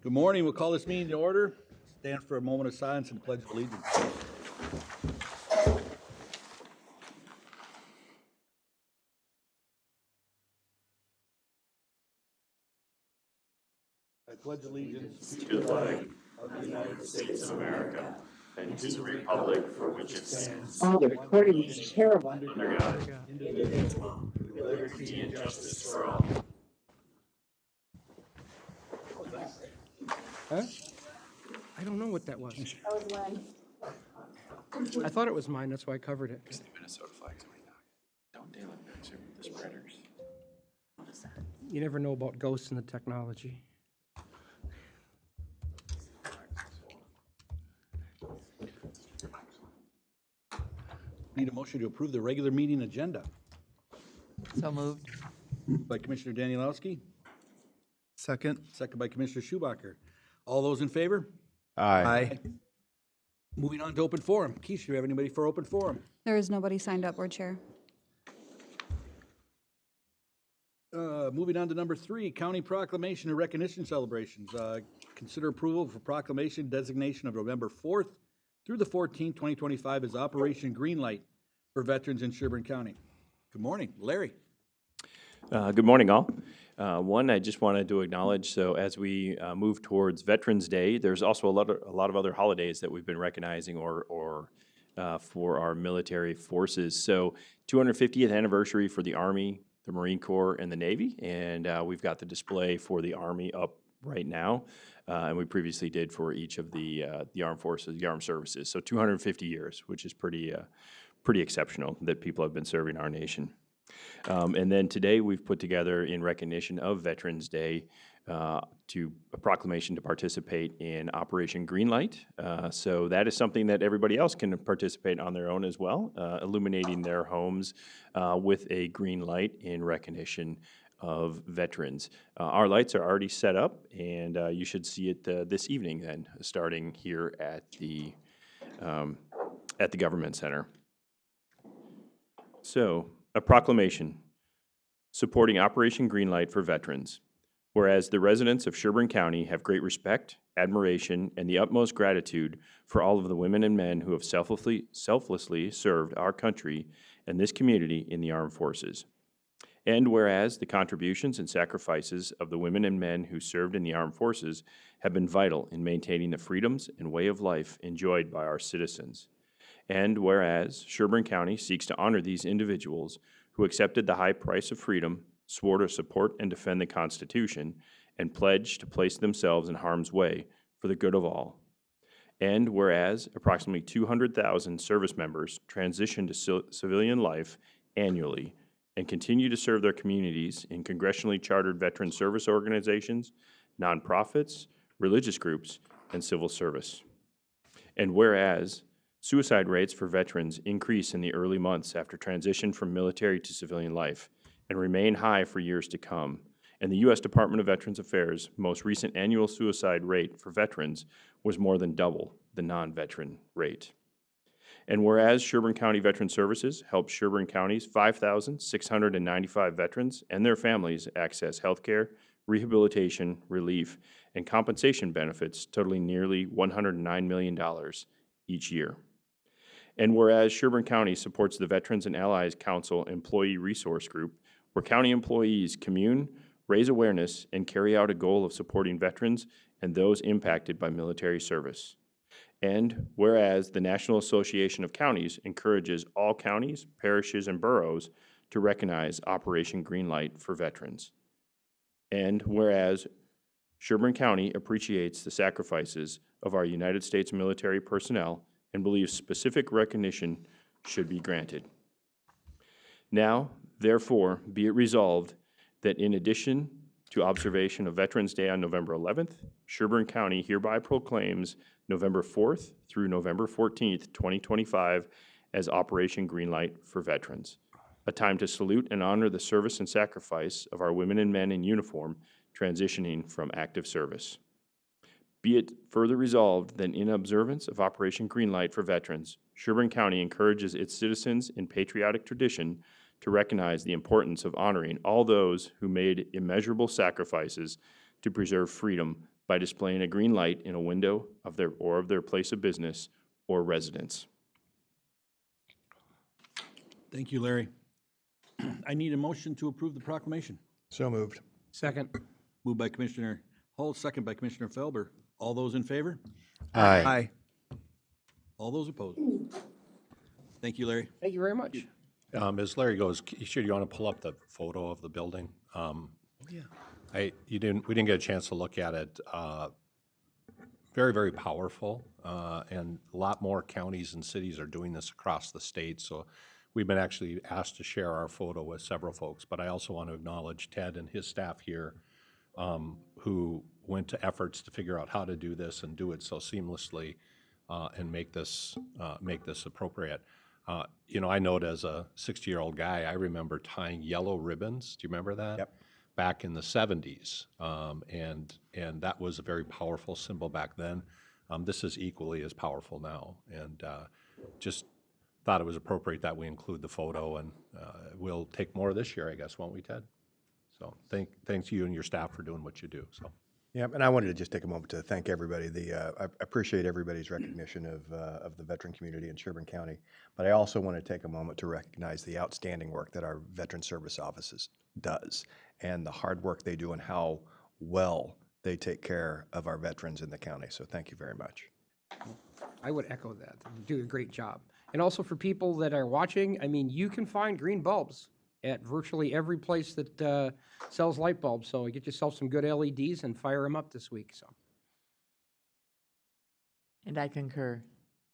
Good morning. We'll call this meeting to order. Stand for a moment of silence and pledge of allegiance. I pledge allegiance to the flag of the United States of America and to the republic for which it stands. Oh, the recording is terrible. Under God, indivisible, with liberty and justice for all. Huh? I don't know what that was. That was when. I thought it was mine, that's why I covered it. The Minnesota flags don't daylight back with the spreaders. You never know about ghosts in the technology. Need a motion to approve the regular meeting agenda So moved. by Commissioner Danielowski, Second. second by Commissioner Schubacher. All those in favor? Aye. Moving on to open forum. Keisha, do you have anybody for open forum? There is nobody signed up, Board Chair. Moving on to number 3, county proclamation and recognition celebrations. Consider approval for proclamation designation of November 4th through the 14th, 2025 as Operation Greenlight for veterans in Sherburne County. Good morning, Larry. Good morning, all. One, I just wanted to acknowledge, so as we move towards Veterans Day, there's also a lot of other holidays that we've been recognizing or for our military forces. So 250th anniversary for the Army, the Marine Corps, and the Navy, and we've got the display for the Army up right now, and we previously did for each of the armed forces, the armed services. So 250 years, which is pretty exceptional that people have been serving our nation. And then today we've put together, in recognition of Veterans Day, to a proclamation to participate in Operation Greenlight. So that is something that everybody else can participate on their own as well, illuminating their homes with a green light in recognition of veterans. Our lights are already set up, and you should see it this evening then, starting here at the Government Center. So, a proclamation supporting Operation Greenlight for veterans. Whereas the residents of Sherburne County have great respect, admiration, and the utmost gratitude for all of the women and men who have selflessly served our country and this community in the armed forces. And whereas the contributions and sacrifices of the women and men who served in the armed forces have been vital in maintaining the freedoms and way of life enjoyed by our citizens. And whereas Sherburne County seeks to honor these individuals who accepted the high price of freedom, swore to support and defend the Constitution, and pledged to place themselves in harm's way for the good of all. And whereas approximately 200,000 service members transition to civilian life annually and continue to serve their communities in congressionally chartered veteran service organizations, nonprofits, religious groups, and civil service. And whereas suicide rates for veterans increase in the early months after transition from military to civilian life and remain high for years to come. And the U.S. Department of Veterans Affairs' most recent annual suicide rate for veterans was more than double the non-veteran rate. And whereas Sherburne County Veteran Services helps Sherburne County's 5,695 veterans and their families access health care, rehabilitation, relief, and compensation benefits totaling nearly $109 million each year. And whereas Sherburne County supports the Veterans and Allies Council Employee Resource Group, where county employees commune, raise awareness, and carry out a goal of supporting veterans and those impacted by military service. And whereas the National Association of Counties encourages all counties, parishes, and boroughs to recognize Operation Greenlight for veterans. And whereas Sherburne County appreciates the sacrifices of our United States military personnel and believes specific recognition should be granted. Now, therefore, be it resolved that in addition to observation of Veterans Day on November 11th, Sherburne County hereby proclaims November 4th through November 14th, 2025 as Operation Greenlight for veterans, a time to salute and honor the service and sacrifice of our women and men in uniform transitioning from active service. Be it further resolved that in observance of Operation Greenlight for veterans, Sherburne County encourages its citizens in patriotic tradition to recognize the importance of honoring all those who made immeasurable sacrifices to preserve freedom by displaying a green light in a window of their place of business or residence. Thank you, Larry. I need a motion to approve the proclamation. So moved. Second. Moved by Commissioner Hull, second by Commissioner Felber. All those in favor? Aye. All those opposed? Thank you, Larry. Thank you very much. As Larry goes, should you want to pull up the photo of the building? Yeah. We didn't get a chance to look at it. Very, very powerful, and a lot more counties and cities are doing this across the state. So we've been actually asked to share our photo with several folks. But I also want to acknowledge Ted and his staff here, who went to efforts to figure out how to do this and do it so seamlessly, and make this appropriate. I know it as a 60-year-old guy, I remember tying yellow ribbons. Do you remember that? Yep. Back in the 70s, and that was a very powerful symbol back then. This is equally as powerful now, and just thought it was appropriate that we include the photo, and we'll take more this year, I guess, won't we, Ted? So thanks you and your staff for doing what you do. So. Yeah, and I wanted to just take a moment to thank everybody. I appreciate everybody's recognition of the veteran community in Sherburne County, but I also want to take a moment to recognize the outstanding work that our Veteran Service Offices does, and the hard work they do and how well they take care of our veterans in the county. So thank you very much. I would echo that. They do a great job. And also for people that are watching, I mean, you can find green bulbs at virtually every place that sells light bulbs. So get yourself some good LEDs and fire them up this week. So. And I concur.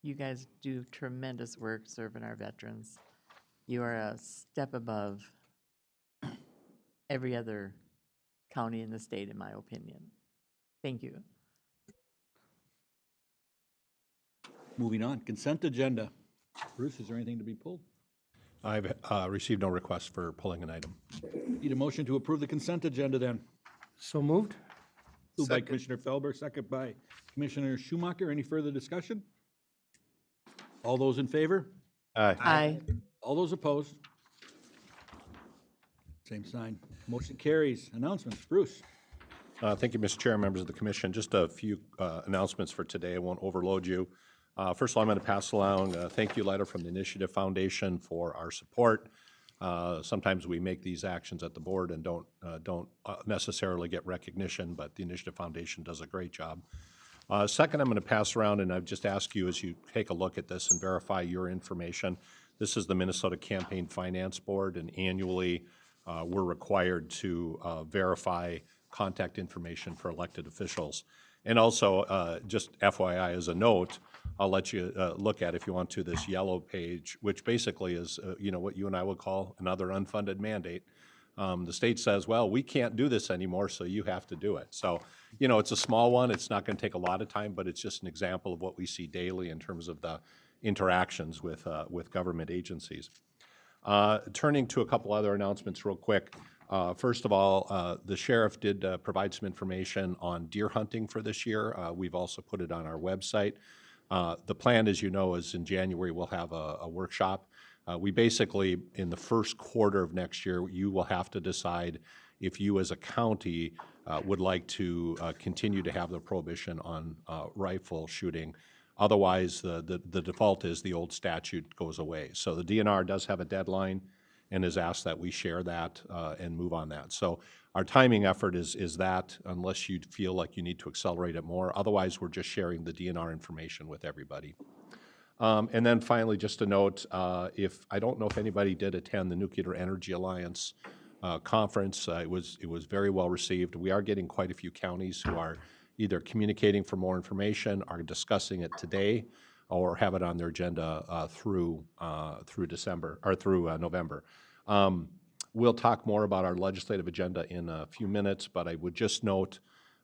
You guys do tremendous work serving our veterans. You are a step above every other county in the state, in my opinion. Thank you. Moving on, consent agenda. Bruce, is there anything to be pulled? I've received no request for pulling an item. Need a motion to approve the consent agenda then. So moved? Moved by Commissioner Felber, second by Commissioner Schumacher. Any further discussion? All those in favor? Aye. All those opposed? Same sign. Motion carries. Announcements. Bruce? Thank you, Mr. Chair, members of the commission. Just a few announcements for today. I won't overload you. First of all, I'm going to pass along a thank you letter from the Initiative Foundation for our support. Sometimes we make these actions at the board and don't necessarily get recognition, but the Initiative Foundation does a great job. Second, I'm going to pass around, and I've just asked you as you take a look at this and verify your information. This is the Minnesota Campaign Finance Board, and annually we're required to verify contact information for elected officials. And also, just FYI as a note, I'll let you look at, if you want to, this yellow page, which basically is, what you and I would call another unfunded mandate. The state says, well, we can't do this anymore, so you have to do it. So, it's a small one. It's not going to take a lot of time, but it's just an example of what we see daily in terms of the interactions with government agencies. Turning to a couple other announcements real quick. First of all, the sheriff did provide some information on deer hunting for this year. We've also put it on our website. The plan, as you know, is in January we'll have a workshop. We basically, in the first quarter of next year, you will have to decide if you as a county would like to continue to have the prohibition on rifle shooting. Otherwise, the default is the old statute goes away. So the DNR does have a deadline and has asked that we share that and move on that. So our timing effort is that, unless you feel like you need to accelerate it more. Otherwise, we're just sharing the DNR information with everybody. And then finally, just a note, I don't know if anybody did attend the Nuclear Energy Alliance conference. It was very well received. We are getting quite a few counties who are either communicating for more information, are discussing it today, or have it on their agenda through December or through November. We'll talk more about our legislative agenda in a few minutes, but I would just note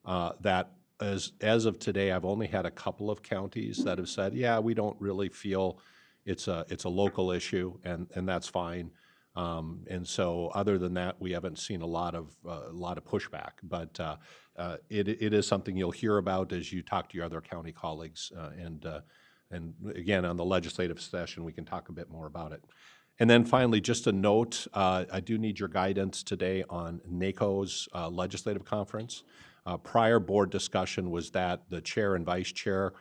that as of today, I've only had a couple of counties that have said, yeah, we don't really feel it's a local issue, and that's fine. And so other than that, we haven't seen a lot of pushback, but it is something you'll hear about as you talk to your other county colleagues, and again, on the legislative session, we can talk a bit more about it. And then finally, just a note, I do need your guidance today on NACO's legislative conference. Prior board discussion was that the chair and vice chair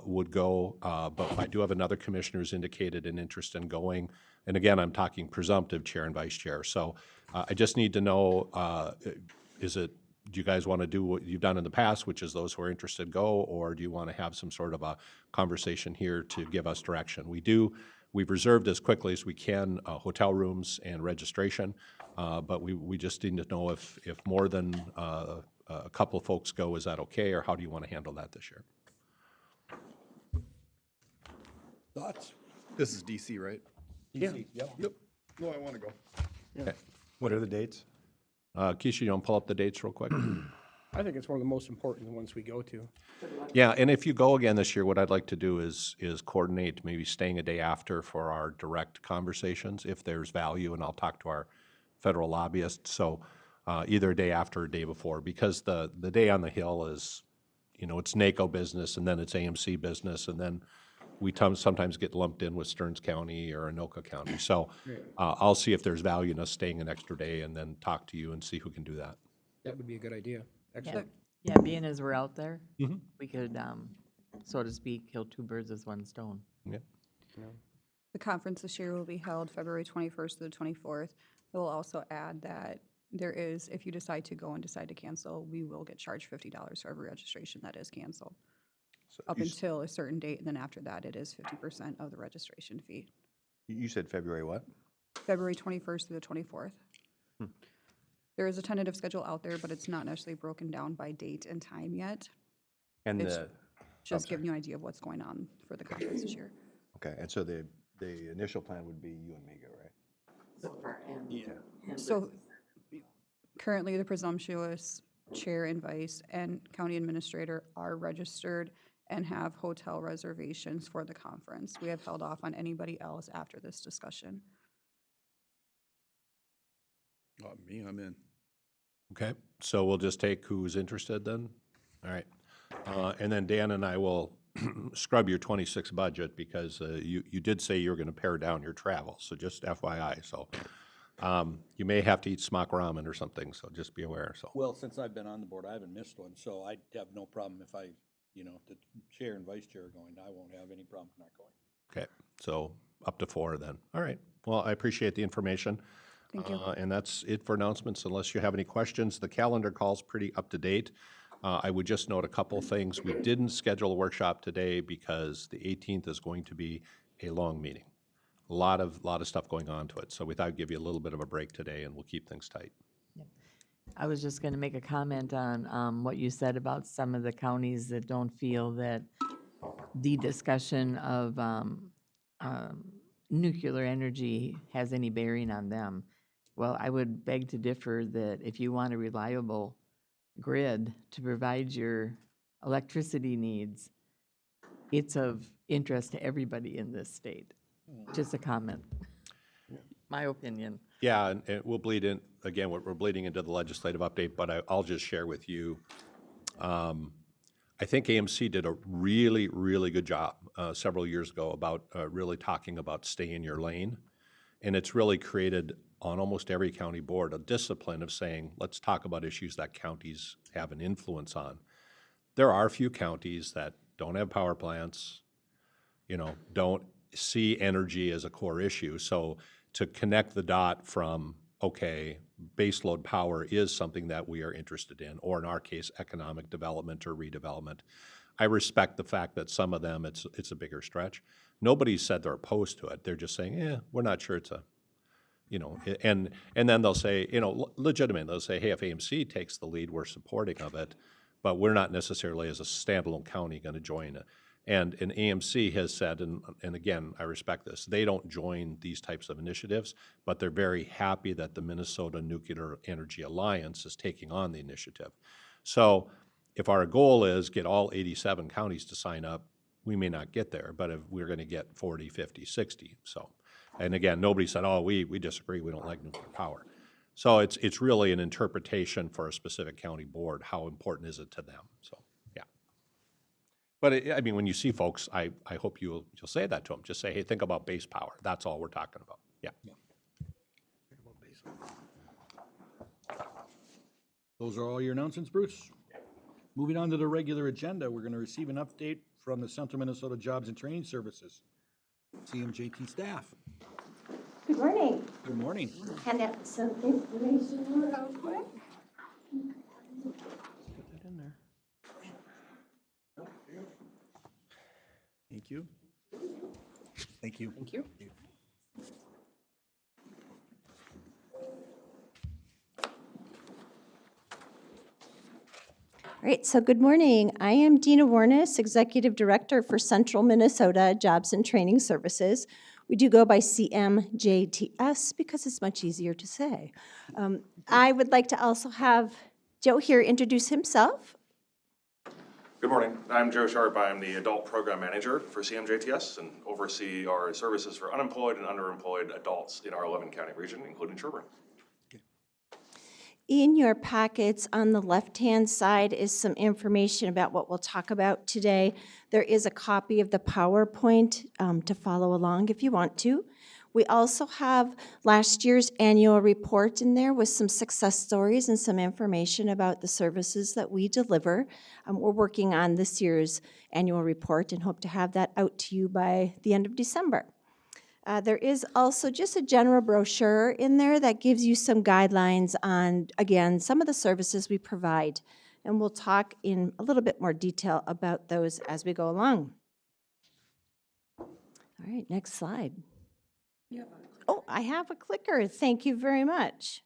would go, but I do have another commissioner who's indicated an interest in going. And again, I'm talking presumptive chair and vice chair. So I just need to know, do you guys want to do what you've done in the past, which is those who are interested go, or do you want to have some sort of a conversation here to give us direction? We've reserved as quickly as we can hotel rooms and registration, but we just need to know if more than a couple of folks go, is that okay, or how do you want to handle that this year? Thoughts? This is DC, right? DC, yep. Yep. No, I want to go. Okay. What are the dates? Keisha, you want to pull up the dates real quick? I think it's one of the most important ones we go to. Yeah, and if you go again this year, what I'd like to do is coordinate maybe staying a day after for our direct conversations, if there's value, and I'll talk to our federal lobbyists. So either a day after or a day before, because the day on the Hill is, it's NACO business, and then it's AMC business, and then we sometimes get lumped in with Stearns County or Anoka County. So I'll see if there's value in us staying an extra day and then talk to you and see who can do that. That would be a good idea. Yeah, Excellent. yeah, being as we're out there, we could, so to speak, kill two birds with one stone. Yeah. The conference this year will be held February 21st to the 24th. I will also add that there is, if you decide to go and decide to cancel, we will get charged $50 for every registration that is canceled. So Up you, until a certain date, and then after that, it is 50% of the registration fee. you said February what? February 21st through the 24th. There is a tentative schedule out there, but it's not necessarily broken down by date and time yet. And It's the, just giving you an idea of what's going on for the conference this year. okay, and so the initial plan would be you and me go, right? So currently, the presumptuous chair and vice and county administrator are registered and have hotel reservations for the conference. We have held off on anybody else after this discussion. Me, I'm in. Okay, so we'll just take who's interested then? All right. And then Dan and I will scrub your 26 budget, because you did say you were going to pare down your travel, so just FYI. So you may have to eat smock ramen or something, so just be aware. So Well, since I've been on the board, I haven't missed one, so I have no problem if if the chair and vice chair are going, I won't have any problem not going. okay, so up to 4 then. All right. Well, I appreciate the information. Thank you. And that's it for announcements, unless you have any questions. The calendar call's pretty up to date. I would just note a couple things. We didn't schedule a workshop today because the 18th is going to be a long meeting. A lot of stuff going on to it. So we thought I'd give you a little bit of a break today, and we'll keep things tight. I was just going to make a comment on what you said about some of the counties that don't feel that the discussion of nuclear energy has any bearing on them. Well, I would beg to differ that if you want a reliable grid to provide your electricity needs, it's of interest to everybody in this state. Just a comment. My opinion. Yeah, and we'll bleed in, again, we're bleeding into the legislative update, but I'll just share with you. I think AMC did a really, really good job several years ago about really talking about stay in your lane. And it's really created on almost every county board a discipline of saying, let's talk about issues that counties have an influence on. There are a few counties that don't have power plants, don't see energy as a core issue. So to connect the dot from, okay, baseload power is something that we are interested in, or in our case, economic development or redevelopment. I respect the fact that some of them, it's a bigger stretch. Nobody said they're opposed to it. They're just saying, we're not sure it's a, and then they'll say, legitimate, they'll say, hey, if AMC takes the lead, we're supporting of it, but we're not necessarily as a standalone county going to join it. And AMC has said, and again, I respect this, they don't join these types of initiatives, but they're very happy that the Minnesota Nuclear Energy Alliance is taking on the initiative. So if our goal is get all 87 counties to sign up, we may not get there, but if we're going to get 40, 50, 60. So, and again, nobody said, oh, we disagree, we don't like nuclear power. So it's really an interpretation for a specific county board, how important is it to them, so. But I mean, when you see folks, I hope you'll say that to them. Just say, hey, think about base power. That's all we're talking about. Yeah. Those are all your announcements, Bruce. Moving on to the regular agenda, we're going to receive an update from the Central Minnesota Jobs and Training Services, CMJT staff. Good morning. Good morning. Hand out some information real quick. Thank you. Thank you. Thank you. All right, so good morning. I am Dina Warnes, Executive Director for Central Minnesota Jobs and Training Services. We do go by CMJTS because it's much easier to say. I would like to also have Joe here introduce himself. Good morning. I'm Joe Sharp. I'm the Adult Program Manager for CMJTS and oversee our services for unemployed and underemployed adults in our 11-county region, including Sherburne. In your packets on the left-hand side is some information about what we'll talk about today. There is a copy of the PowerPoint to follow along if you want to. We also have last year's annual report in there with some success stories and some information about the services that we deliver. We're working on this year's annual report and hope to have that out to you by the end of December. There is also just a general brochure in there that gives you some guidelines on, again, some of the services we provide. And we'll talk in a little bit more detail about those as we go along. All right, next slide. Oh, I have a clicker. Thank you very much.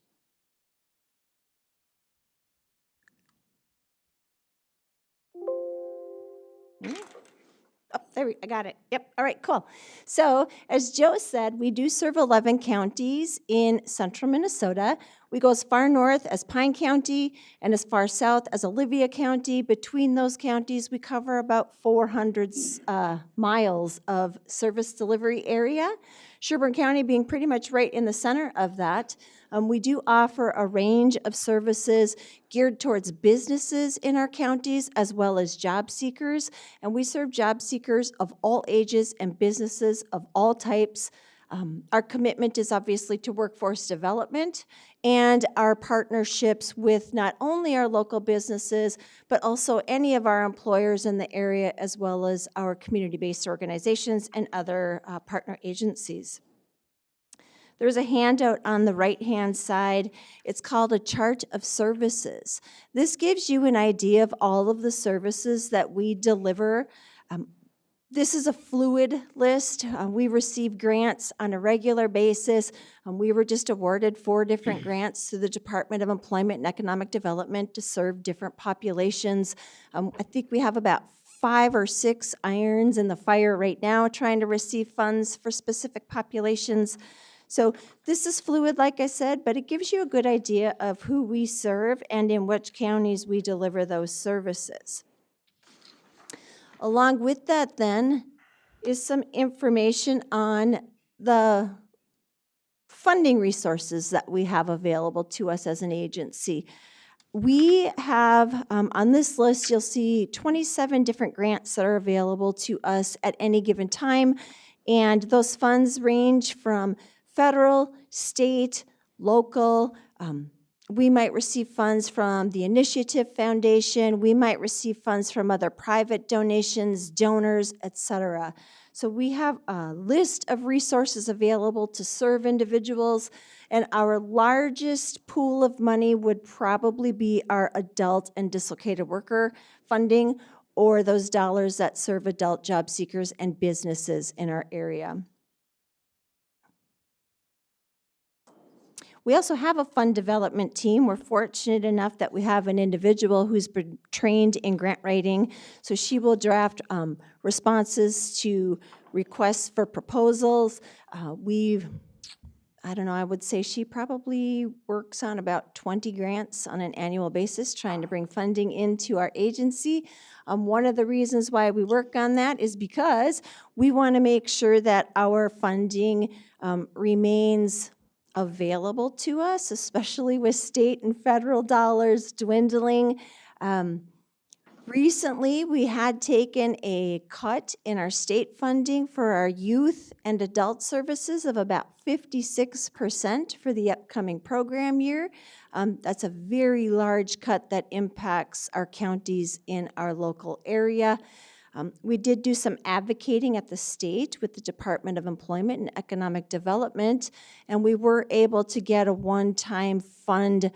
Oh, I got it. Yep. All right, cool. So, as Joe said, we do serve 11 counties in central Minnesota. We go as far north as Pine County and as far south as Olivia County. Between those counties, we cover about 400 miles of service delivery area. Sherburne County being pretty much right in the center of that. We do offer a range of services geared towards businesses in our counties as well as job seekers. And we serve job seekers of all ages and businesses of all types. Our commitment is obviously to workforce development and our partnerships with not only our local businesses, but also any of our employers in the area, as well as our community-based organizations and other partner agencies. There's a handout on the right-hand side. It's called a chart of services. This gives you an idea of all of the services that we deliver. This is a fluid list. We receive grants on a regular basis. We were just awarded 4 different grants through the Department of Employment and Economic Development to serve different populations. I think we have about 5 or 6 irons in the fire right now trying to receive funds for specific populations. So this is fluid, like I said, but it gives you a good idea of who we serve and in which counties we deliver those services. Along with that, then, is some information on the funding resources that we have available to us as an agency. We have, on this list, you'll see 27 different grants that are available to us at any given time, and those funds range from federal, state, local. We might receive funds from the Initiative Foundation. We might receive funds from other private donations, donors, etc. So we have a list of resources available to serve individuals, and our largest pool of money would probably be our adult and dislocated worker funding, or those dollars that serve adult job seekers and businesses in our area. We also have a fund development team. We're fortunate enough that we have an individual who's been trained in grant writing, so she will draft responses to requests for proposals. I would say she probably works on about 20 grants on an annual basis, trying to bring funding into our agency. One of the reasons why we work on that is because we want to make sure that our funding remains available to us, especially with state and federal dollars dwindling. Recently, we had taken a cut in our state funding for our youth and adult services of about 56% for the upcoming program year. That's a very large cut that impacts our counties in our local area. We did do some advocating at the state with the Department of Employment and Economic Development, and we were able to get a one-time fund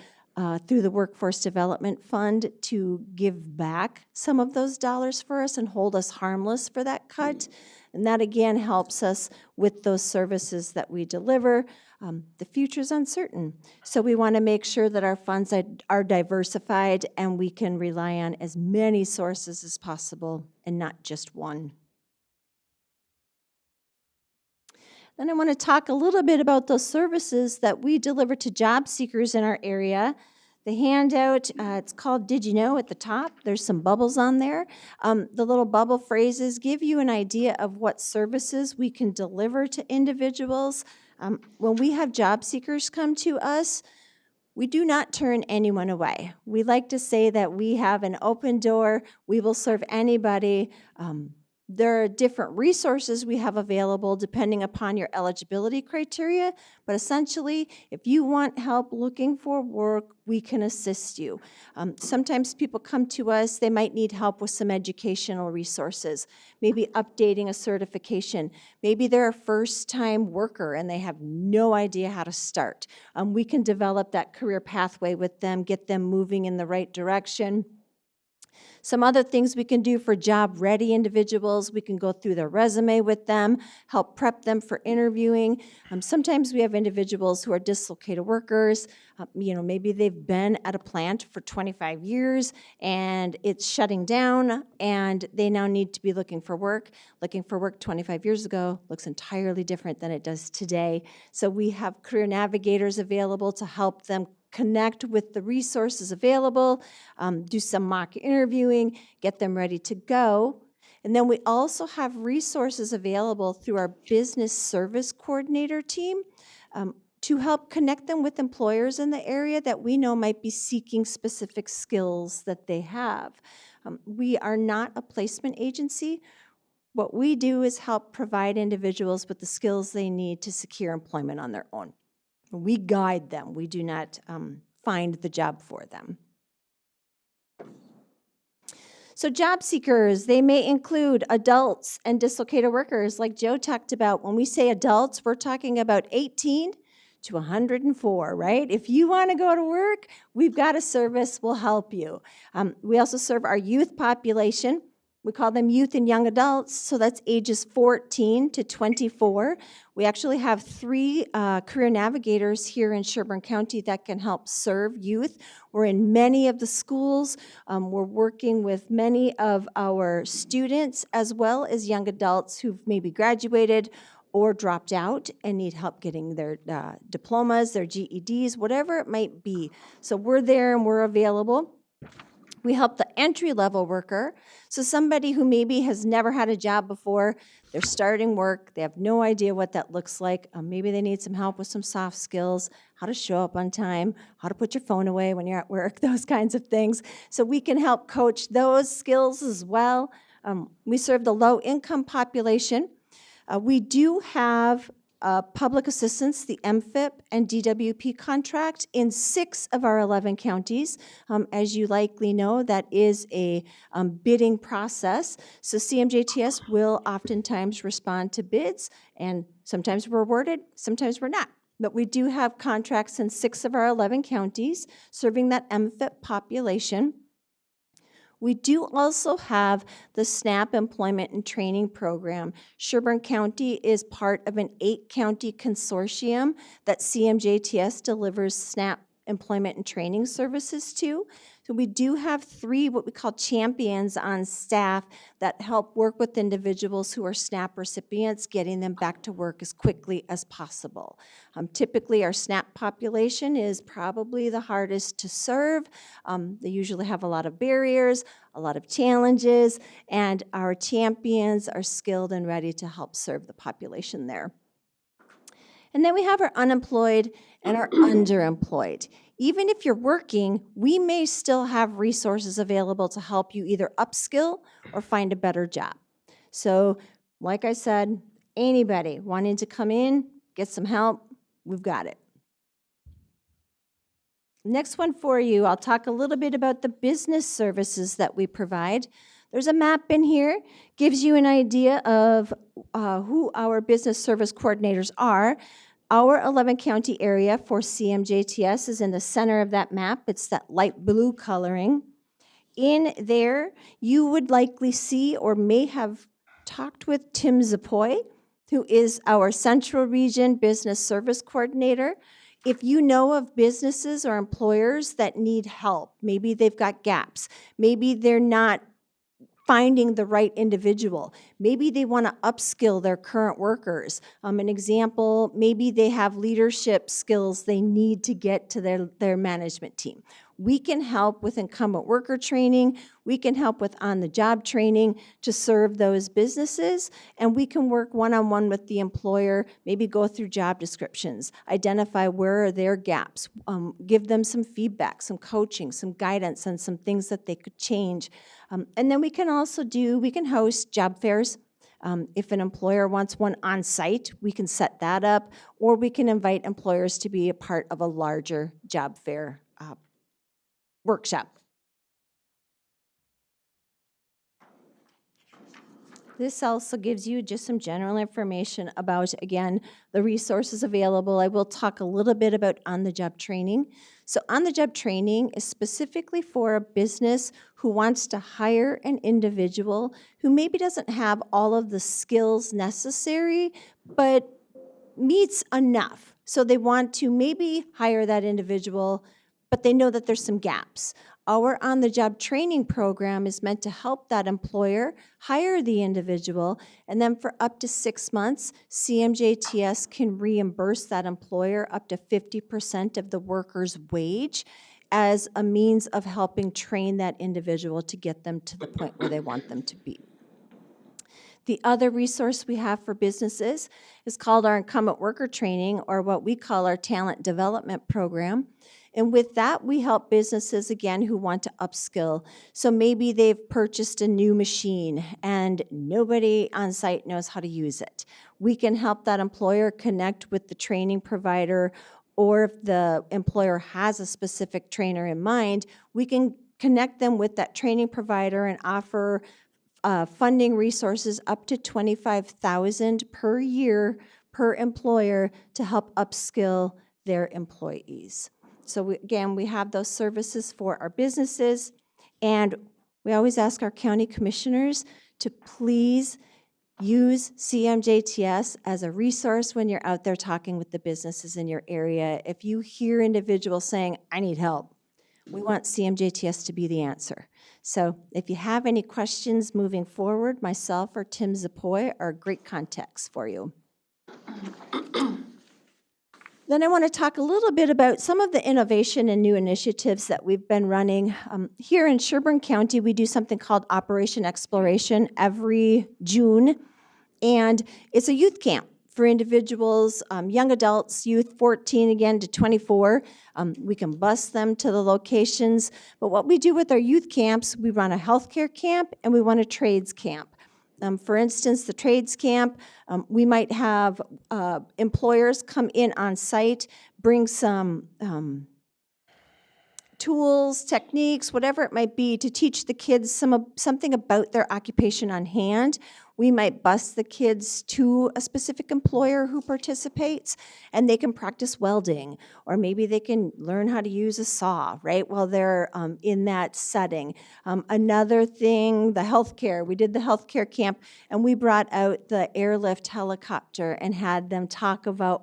through the Workforce Development Fund to give back some of those dollars for us and hold us harmless for that cut. And that again helps us with those services that we deliver. The future's uncertain, so we want to make sure that our funds are diversified and we can rely on as many sources as possible and not just one. Then I want to talk a little bit about those services that we deliver to job seekers in our area. The handout, it's called Did You Know at the top. There's some bubbles on there. The little bubble phrases give you an idea of what services we can deliver to individuals. When we have job seekers come to us, we do not turn anyone away. We like to say that we have an open door. We will serve anybody. There are different resources we have available depending upon your eligibility criteria, but essentially, if you want help looking for work, we can assist you. Sometimes people come to us, they might need help with some educational resources, maybe updating a certification. Maybe they're a first-time worker and they have no idea how to start. We can develop that career pathway with them, get them moving in the right direction. Some other things we can do for job-ready individuals, we can go through their resume with them, help prep them for interviewing. Sometimes we have individuals who are dislocated workers. Maybe they've been at a plant for 25 years and it's shutting down and they now need to be looking for work. Looking for work 25 years ago looks entirely different than it does today. So we have career navigators available to help them connect with the resources available, do some mock interviewing, get them ready to go. And then we also have resources available through our business service coordinator team to help connect them with employers in the area that we know might be seeking specific skills that they have. We are not a placement agency. What we do is help provide individuals with the skills they need to secure employment on their own. We guide them. We do not find the job for them. So job seekers, they may include adults and dislocated workers like Joe talked about. When we say adults, we're talking about 18 to 104, right? If you want to go to work, we've got a service, we'll help you. We also serve our youth population. We call them youth and young adults, so that's ages 14 to 24. We actually have 3 career navigators here in Sherburne County that can help serve youth. We're in many of the schools. We're working with many of our students as well as young adults who've maybe graduated or dropped out and need help getting their diplomas, their GEDs, whatever it might be. So we're there and we're available. We help the entry-level worker, so somebody who maybe has never had a job before, they're starting work, they have no idea what that looks like, maybe they need some help with some soft skills, how to show up on time, how to put your phone away when you're at work, those kinds of things. So we can help coach those skills as well. We serve the low-income population. We do have public assistance, the MFIP and DWP contract in 6 of our 11 counties. As you likely know, that is a bidding process. So CMJTS will oftentimes respond to bids, and sometimes we're awarded, sometimes we're not. But we do have contracts in 6 of our 11 counties serving that MFIP population. We do also have the SNAP Employment and Training Program. Sherburne County is part of an 8-county consortium that CMJTS delivers SNAP employment and training services to. So we do have 3 what we call champions on staff that help work with individuals who are SNAP recipients, getting them back to work as quickly as possible. Typically, our SNAP population is probably the hardest to serve. They usually have a lot of barriers, a lot of challenges, and our champions are skilled and ready to help serve the population there. And then we have our unemployed and our underemployed. even if you're working, we may still have resources available to help you either upskill or find a better job. So, like I said, anybody wanting to come in, get some help, we've got it. Next one for you, I'll talk a little bit about the business services that we provide. There's a map in here, gives you an idea of who our business service coordinators are. Our 11 county area for CMJTS is in the center of that map. It's that light blue coloring. In there, you would likely see or may have talked with Tim Zapoy, who is our Central Region Business Service Coordinator. If you know of businesses or employers that need help, maybe they've got gaps, maybe they're not finding the right individual. Maybe they want to upskill their current workers. An example, maybe they have leadership skills they need to get to their management team. We can help with incumbent worker training. We can help with on-the-job training to serve those businesses, and we can work one-on-one with the employer, maybe go through job descriptions, identify where are their gaps, give them some feedback, some coaching, some guidance, and some things that they could change. And then we can host job fairs. If an employer wants one on site, we can set that up, or we can invite employers to be a part of a larger job fair workshop. This also gives you just some general information about, again, the resources available. I will talk a little bit about on-the-job training. So on-the-job training is specifically for a business who wants to hire an individual who maybe doesn't have all of the skills necessary, but meets enough. So they want to maybe hire that individual, but they know that there's some gaps. Our on-the-job training program is meant to help that employer hire the individual, and then for up to 6 months, CMJTS can reimburse that employer up to 50% of the worker's wage as a means of helping train that individual to get them to the point where they want them to be. The other resource we have for businesses is called our incumbent worker training, or what we call our talent development program. And with that, we help businesses, again, who want to upskill. So maybe they've purchased a new machine and nobody on site knows how to use it. We can help that employer connect with the training provider, or if the employer has a specific trainer in mind, we can connect them with that training provider and offer funding resources up to $25,000 per year per employer to help upskill their employees. So again, we have those services for our businesses, and we always ask our county commissioners to please use CMJTS as a resource when you're out there talking with the businesses in your area. If you hear individuals saying, I need help, we want CMJTS to be the answer. So if you have any questions moving forward, myself or Tim Zapoy are great contacts for you. Then I want to talk a little bit about some of the innovation and new initiatives that we've been running. Here in Sherburne County, we do something called Operation Exploration every June, and it's a youth camp for individuals, young adults, youth 14 again to 24. We can bus them to the locations, but what we do with our youth camps, we run a healthcare camp and we run a trades camp. For instance, the trades camp, we might have employers come in on site, bring some tools, techniques, whatever it might be, to teach the kids something about their occupation on hand. We might bus the kids to a specific employer who participates, and they can practice welding, or maybe they can learn how to use a saw, right, while they're in that setting. Another thing, the healthcare. We did the healthcare camp, and we brought out the airlift helicopter and had them talk about,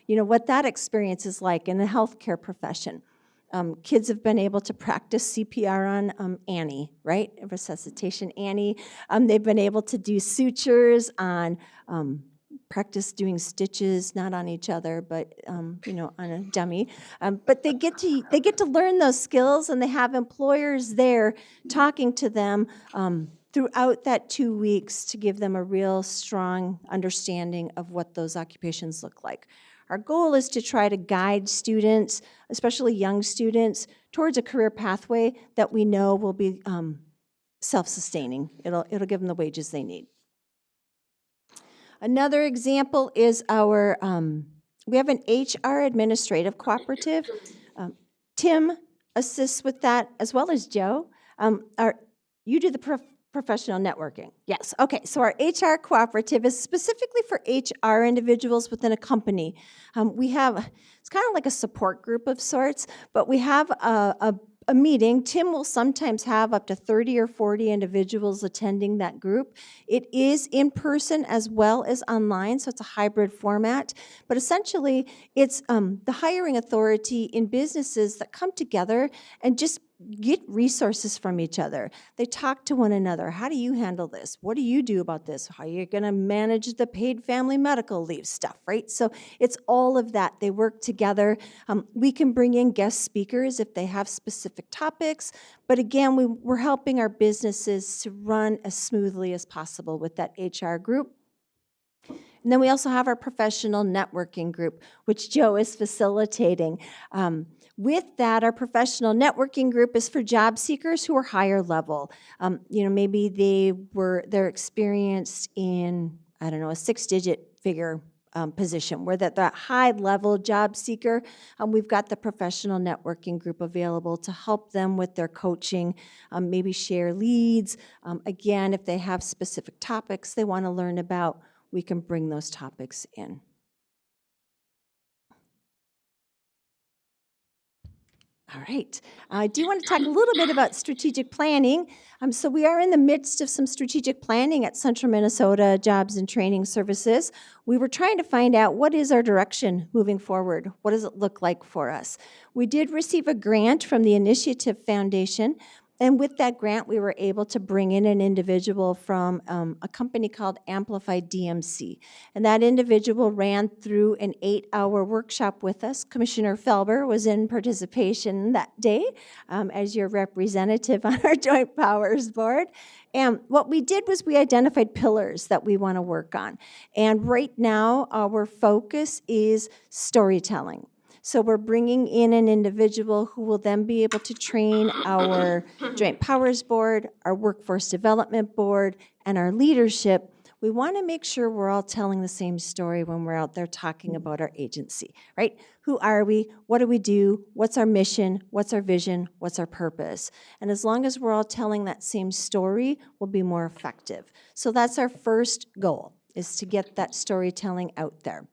what that experience is like in the healthcare profession. Kids have been able to practice CPR on Annie, right? Resuscitation Annie. They've been able to do sutures on, practice doing stitches, not on each other, but on a dummy. But they get to learn those skills, and they have employers there talking to them throughout that 2 weeks to give them a real strong understanding of what those occupations look like. Our goal is to try to guide students, especially young students, towards a career pathway that we know will be self-sustaining. It'll give them the wages they need. Another example is our, we have an HR administrative cooperative. Tim assists with that as well as Joe. You do the professional networking. Yes, okay, so our HR cooperative is specifically for HR individuals within a company. We have, it's kind of like a support group of sorts, but we have a meeting. Tim will sometimes have up to 30 or 40 individuals attending that group. It is in person as well as online, so it's a hybrid format. But essentially, it's the hiring authority in businesses that come together and just get resources from each other. They talk to one another. How do you handle this? What do you do about this? How are you going to manage the paid family medical leave stuff, right? So it's all of that. They work together. We can bring in guest speakers if they have specific topics. But again, we're helping our businesses to run as smoothly as possible with that HR group. And then we also have our professional networking group, which Joe is facilitating. With that, our professional networking group is for job seekers who are higher level. Maybe they're experienced in, I don't know, a 6-digit figure position, where that high-level job seeker, we've got the professional networking group available to help them with their coaching, maybe share leads. Again, if they have specific topics they want to learn about, we can bring those topics in. All right. I do want to talk a little bit about strategic planning. So we are in the midst of some strategic planning at Central Minnesota Jobs and Training Services. We were trying to find out what is our direction moving forward. What does it look like for us? We did receive a grant from the Initiative Foundation. And with that grant, we were able to bring in an individual from a company called Amplified DMC. And that individual ran through an 8-hour workshop with us. Commissioner Felber was in participation that day as your representative on our Joint Powers Board. And what we did was we identified pillars that we want to work on. And right now, our focus is storytelling. So we're bringing in an individual who will then be able to train our Joint Powers Board, our Workforce Development Board, and our leadership. We want to make sure we're all telling the same story when we're out there talking about our agency, right? Who are we? What do we do? What's our mission? What's our vision? What's our purpose? And as long as we're all telling that same story, we'll be more effective. So that's our first goal, is to get that storytelling out there.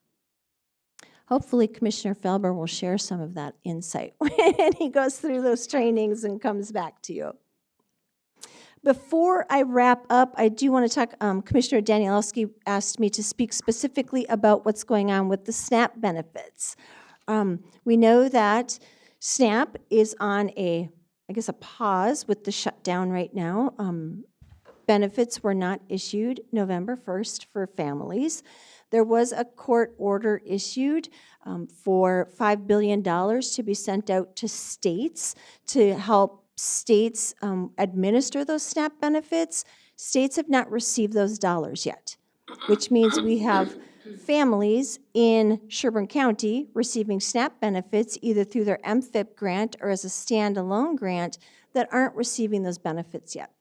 Hopefully, Commissioner Felber will share some of that insight when he goes through those trainings and comes back to you. Before I wrap up, I do want to talk, Commissioner Danielewski asked me to speak specifically about what's going on with the SNAP benefits. We know that SNAP is on a pause with the shutdown right now. Benefits were not issued November 1st for families. There was a court order issued for $5 billion to be sent out to states to help states administer those SNAP benefits. States have not received those dollars yet, which means we have families in Sherburne County receiving SNAP benefits either through their MFIP grant or as a standalone grant that aren't receiving those benefits yet.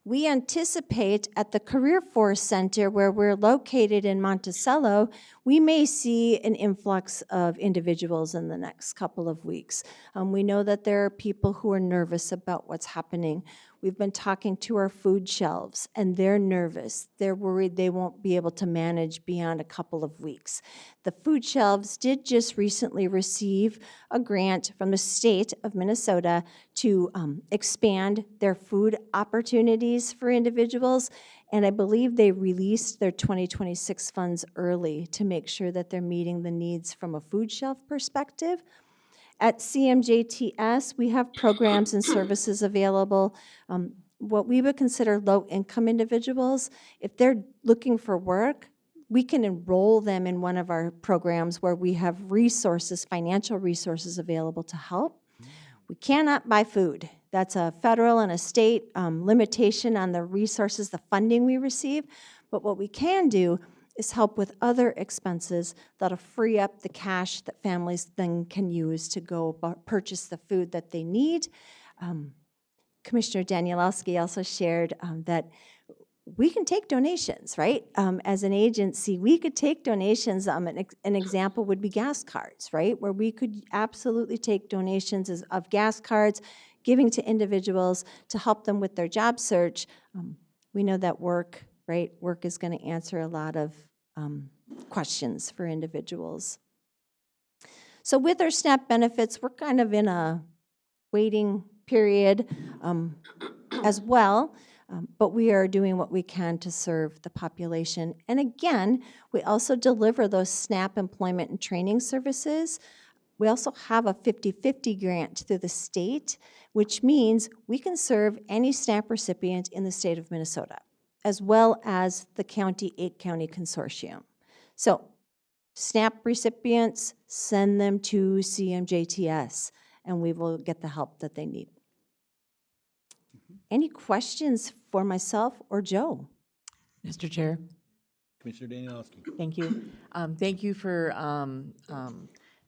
We anticipate at the Career Force Center, where we're located in Monticello, we may see an influx of individuals in the next couple of weeks. We know that there are people who are nervous about what's happening. We've been talking to our food shelves, and they're nervous. They're worried they won't be able to manage beyond a couple of weeks. The food shelves did just recently receive a grant from the state of Minnesota to expand their food opportunities for individuals, and I believe they released their 2026 funds early to make sure that they're meeting the needs from a food shelf perspective. At CMJTS, we have programs and services available. What we would consider low-income individuals, if they're looking for work, we can enroll them in one of our programs where we have resources, financial resources available to help. We cannot buy food. That's a federal and a state limitation on the resources, the funding we receive. But what we can do is help with other expenses that'll free up the cash that families then can use to go purchase the food that they need. Commissioner Danielowski also shared that we can take donations, right? As an agency, we could take donations. An example would be gas cards, right? Where we could absolutely take donations of gas cards, giving to individuals to help them with their job search. We know that work, right? Work is going to answer a lot of questions for individuals. So with our SNAP benefits, we're kind of in a waiting period as well. But we are doing what we can to serve the population. And again, we also deliver those SNAP employment and training services. We also have a 50-50 grant through the state, which means we can serve any SNAP recipient in the state of Minnesota, as well as the county 8-county consortium. So SNAP recipients, send them to CMJTS, and we will get the help that they need. Any questions for myself or Joe? Mr. Chair, Commissioner Danielowski. thank you. Thank you for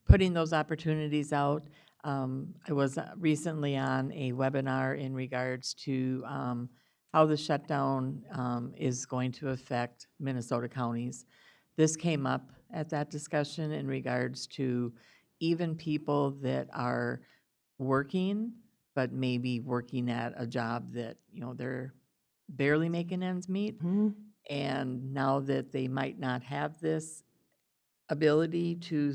putting those opportunities out. I was recently on a webinar in regards to how the shutdown is going to affect Minnesota counties. This came up at that discussion in regards to even people that are working, but maybe working at a job that, you know, they're barely making ends meet. And now that they might not have this ability to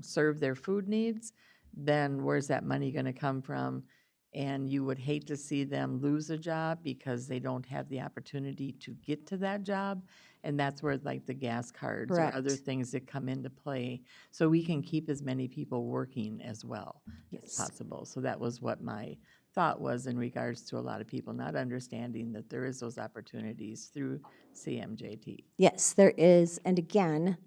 serve their food needs, then where's that money going to come from? And you would hate to see them lose a job because they don't have the opportunity to get to that job. And that's where like the gas cards or other Correct. things that come into play. So we can keep as many people working as well as possible. So that was what my thought was in regards to a lot of people not understanding that there is those opportunities through CMJT. Yes, there is. And again,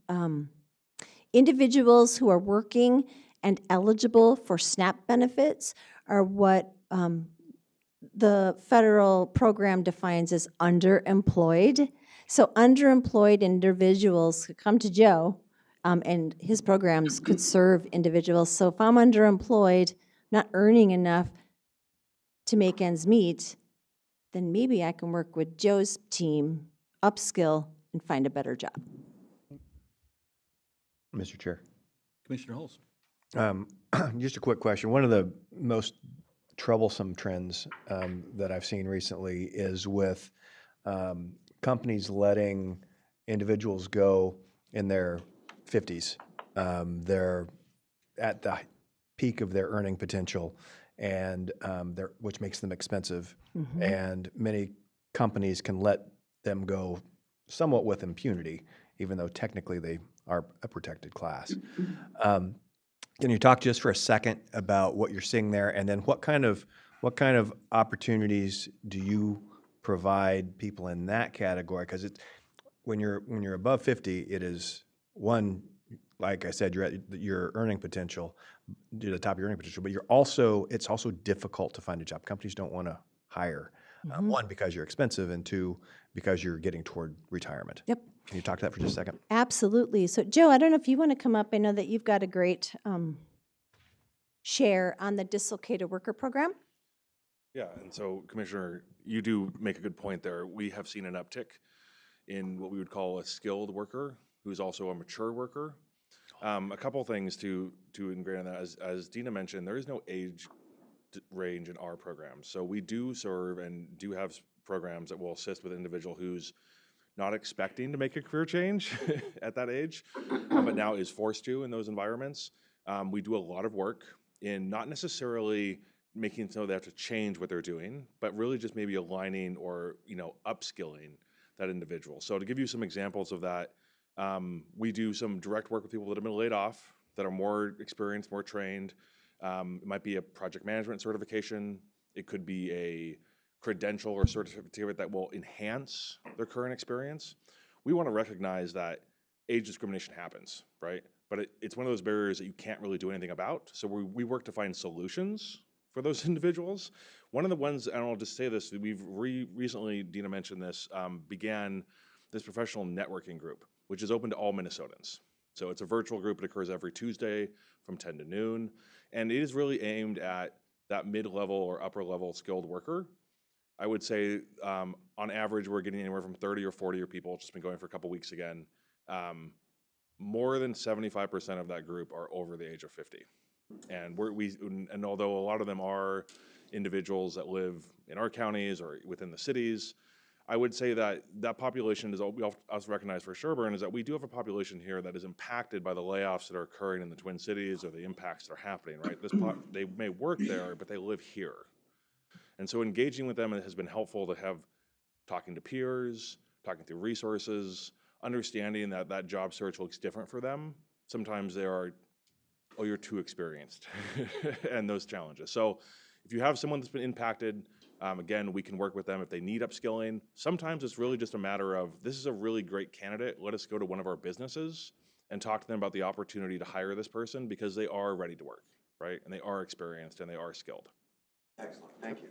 individuals who are working and eligible for SNAP benefits are what the federal program defines as underemployed. So underemployed individuals could come to Joe, and his programs could serve individuals. So if I'm underemployed, not earning enough to make ends meet, then maybe I can work with Joe's team, upskill, and find a better job. Mr. Chair. Commissioner Hulse. Just a quick question. One of the most troublesome trends that I've seen recently is with companies letting individuals go in their 50s. They're at the peak of their earning potential, and which makes them expensive. And many companies can let them go somewhat with impunity, even though technically they are a protected class. Can you talk just for a second about what you're seeing there, and then what kind of opportunities do you provide people in that category? Because when you're above 50, it is one, like I said, you're at your earning potential, to the top of your earning potential, but it's also difficult to find a job. Companies don't want to hire. One, because you're expensive, and two, because you're getting toward retirement. Yep. Can you talk to that for just a second? Absolutely. So Joe, I don't know if you want to come up. I know that you've got a great share on the dislocated worker program. Yeah, and so Commissioner, you do make a good point there. We have seen an uptick in what we would call a skilled worker who's also a mature worker. A couple things to ingrain on that. As Dina mentioned, there is no age range in our programs. So we do serve and do have programs that will assist with an individual who's not expecting to make a career change at that age, but now is forced to in those environments. We do a lot of work in not necessarily making it so they have to change what they're doing, but really just maybe aligning or upskilling that individual. So to give you some examples of that, we do some direct work with people that have been laid off, that are more experienced, more trained. It might be a project management certification. It could be a credential or certificate that will enhance their current experience. We want to recognize that age discrimination happens, right? But it's one of those barriers that you can't really do anything about. So we work to find solutions for those individuals. One of the ones, and I'll just say this, we've recently, Dina mentioned this, began this professional networking group. which is open to all Minnesotans. So it's a virtual group. It occurs every Tuesday from 10 to noon. And it is really aimed at that mid-level or upper-level skilled worker. I would say on average, we're getting anywhere from 30 or 40 people. It's just been going for a couple weeks again. More than 75% of that group are over the age of 50. And although a lot of them are individuals that live in our counties or within the cities, I would say that that population is, we also recognize for Sherburne, is that we do have a population here that is impacted by the layoffs that are occurring in the Twin Cities or the impacts that are happening, right? They may work there, but they live here. And so engaging with them has been helpful to have talking to peers, talking through resources, understanding that that job search looks different for them. Sometimes they are, oh, you're too experienced, and those challenges. So if you have someone that's been impacted, again, we can work with them if they need upskilling. Sometimes it's really just a matter of, this is a really great candidate, let us go to one of our businesses and talk to them about the opportunity to hire this person because they are ready to work, right? And they are experienced and they are skilled. Excellent, thank you.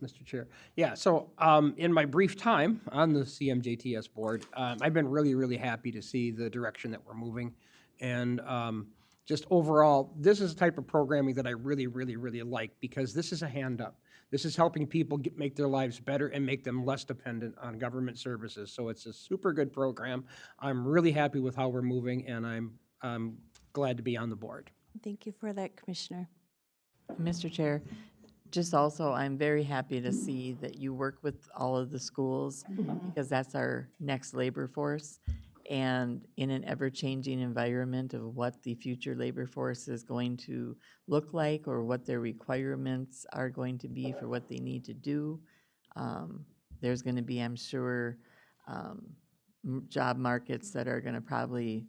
Mr. Chair. Yeah, so in my brief time on the CMJTS board, I've been really, really happy to see the direction that we're moving. And just overall, this is the type of programming that I really, really, really like because this is a hand up. This is helping people make their lives better and make them less dependent on government services. So it's a super good program. I'm really happy with how we're moving, and I'm glad to be on the board. Thank you for that, Commissioner. Mr. Chair, just also, I'm very happy to see that you work with all of the schools because that's our next labor force. And in an ever-changing environment of what the future labor force is going to look like or what their requirements are going to be for what they need to do, there's going to be, I'm sure, job markets that are going to probably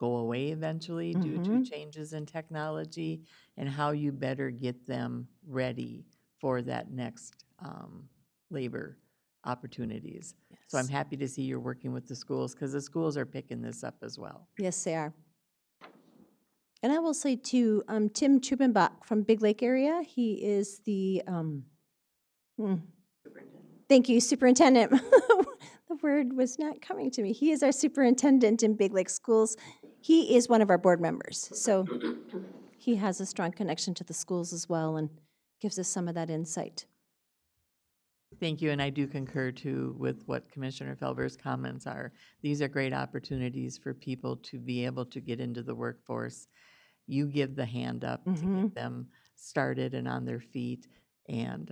go away eventually due to changes in technology, and how you better get them ready for that next labor opportunities. So I'm happy to see you're working with the schools because the schools are picking this up as well. Yes, they are. And I will say too, Tim Chubenbach from Big Lake area, he is the, thank you, superintendent. The word was not coming to me. He is our superintendent in Big Lake Schools. He is one of our board members. So he has a strong connection to the schools as well and gives us some of that insight. Thank you, and I do concur too with what Commissioner Felber's comments are. These are great opportunities for people to be able to get into the workforce. You give the hand up to get them started and on their feet and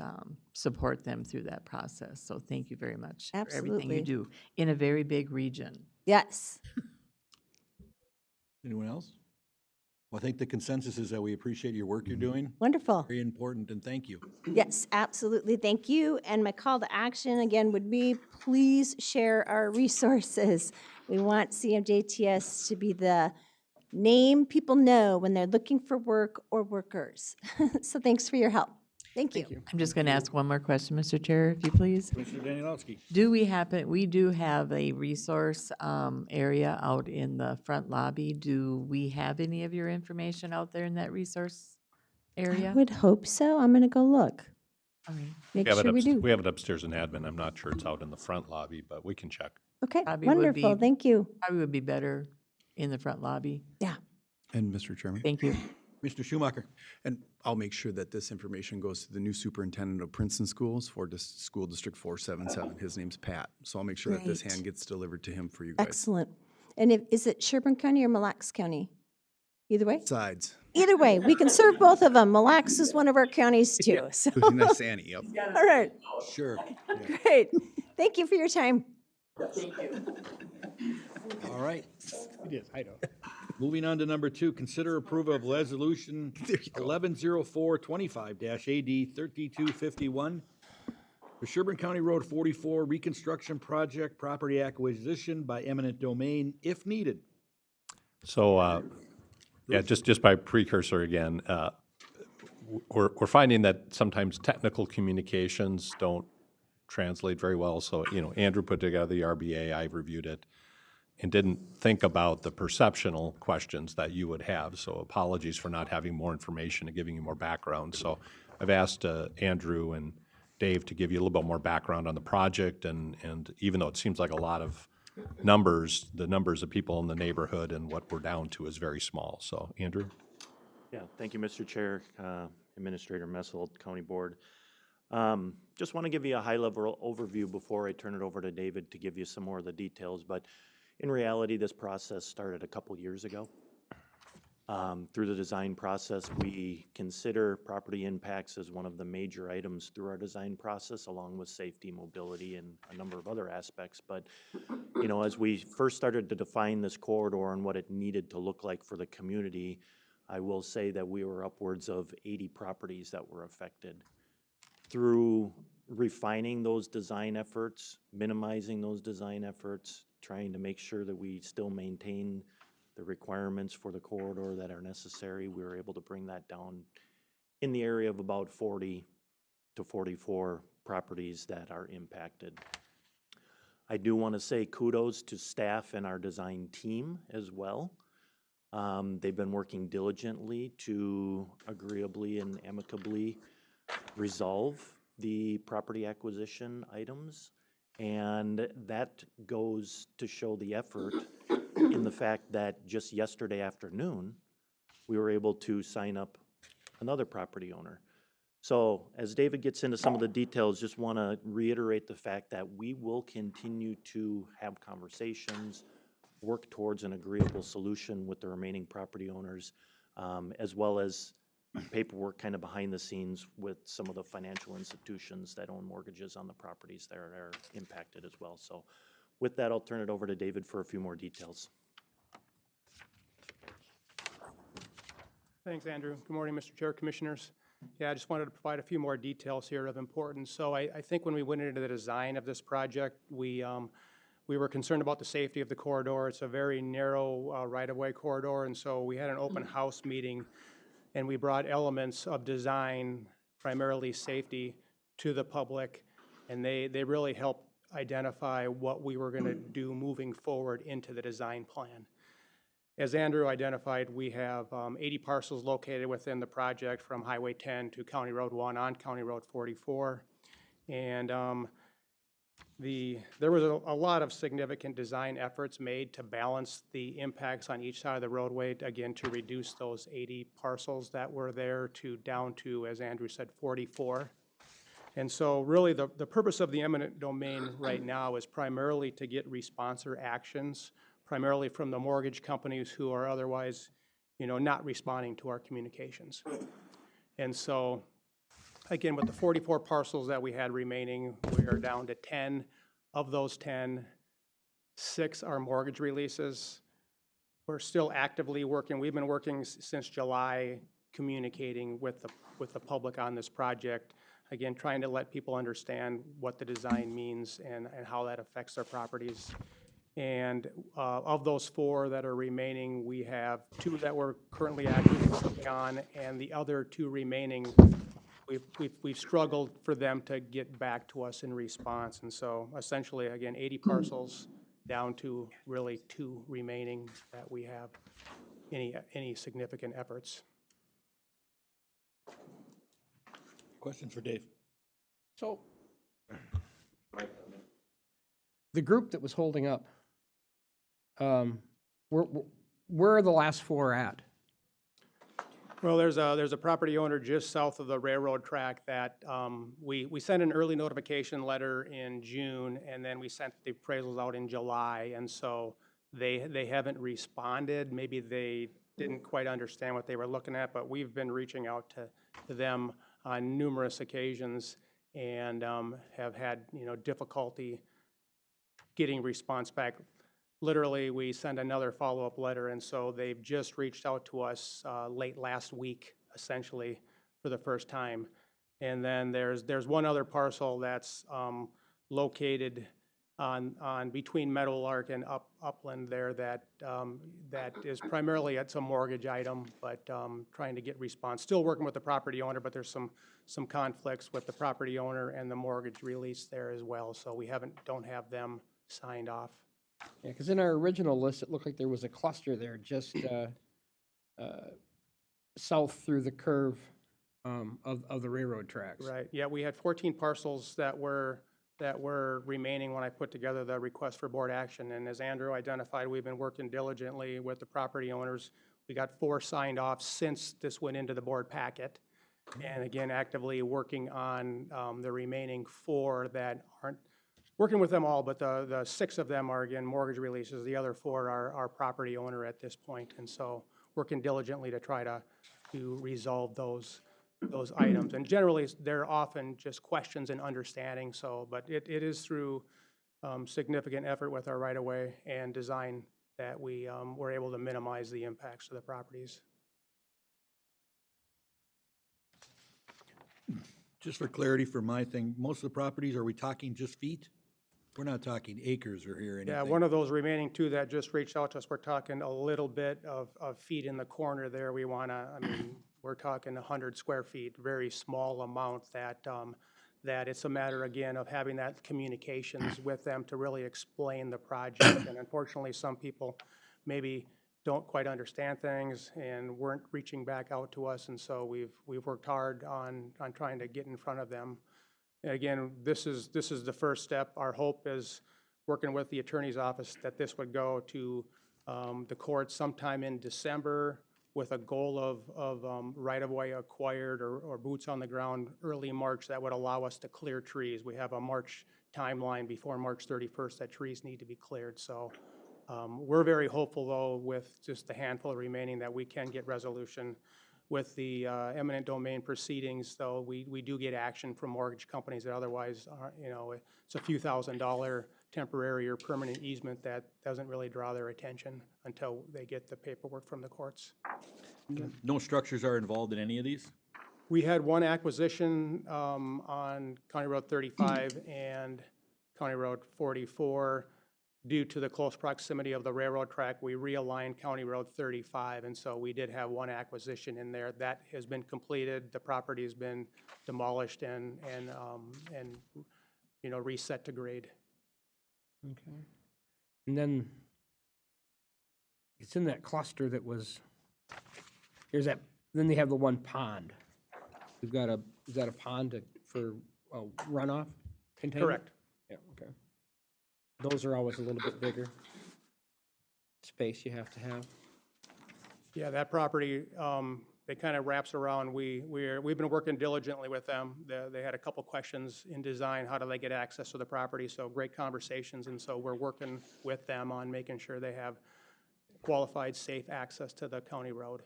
support them through that process. So thank you very much for everything you do in a very big region. Yes. Anyone else? Well, I think the consensus is that we appreciate your work you're doing. Wonderful. Very important, and thank you. Yes, absolutely. Thank you. And my call to action again would be, please share our resources. We want CMJTS to be the name people know when they're looking for work or workers. So thanks for your help. Thank you. I'm just going to ask one more question, Mr. Chair, if you please. Commissioner Danielowski. We do have a resource area out in the front lobby. Do we have any of your information out there in that resource I area? would hope so. I'm going to go look. All right. Make sure we do. We have it upstairs in admin. I'm not sure it's out in the front lobby, but we can check. Okay, Probably would wonderful. be- Thank you. Probably would be better in the front lobby. Yeah. And Mr. Chairman? Thank you. Mr. Schumacher. And I'll make sure that this information goes to the new superintendent of Princeton Schools for School District 477. His name's Pat. So I'll make sure that this Great. hand gets delivered to him for you guys. Excellent. And is it Sherburne County or Mille Lacs County? Either way? Sides. Either way, we can serve both of them. Mille Lacs is one of our counties too. So, Nice Annie, yep. all right, Sure. great. Thank you for your time. All right. It is, I know. Moving on to number 2, consider approval of resolution 110425-AD 3251 for Sherburne County Road 44 reconstruction project property acquisition by eminent domain if needed. So, yeah, just by precursor again, we're finding that sometimes technical communications don't translate very well. So, Andrew put together the RBA, I reviewed it, and didn't think about the perceptional questions that you would have. So apologies for not having more information and giving you more background. So I've asked Andrew and Dave to give you a little bit more background on the project, and even though it seems like a lot of numbers, the numbers of people in the neighborhood and what we're down to is very small. So, Andrew? Yeah, thank you, Mr. Chair, Administrator Messel, County Board. Just want to give you a high-level overview before I turn it over to David to give you some more of the details, but in reality, this process started a couple years ago. Through the design process, we consider property impacts as one of the major items through our design process, along with safety, mobility, and a number of other aspects. But, you know, as we first started to define this corridor and what it needed to look like for the community, I will say that we were upwards of 80 properties that were affected. Through refining those design efforts, minimizing those design efforts, trying to make sure that we still maintain the requirements for the corridor that are necessary, we were able to bring that down in the area of about 40 to 44 properties that are impacted. I do want to say kudos to staff and our design team as well. They've been working diligently to agreeably and amicably resolve the property acquisition items, and that goes to show the effort in the fact that just yesterday afternoon, we were able to sign up another property owner. So as David gets into some of the details, just want to reiterate the fact that we will continue to have conversations, work towards an agreeable solution with the remaining property owners, as well as paperwork kind of behind the scenes with some of the financial institutions that own mortgages on the properties that are impacted as well. So with that, I'll turn it over to David for a few more details. Thanks, Andrew. Good morning, Mr. Chair, Commissioners. Yeah, I just wanted to provide a few more details here of importance. So I think when we went into the design of this project, we were concerned about the safety of the corridor. It's a very narrow right-of-way corridor, and so we had an open house meeting, and we brought elements of design, primarily safety, to the public, and they really helped identify what we were going to do moving forward into the design plan. As Andrew identified, we have 80 parcels located within the project from Highway 10 to County Road 1 on County Road 44. And there was a lot of significant design efforts made to balance the impacts on each side of the roadway, again, to reduce those 80 parcels that were there down to, as Andrew said, 44. And so really the purpose of the eminent domain right now is primarily to get responser actions, primarily from the mortgage companies who are otherwise, not responding to our communications. And so, again, with the 44 parcels that we had remaining, we are down to 10. Of those 10, 6 are mortgage releases. We're still actively working. We've been working since July, communicating with the public on this project. Again, trying to let people understand what the design means and how that affects their properties. And of those 4 that are remaining, we have 2 that we're currently actively working on, and the other 2 remaining, we've struggled for them to get back to us in response. And so essentially, again, 80 parcels down to really 2 remaining that we have any significant efforts. Question for Dave. So the group that was holding up, where are the last 4 at? Well, there's a property owner just south of the railroad track that we sent an early notification letter in June, and then we sent the appraisals out in July, and so they haven't responded. Maybe they didn't quite understand what they were looking at, but we've been reaching out to them on numerous occasions and have had difficulty getting response back. Literally, we sent another follow-up letter, and so they've just reached out to us late last week, essentially, for the first time. And then there's one other parcel that's located on between Meadowlark and Upland there that is primarily, it's a mortgage item, but trying to get response. Still working with the property owner, but there's some conflicts with the property owner and the mortgage release there as well. So we don't have them signed off. Yeah, because in our original list, it looked like there was a cluster there just south through the curve of the railroad tracks. Right, yeah, we had 14 parcels that were remaining when I put together the request for board action. And as Andrew identified, we've been working diligently with the property owners. We got 4 signed off since this went into the board packet. And again, actively working on the remaining 4 that aren't, working with them all, but the 6 of them are, again, mortgage releases. The other 4 are property owner at this point. And so working diligently to try to resolve those items. And generally, they're often just questions and understanding, so, but it is through significant effort with our right-of-way and design that we were able to minimize the impacts to the properties. Just for clarity for my thing, most of the properties, are we talking just feet? We're not talking acres or here anything. Yeah, one of those remaining 2 that just reached out to us, we're talking a little bit of feet in the corner there. We wanna, I mean, we're talking 100 square feet, very small amount that, that it's a matter, again, of having that communications with them to really explain the project. And unfortunately, some people maybe don't quite understand things and weren't reaching back out to us. And so we've worked hard on trying to get in front of them. And again, this is the first step. Our hope is, working with the attorney's office, that this would go to the court sometime in December, with a goal of right-of-way acquired or boots on the ground early March that would allow us to clear trees. We have a March timeline before March 31st that trees need to be cleared. So we're very hopeful, though, with just the handful remaining, that we can get resolution. With the eminent domain proceedings, though, we do get action from mortgage companies that otherwise are, you know, it's a few $1,000 temporary or permanent easement that doesn't really draw their attention until they get the paperwork from the courts. No structures are involved in any of these? We had one acquisition on County Road 35 and County Road 44. Due to the close proximity of the railroad track, we realigned County Road 35, and so we did have one acquisition in there. That has been completed. The property has been demolished and you know, reset to grade. Okay. And then it's in that cluster that was, here's that, then they have the one pond. We've got a, is that a pond for runoff containment? Correct. Yeah, okay. Those are always a little bit bigger space you have to have. Yeah, that property, it kind of wraps around. We've been working diligently with them. They had a couple questions in design. How do they get access to the property? So great conversations, and so we're working with them on making sure they have qualified, safe access to the county road.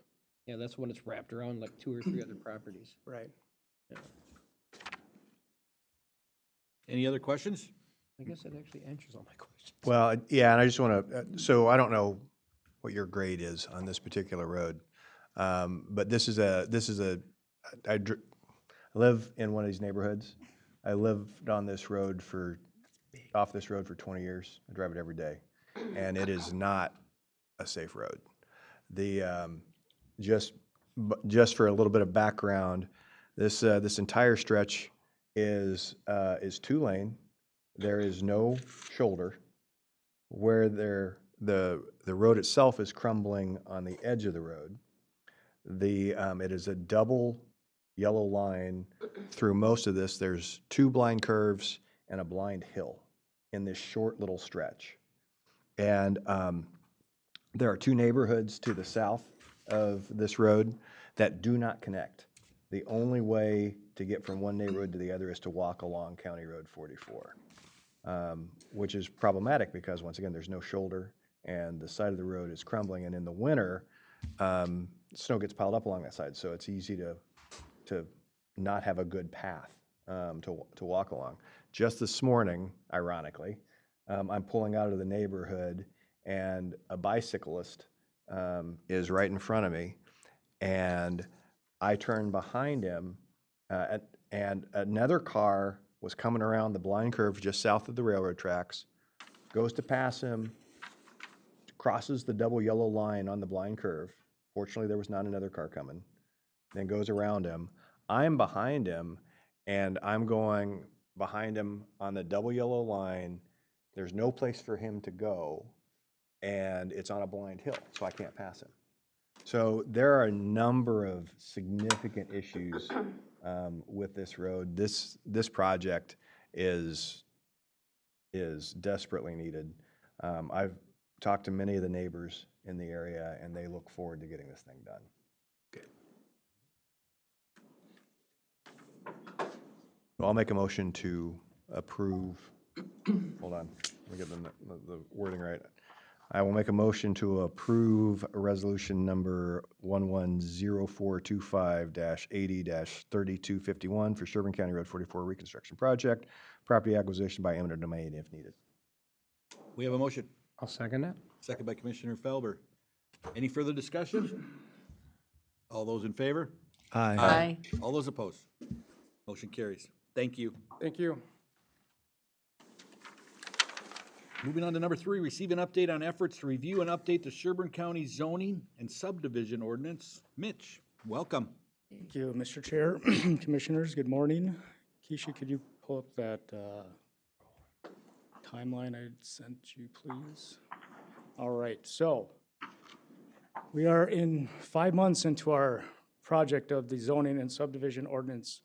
Yeah, that's when it's wrapped around like 2 or 3 other properties. Right. Yeah. Any other questions? I guess that actually answers all my questions. Well, yeah, and I just want to, so I don't know what your grade is on this particular road, but this is a, I live in one of these neighborhoods. I lived on this road off this road for 20 years. I drive it every day, and it is not a safe road. Just for a little bit of background, this entire stretch is 2-lane. There is no shoulder. Where the road itself is crumbling on the edge of the road. It is a double yellow line through most of this. There's 2 blind curves and a blind hill in this short little stretch. And there are 2 neighborhoods to the south of this road that do not connect. The only way to get from one neighborhood to the other is to walk along County Road 44. Which is problematic because, once again, there's no shoulder and the side of the road is crumbling, and in the winter, snow gets piled up along that side, so it's easy to not have a good path to walk along. Just this morning, ironically, I'm pulling out of the neighborhood, and a bicyclist is right in front of me, and I turn behind him, and another car was coming around the blind curve just south of the railroad tracks, goes to pass him, crosses the double yellow line on the blind curve. Fortunately, there was not another car coming. Then goes around him. I'm behind him, and I'm going behind him on the double yellow line. There's no place for him to go, and it's on a blind hill, so I can't pass him. So there are a number of significant issues with this road. This project is desperately needed. I've talked to many of the neighbors in the area, and they look forward to getting this thing done. Well, I'll make a motion to approve. Hold on, let me get the wording right. I will make a motion to approve resolution number 110425-80-3251 for Sherburne County Road 44 reconstruction project, property acquisition by eminent domain if needed. We have a motion. I'll second that. Second by Commissioner Felber. Any further discussion? All those in favor? Aye. All those opposed? Motion carries. Thank you. Thank you. Moving on to number 3, receive an update on efforts to review and update the Sherburne County zoning and subdivision ordinance. Mitch, welcome. Thank you, Mr. Chair. Commissioners, good morning. Keisha, could you pull up that timeline I sent you, please? All right, so we are in 5 months into our project of the zoning and subdivision ordinance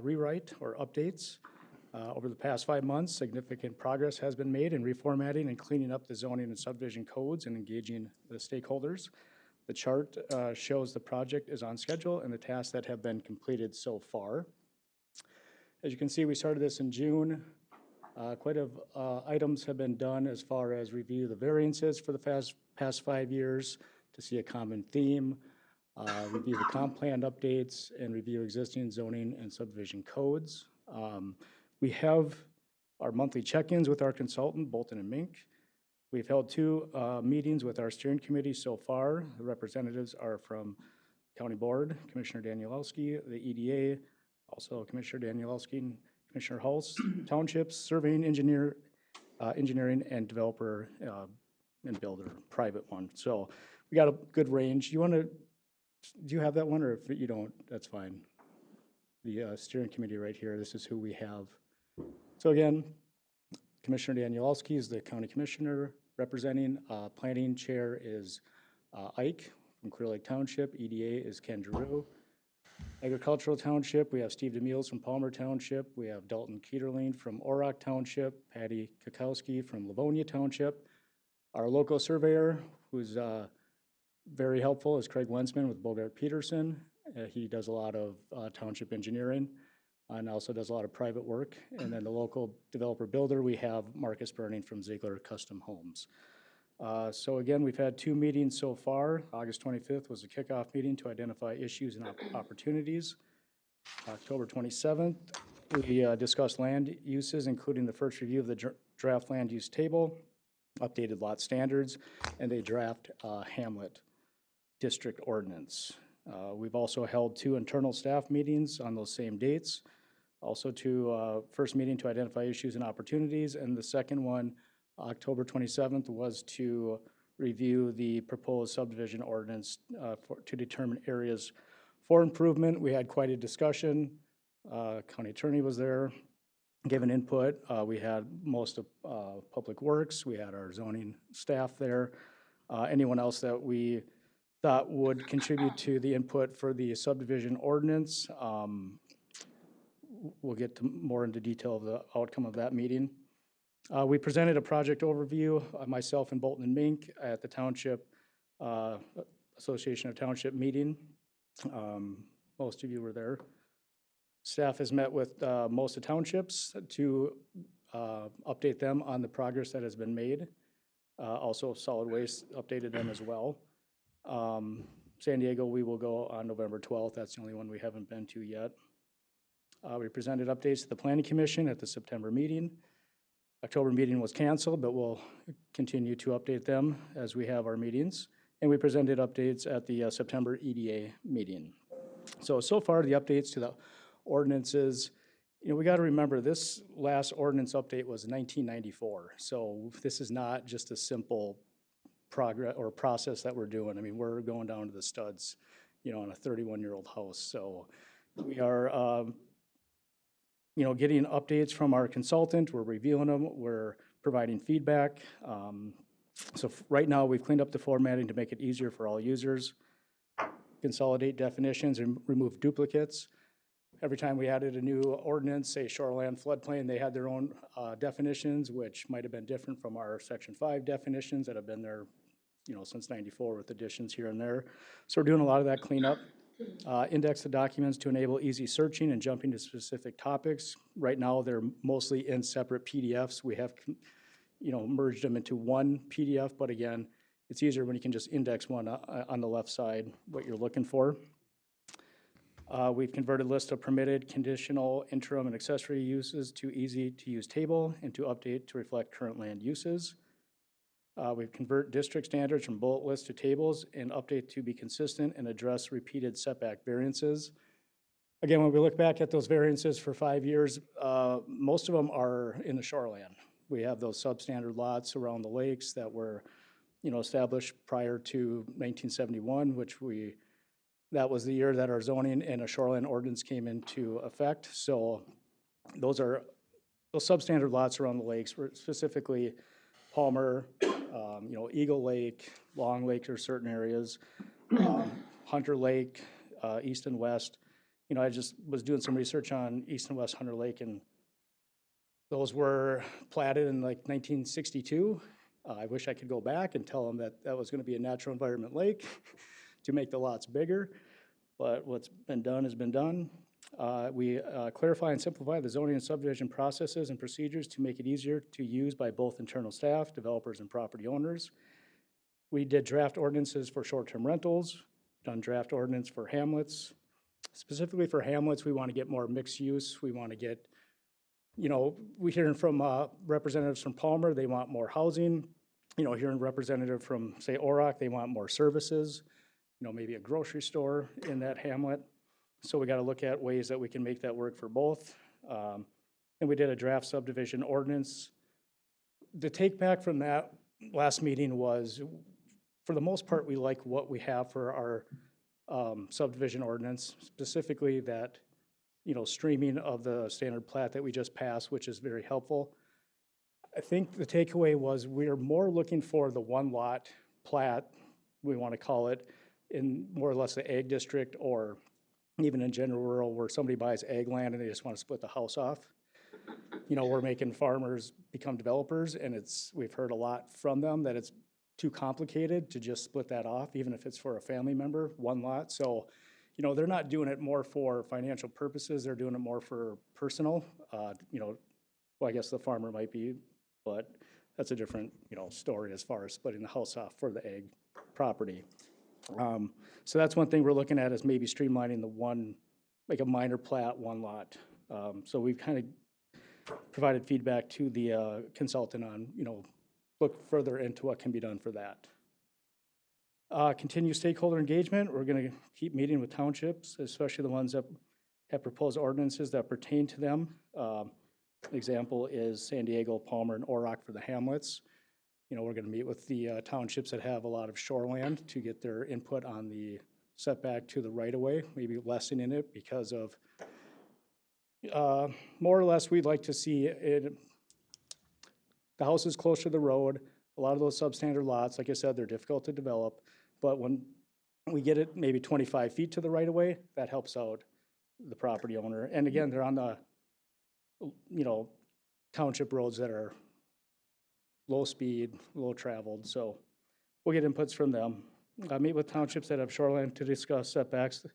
rewrite or updates. Over the past 5 months, significant progress has been made in reformatting and cleaning up the zoning and subdivision codes and engaging the stakeholders. The chart shows the project is on schedule and the tasks that have been completed so far. As you can see, we started this in June. Quite a items have been done as far as review the variances for the past 5 years to see a common theme, review the comp plan updates, and review existing zoning and subdivision codes. We have our monthly check-ins with our consultant, Bolton and Mink. We've held 2 meetings with our steering committee so far. The representatives are from County Board, Commissioner Danielowski, the EDA, also Commissioner Danielowski and Commissioner Hulse, Townships, Surveying Engineer, Engineering, and Developer and Builder, private one. So we got a good range. Do you have that one, or if you don't, that's fine. The steering committee right here, this is who we have. So again, Commissioner Danielowski is the county commissioner representing. Planning chair is Ike from Clear Lake Township. EDA is Ken Drew. Agricultural Township, we have Steve DeMiels from Palmer Township. We have Dalton Keeterling from Orrock Township. Patty Kakowski from Livonia Township. Our local surveyor, who's very helpful, is Craig Wensman with Bogart Peterson. He does a lot of township engineering and also does a lot of private work. And then the local developer builder, we have Marcus Burning from Ziegler Custom Homes. So again, we've had 2 meetings so far. August 25th was a kickoff meeting to identify issues and opportunities. October 27th, we discussed land uses, including the first review of the draft land use table, updated lot standards, and a draft hamlet district ordinance. We've also held 2 internal staff meetings on those same dates. Also first meeting to identify issues and opportunities, and the second one, October 27th, was to review the proposed subdivision ordinance to determine areas for improvement. We had quite a discussion. County attorney was there, giving input. We had most of Public Works. We had our zoning staff there. Anyone else that we thought would contribute to the input for the subdivision ordinance. We'll get more into detail of the outcome of that meeting. We presented a project overview, myself and Bolton and Mink, at the Township Association of Township meeting. Most of you were there. Staff has met with most of townships to update them on the progress that has been made. Also, solid waste updated them as well. San Diego, we will go on November 12th. That's the only one we haven't been to yet. We presented updates to the Planning Commission at the September meeting. October meeting was canceled, but we'll continue to update them as we have our meetings. And we presented updates at the September EDA meeting. So far, the updates to the ordinances, we got to remember this last ordinance update was 1994. So this is not just a simple progress or process that we're doing. I mean, we're going down to the studs, on a 31-year-old house. So we are, getting updates from our consultant. We're reviewing them. We're providing feedback. So right now, we've cleaned up the formatting to make it easier for all users. consolidate definitions and remove duplicates. Every time we added a new ordinance, say shoreland floodplain, they had their own definitions, which might have been different from our Section 5 definitions that have been there, since '94 with additions here and there. So we're doing a lot of that cleanup. Index the documents to enable easy searching and jumping to specific topics. Right now, they're mostly in separate PDFs. We have, merged them into one PDF, but again, it's easier when you can just index one on the left side, what you're looking for. We've converted list of permitted, conditional, interim, and accessory uses to easy-to-use table and to update to reflect current land uses. We've convert district standards from bullet lists to tables and update to be consistent and address repeated setback variances. Again, when we look back at those variances for 5 years, most of them are in the shoreland. We have those substandard lots around the lakes that were, established prior to 1971, that was the year that our zoning and a shoreline ordinance came into effect. So those substandard lots around the lakes were specifically Palmer, Eagle Lake, Long Lake, or certain areas, Hunter Lake, East and West. I just was doing some research on East and West Hunter Lake, and those were platted in like 1962. I wish I could go back and tell them that that was going to be a natural environment lake to make the lots bigger, but what's been done has been done. We clarify and simplify the zoning and subdivision processes and procedures to make it easier to use by both internal staff, developers, and property owners. We did draft ordinances for short-term rentals, done draft ordinance for hamlets. Specifically for hamlets, we want to get more mixed use. We want to get, we hearing from representatives from Palmer, they want more housing. Hearing representative from, say, Orac, they want more services, maybe a grocery store in that hamlet. So we got to look at ways that we can make that work for both. And we did a draft subdivision ordinance. The take back from that last meeting was, for the most part, we like what we have for our subdivision ordinance, specifically that, streaming of the standard plat that we just passed, which is very helpful. I think the takeaway was we're more looking for the one lot plat, we want to call it, in more or less the ag district, or even in general rural where somebody buys ag land and they just want to split the house off. We're making farmers become developers, and we've heard a lot from them that it's too complicated to just split that off, even if it's for a family member, one lot. So, they're not doing it more for financial purposes, they're doing it more for personal. Well, I guess the farmer might be, but that's a different, story as far as splitting the house off for the ag property. So that's one thing we're looking at, is maybe streamlining the one, like a minor plat, one lot. So we've kind of provided feedback to the consultant on, look further into what can be done for that. Continue stakeholder engagement. We're going to keep meeting with townships, especially the ones that have proposed ordinances that pertain to them. Example is San Diego, Palmer, and Orac for the hamlets. We're going to meet with the townships that have a lot of shoreland to get their input on the setback to the right-of-way, maybe lessening it because of, more or less, we'd like to see it, the house is closer to the road. A lot of those substandard lots, like I said, they're difficult to develop, but when we get it maybe 25 feet to the right-of-way, that helps out the property owner. And again, they're on the, township roads that are low speed, low traveled, so we'll get inputs from them. I meet with townships that have shoreline to discuss setbacks.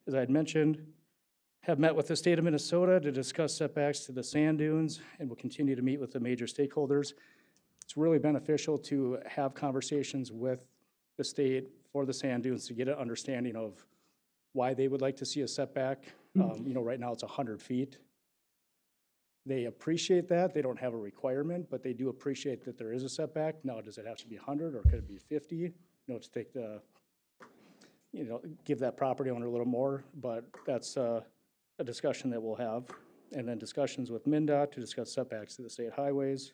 As I had mentioned, have met with the state of Minnesota to discuss setbacks to the sand dunes, and will continue to meet with the major stakeholders. It's really beneficial to have conversations with the state for the sand dunes to get an understanding of why they would like to see a setback. Right now it's 100 feet. They appreciate that. They don't have a requirement, but they do appreciate that there is a setback. Now, does it have to be 100 or could it be 50? To take the, give that property owner a little more, but that's a discussion that we'll have. And then discussions with MnDOT to discuss setbacks to the state highways.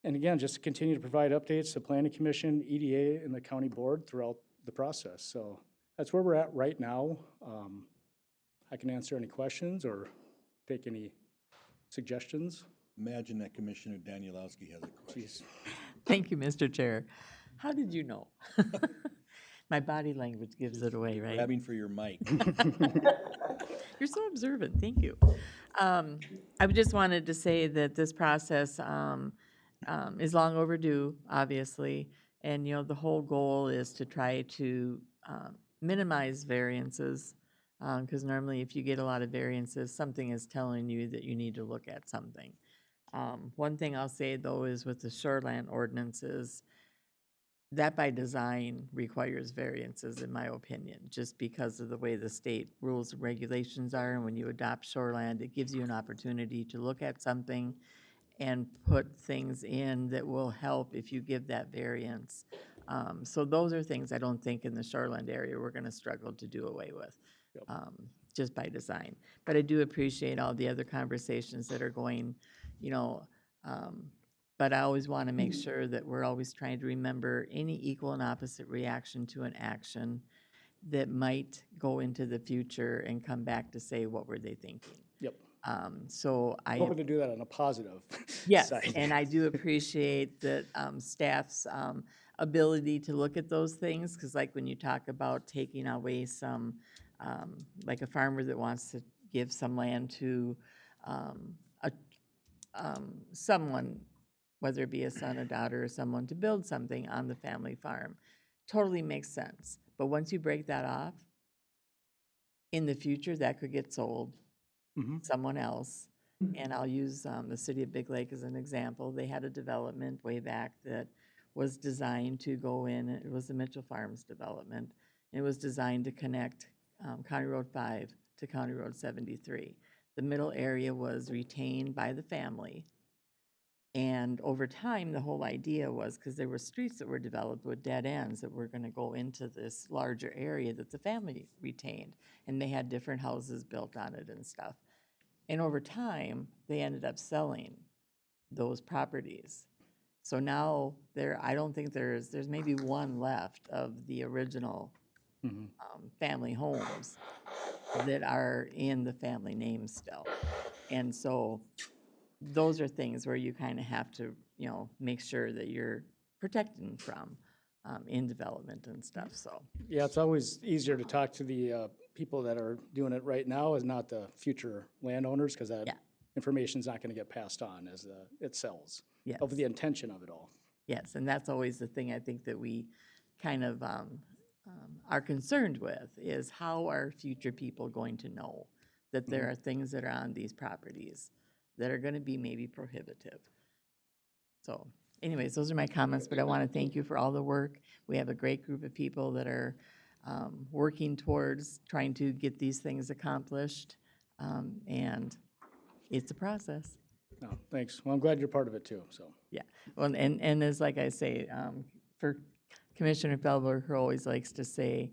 And again, just to continue to provide updates to Planning Commission, EDA, and the county board throughout the process. So that's where we're at right now. I can answer any questions or take any suggestions. Imagine that Commissioner Danielowski has a question. Thank you, Mr. Chair. How did you know? My body language gives it away, right? Grabbing for your mic. You're so observant, thank you. I just wanted to say that this process is long overdue, obviously, and, you know, the whole goal is to try to minimize variances, because normally if you get a lot of variances, something is telling you that you need to look at something. One thing I'll say, though, is with the shoreland ordinances, that by design requires variances, in my opinion, just because of the way the state rules and regulations are. And when you adopt shoreland, it gives you an opportunity to look at something and put things in that will help if you give that variance. So those are things I don't think in the shoreland area we're going to struggle to do away with, just by design. But I do appreciate all the other conversations that are going, you know, but I always want to make sure that we're always trying to remember any equal and opposite reaction to an action that might go into the future and come back to say, what were they thinking? Yep. So I Hoping to do that on a positive Yes, side. and I do appreciate that staff's ability to look at those things, because like when you talk about taking away some, like a farmer that wants to give some land to someone, whether it be a son, a daughter, or someone to build something on the family farm, totally makes sense. But once you break that off, in the future, that could get sold someone else. And I'll use the city of Big Lake as an example. They had a development way back that was designed to go in. It was the Mitchell Farms development. It was designed to connect County Road 5 to County Road 73. The middle area was retained by the family. And over time, the whole idea was, because there were streets that were developed with dead ends that were going to go into this larger area that the family retained. And they had different houses built on it and stuff. And over time, they ended up selling those properties. So now I don't think there's maybe one left of the original family homes that are in the family name still. And so those are things where you kind of have to, you know, make sure that you're protecting from in development and stuff, so. Yeah, it's always easier to talk to the people that are doing it right now as not the future landowners, because that information's not gonna get passed on as it sells. Yes. Of the intention of it all. Yes, and that's always the thing I think that we kind of are concerned with, is how are future people going to know that there are things that are on these properties that are going to be maybe prohibitive. So anyways, those are my comments, but I want to thank you for all the work. We have a great group of people that are working towards trying to get these things accomplished, and it's a process. No, thanks. Well, I'm glad you're part of it too, so. Yeah, well, and as like I say, for Commissioner Felber, who always likes to say,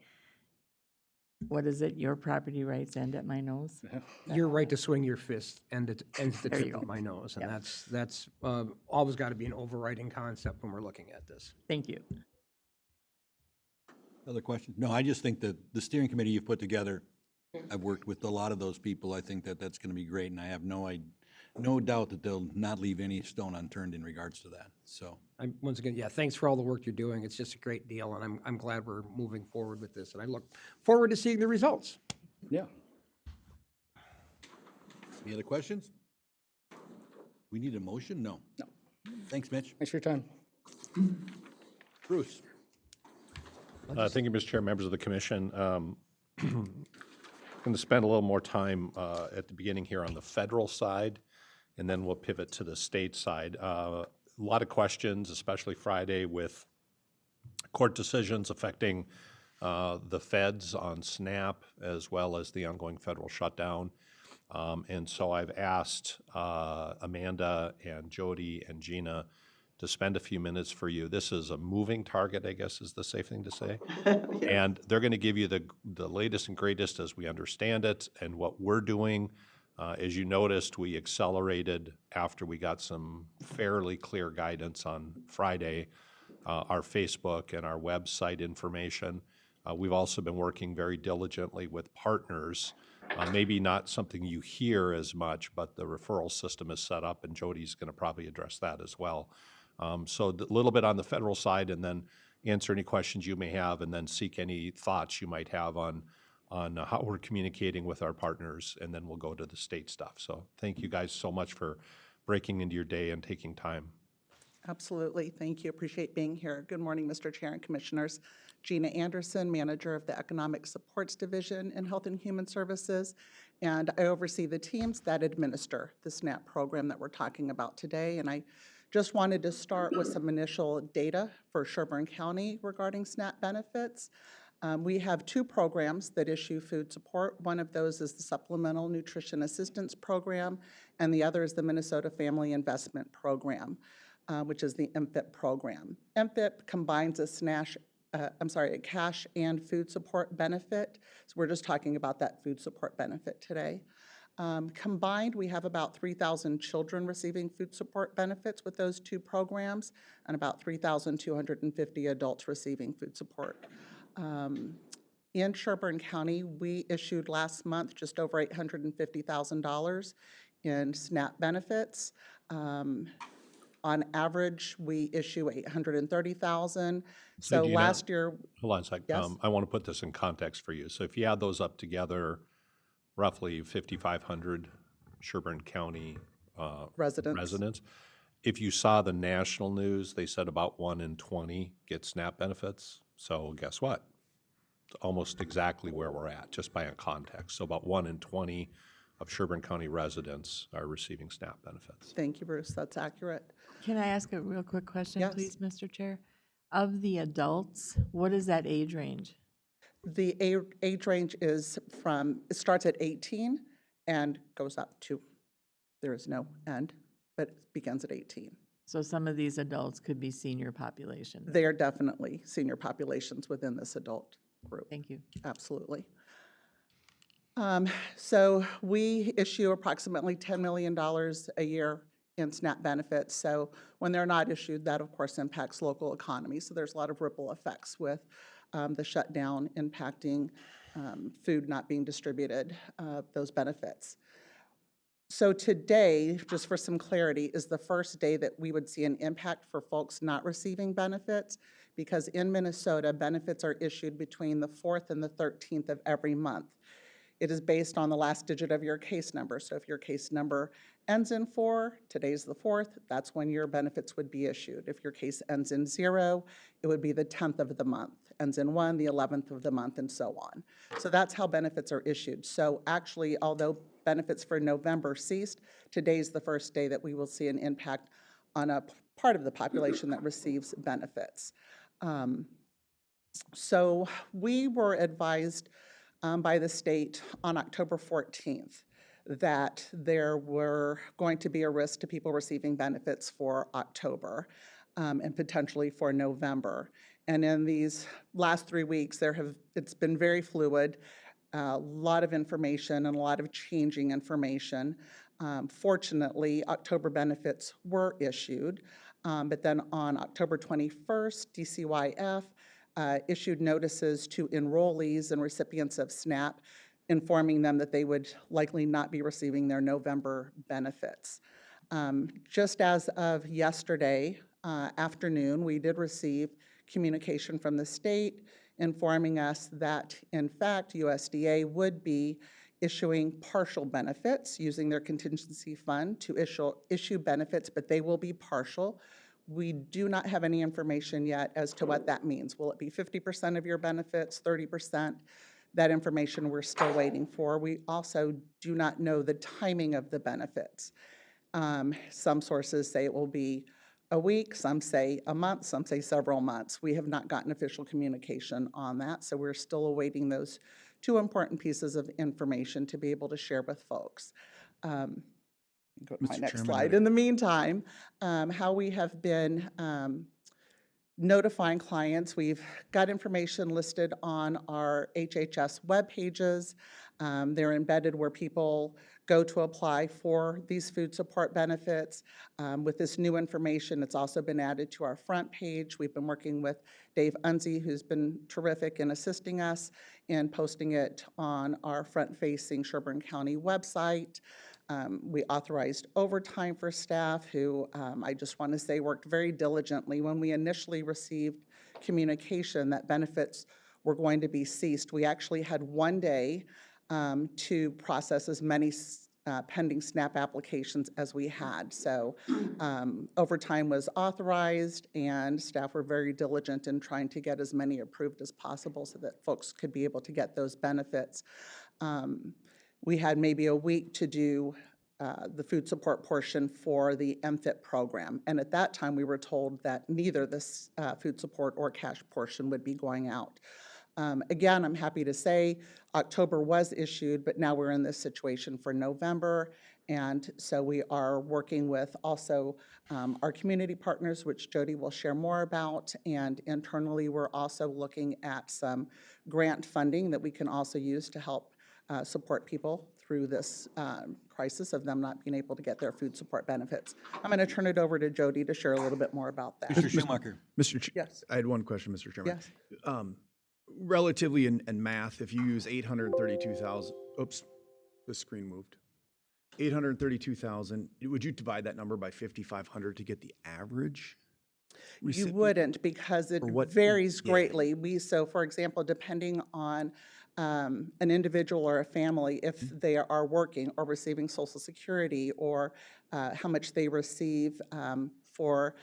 what is it, your property rights end at my nose? Your right to swing your fist ends at the There you tip go. of my nose, and that's always got to be an overriding concept when we're looking at this. Thank you. Other questions? No, I just think that the steering committee you've put together, I've worked with a lot of those people. I think that that's going to be great, and I have no doubt that they'll not leave any stone unturned in regards to that, so. Once again, thanks for all the work you're doing. It's just a great deal, and I'm glad we're moving forward with this, and I look forward to seeing the results. Yeah. Any other questions? We need a motion? No. No. Thanks, Mitch. Thanks for your time. Bruce? Thank you, Mr. Chair, members of the commission. I'm going to spend a little more time at the beginning here on the federal side, and then we'll pivot to the state side. A lot of questions, especially Friday, with court decisions affecting the feds on SNAP, as well as the ongoing federal shutdown. And so I've asked Amanda and Jody and Gina to spend a few minutes for you. This is a moving target, I guess is the safe thing to say. And they're going to give you the latest and greatest as we understand it and what we're doing. As you noticed, we accelerated after we got some fairly clear guidance on Friday, our Facebook and our website information. We've also been working very diligently with partners. Maybe not something you hear as much, but the referral system is set up, and Jody's going to probably address that as well. So a little bit on the federal side, and then answer any questions you may have, and then seek any thoughts you might have on how we're communicating with our partners, and then we'll go to the state stuff. So thank you guys so much for breaking into your day and taking time. Absolutely. Thank you. Appreciate being here. Good morning, Mr. Chair and Commissioners. Gina Anderson, Manager of the Economic Supports Division in Health and Human Services, and I oversee the teams that administer the SNAP program that we're talking about today. And I just wanted to start with some initial data for Sherburne County regarding SNAP benefits. We have two programs that issue food support. One of those is the Supplemental Nutrition Assistance Program, and the other is the Minnesota Family Investment Program, which is the MFIP program. MFIP combines a cash and food support benefit. So we're just talking about that food support benefit today. Combined, we have about 3,000 children receiving food support benefits with those two programs, and about 3,250 adults receiving food support. In Sherburne County, we issued last month just over $850,000 in SNAP benefits. On average, we issue $830,000. So Gina, last year, hold on a sec. Yes? I want to put this in context for you. So if you add those up together, roughly 5,500 Sherburne County residents. If you saw the national news, they said about 1 in 20 get SNAP benefits. So guess what? It's almost exactly where we're at, just by a context. So about 1 in 20 of Sherburne County residents are receiving SNAP benefits. Thank you, Bruce. That's accurate. Can I ask a real quick question, Yes. please, Mr. Chair? Of the adults, what is that age range? The age range is it starts at 18 and goes up to, there is no end, but it begins at 18. So some of these adults could be senior population. They are definitely senior populations within this adult group. Thank you. Absolutely. So we issue approximately $10 million a year in SNAP benefits. So when they're not issued, that of course impacts local economies. So there's a lot of ripple effects with the shutdown impacting food not being distributed, those benefits. So today, just for some clarity, is the first day that we would see an impact for folks not receiving benefits, because in Minnesota, benefits are issued between the 4th and the 13th of every month. It is based on the last digit of your case number. So if your case number ends in 4, today's the 4th, that's when your benefits would be issued. If your case ends in 0, it would be the 10th of the month. Ends in 1, the 11th of the month, and so on. So that's how benefits are issued. So actually, although benefits for November ceased, today's the first day that we will see an impact on a part of the population that receives benefits. So we were advised by the state on October 14th that there were going to be a risk to people receiving benefits for October and potentially for November. And in these last 3 weeks, it's been very fluid, a lot of information and a lot of changing information. Fortunately, October benefits were issued, but then on October 21st, DCYF issued notices to enrollees and recipients of SNAP, informing them that they would likely not be receiving their November benefits. Just as of yesterday afternoon, we did receive communication from the state informing us that, in fact, USDA would be issuing partial benefits using their contingency fund to issue benefits, but they will be partial. We do not have any information yet as to what that means. Will it be 50% of your benefits, 30%? That information we're still waiting for. We also do not know the timing of the benefits. Some sources say it will be a week, some say a month, some say several months. We have not gotten official communication on that, so we're still awaiting those two important pieces of information to be able to share with folks. Go to my Mr. next Chairman, slide. In the meantime, how we have been notifying clients, we've got information listed on our HHS web pages. They're embedded where people go to apply for these food support benefits. With this new information, it's also been added to our front page. We've been working with Dave Unze, who's been terrific in assisting us in posting it on our front-facing Sherburne County website. We authorized overtime for staff who, I just want to say, worked very diligently. When we initially received communication that benefits were going to be ceased, we actually had 1 day to process as many pending SNAP applications as we had. So overtime was authorized, and staff were very diligent in trying to get as many approved as possible so that folks could be able to get those benefits. We had maybe a week to do the food support portion for the MFIT program. And at that time, we were told that neither this food support or cash portion would be going out. Again, I'm happy to say October was issued, but now we're in this situation for November. And so we are working with also our community partners, which Jody will share more about. And internally, we're also looking at some grant funding that we can also use to help support people through this crisis of them not being able to get their food support benefits. I'm going to turn it over to Jody to share a little bit more about that. Mr. Schumacher. Yes. I had one question, Mr. Chairman. Yes. Relatively in math, if you use 832,000, oops, the screen moved. 832,000, would you divide that number by 5,500 to get the average? You wouldn't, because it varies greatly. So for example, depending on an individual or a family, if they are working or receiving Social Security, or how much they receive for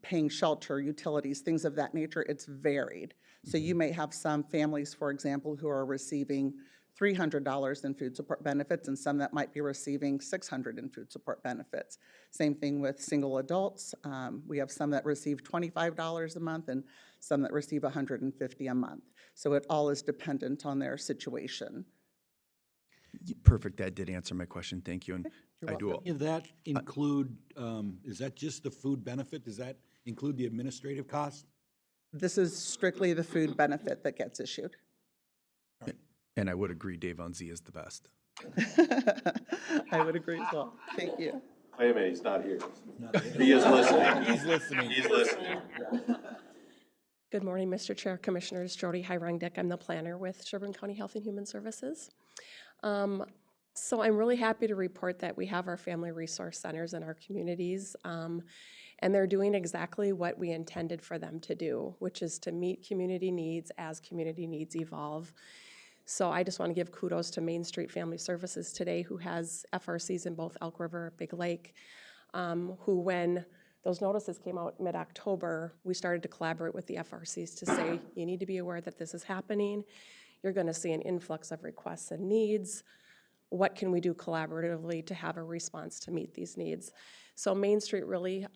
paying shelter, utilities, things of that nature, it's varied. So you may have some families, for example, who are receiving $300 in food support benefits, and some that might be receiving $600 in food support benefits. Same thing with single adults. We have some that receive $25 a month and some that receive $150 a month. So it all is dependent on their situation. Perfect, that did answer my question, thank you. And I do. Does that include, is that just the food benefit? Does that include the administrative cost? This is strictly the food benefit that gets issued. And I would agree, Dave on Z is the best. I would agree as well. Thank you. Wait a minute, he's not here. He is listening. He's listening. He's listening. Good morning, Mr. Chair, Commissioners. Jody Hirang-Dick. I'm the planner with Sherburne County Health and Human Services. So I'm really happy to report that we have our family resource centers in our communities, and they're doing exactly what we intended for them to do, which is to meet community needs as community needs evolve. So I just want to give kudos to Main Street Family Services today, who has FRCs in both Elk River, Big Lake, who, when those notices came out mid-October, we started to collaborate with the FRCs to say, you need to be aware that this is happening. You're going to see an influx of requests and needs. What can we do collaboratively to have a response to meet these needs? So Main Street really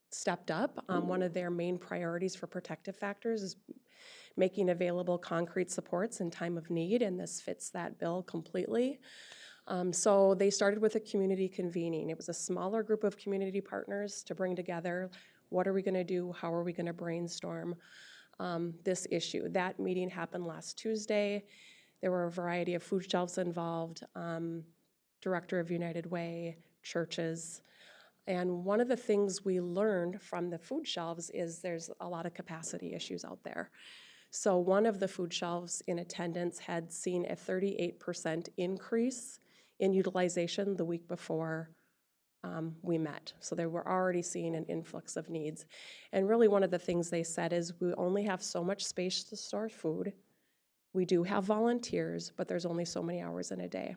stepped up. One of their main priorities for protective factors is making available concrete supports in time of need, and this fits that bill completely. So they started with a community convening. It was a smaller group of community partners to bring together, what are we going to do, how are we going to brainstorm this issue. That meeting happened last Tuesday. There were a variety of food shelves involved, Director of United Way, churches. And one of the things we learned from the food shelves is there's a lot of capacity issues out there. So one of the food shelves in attendance had seen a 38% increase in utilization the week before we met. So they were already seeing an influx of needs. And really one of the things they said is we only have so much space to store food. We do have volunteers, but there's only so many hours in a day.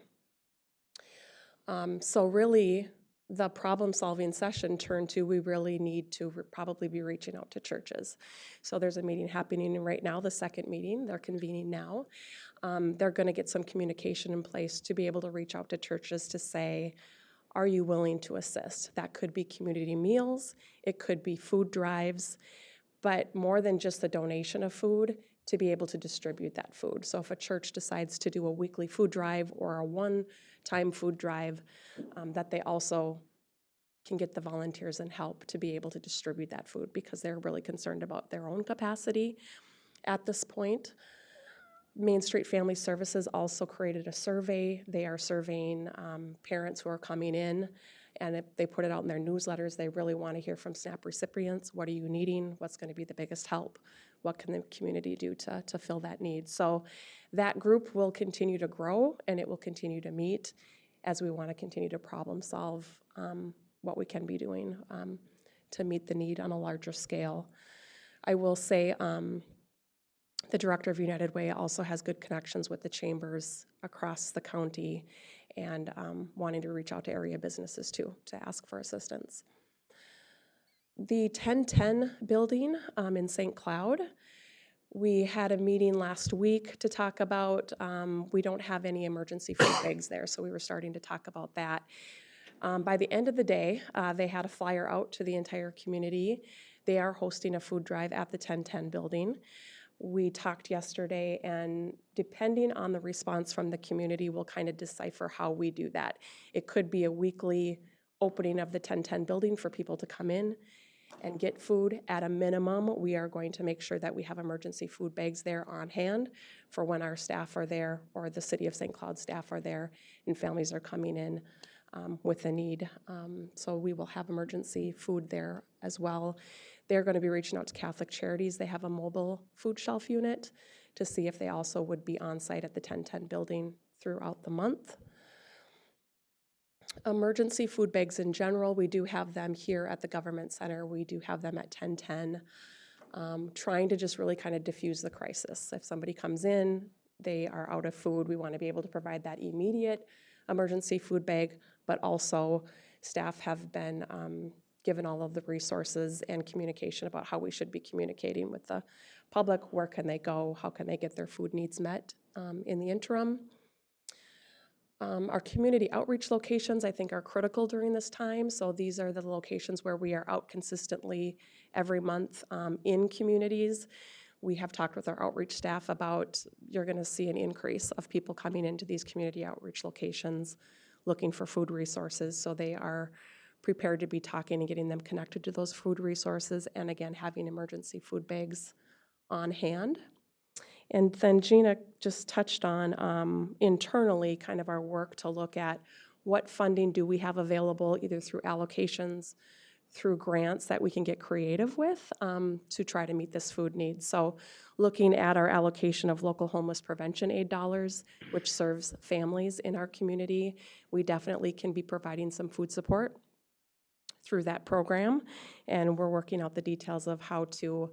So really, the problem-solving session turned to we really need to probably be reaching out to churches. So there's a meeting happening right now, the second meeting. They're convening now. They're going to get some communication in place to be able to reach out to churches to say, are you willing to assist? That could be community meals. It could be food drives. But more than just the donation of food, to be able to distribute that food. So if a church decides to do a weekly food drive or a one-time food drive, that they also can get the volunteers and help to be able to distribute that food, because they're really concerned about their own capacity at this point. Main Street Family Services also created a survey. They are surveying parents who are coming in, and if they put it out in their newsletters. They really want to hear from SNAP recipients. What are you needing? What's going to be the biggest help? What can the community do to fill that need? So that group will continue to grow, and it will continue to meet as we want to continue to problem solve what we can be doing to meet the need on a larger scale. I will say the director of United Way also has good connections with the chambers across the county and wanting to reach out to area businesses too to ask for assistance. The 1010 building in St. Cloud, we had a meeting last week to talk about, we don't have any emergency food bags there, so we were starting to talk about that. By the end of the day, they had a flyer out to the entire community. They are hosting a food drive at the 1010 building. We talked yesterday, and depending on the response from the community, we'll kind of decipher how we do that. It could be a weekly opening of the 1010 building for people to come in and get food. At a minimum, we are going to make sure that we have emergency food bags there on hand for when our staff are there or the City of St. Cloud staff are there and families are coming in with a need. So we will have emergency food there as well. They're going to be reaching out to Catholic Charities. They have a mobile food shelf unit to see if they also would be on site at the 1010 building throughout the month. Emergency food bags in general, we do have them here at the Government Center. We do have them at 1010, trying to just really kind of diffuse the crisis. If somebody comes in, they are out of food, we want to be able to provide that immediate emergency food bag, but also staff have been given all of the resources and communication about how we should be communicating with the public. Where can they go? How can they get their food needs met in the interim? Our community outreach locations, I think, are critical during this time. So these are the locations where we are out consistently every month in communities. We have talked with our outreach staff about, you're going to see an increase of people coming into these community outreach locations looking for food resources. So they are prepared to be talking and getting them connected to those food resources, and again, having emergency food bags on hand. And then Gina just touched on internally kind of our work to look at what funding do we have available, either through allocations, through grants that we can get creative with to try to meet this food need. So looking at our allocation of local homeless prevention aid dollars, which serves families in our community, we definitely can be providing some food support through that program. And we're working out the details of how to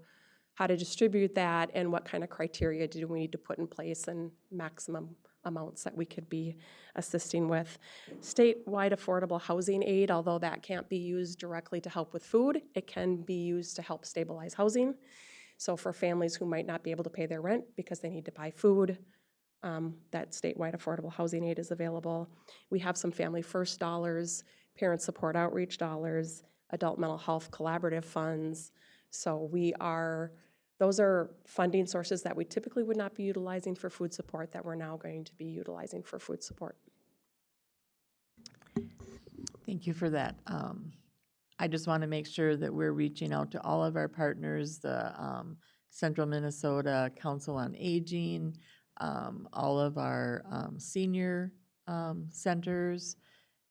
distribute that and what kind of criteria do we need to put in place and maximum amounts that we could be assisting with. Statewide affordable housing aid, although that can't be used directly to help with food, it can be used to help stabilize housing. So for families who might not be able to pay their rent because they need to buy food, that statewide affordable housing aid is available. We have some Family First dollars, parent support outreach dollars, adult mental health collaborative funds. So those are funding sources that we typically would not be utilizing for food support that we're now going to be utilizing for food support. Thank you for that. I just want to make sure that we're reaching out to all of our partners, the Central Minnesota Council on Aging, all of our senior centers,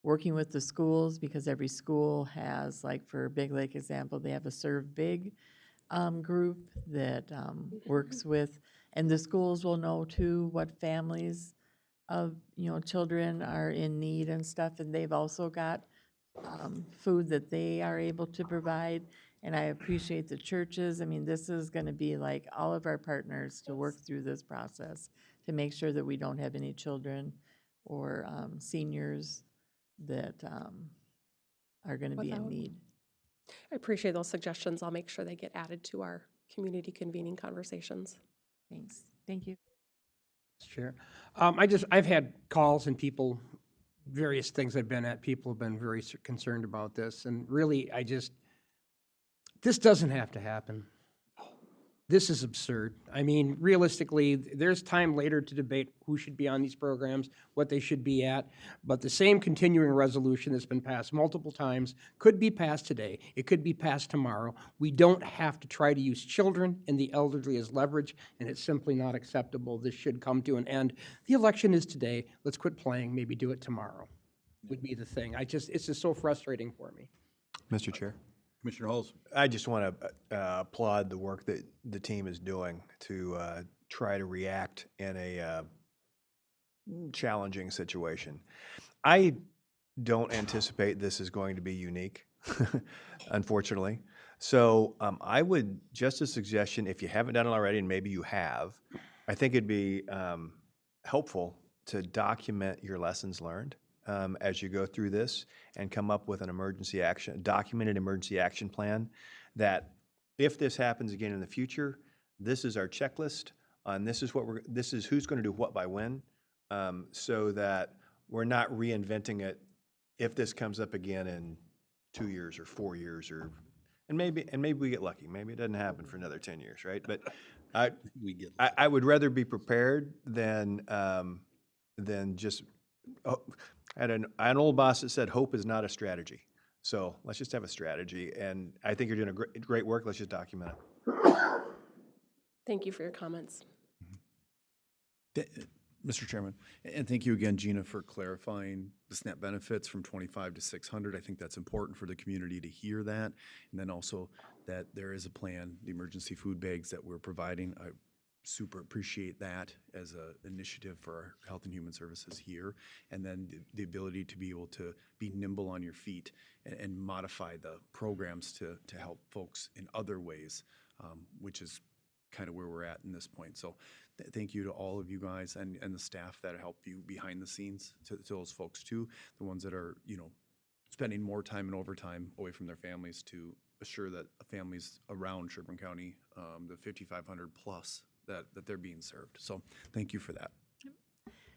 working with the schools, because every school has, like for Big Lake example, they have a Serve Big group that works with, and the schools will know too what families of children are in need and stuff, and they've also got food that they are able to provide. And I appreciate the churches. I mean, this is going to be like all of our partners to work through this process to make sure that we don't have any children or seniors that are going to be in need. I appreciate those suggestions. I'll make sure they get added to our community convening conversations. Thanks. Thank you. Chair. I've had calls and people, various things I've been at, people have been very concerned about this. And really, this doesn't have to happen. This is absurd. I mean, realistically, there's time later to debate who should be on these programs, what they should be at, but the same continuing resolution that's been passed multiple times could be passed today. It could be passed tomorrow. We don't have to try to use children and the elderly as leverage, and it's simply not acceptable. This should come to an end. The election is today. Let's quit playing. Maybe do it tomorrow would be the thing. It's just so frustrating for me. Mr. Chair. Commissioner Halls. I just want to applaud the work that the team is doing to try to react in a challenging situation. I don't anticipate this is going to be unique, unfortunately. So I would, just a suggestion, if you haven't done it already, and maybe you have, I think it'd be helpful to document your lessons learned as you go through this and come up with an documented emergency action plan that if this happens again in the future, this is our checklist, and this is who's going to do what by when, so that we're not reinventing it if this comes up again in 2 years or 4 years and maybe we get lucky. Maybe it doesn't happen for another 10 years, right? But I would rather be prepared than just. I had an old boss that said, "Hope is not a strategy." So let's just have a strategy, and I think you're doing great work. Let's just document it. Thank you for your comments. Mr. Chairman, and thank you again, Gina, for clarifying the SNAP benefits from 25 to 600. I think that's important for the community to hear that. And then also that there is a plan, the emergency food bags that we're providing. I super appreciate that as an initiative for our Health and Human Services here. And then the ability to be able to be nimble on your feet and modify the programs to help folks in other ways, which is kind of where we're at in this point. So thank you to all of you guys and the staff that help you behind the scenes, to those folks too, the ones that are, spending more time and overtime away from their families to assure that families around Sherburne County, the 5,500 plus, that they're being served. So thank you for that.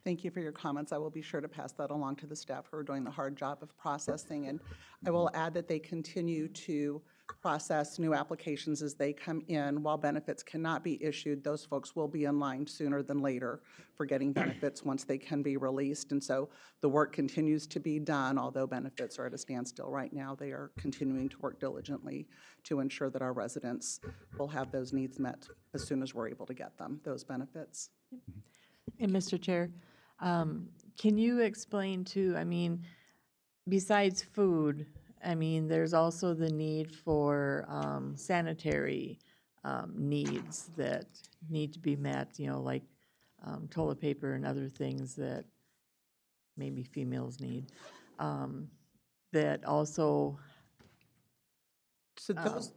Thank you for your comments. I will be sure to pass that along to the staff who are doing the hard job of processing. And I will add that they continue to process new applications as they come in. While benefits cannot be issued, those folks will be in line sooner than later for getting benefits once they can be released. And so the work continues to be done, although benefits are at a standstill right now. They are continuing to work diligently to ensure that our residents will have those needs met as soon as we're able to get them, those benefits. And Mr. Chair, can you explain too, besides food, there's also the need for sanitary needs that need to be met, like toilet paper and other things that maybe females need. That also. So those,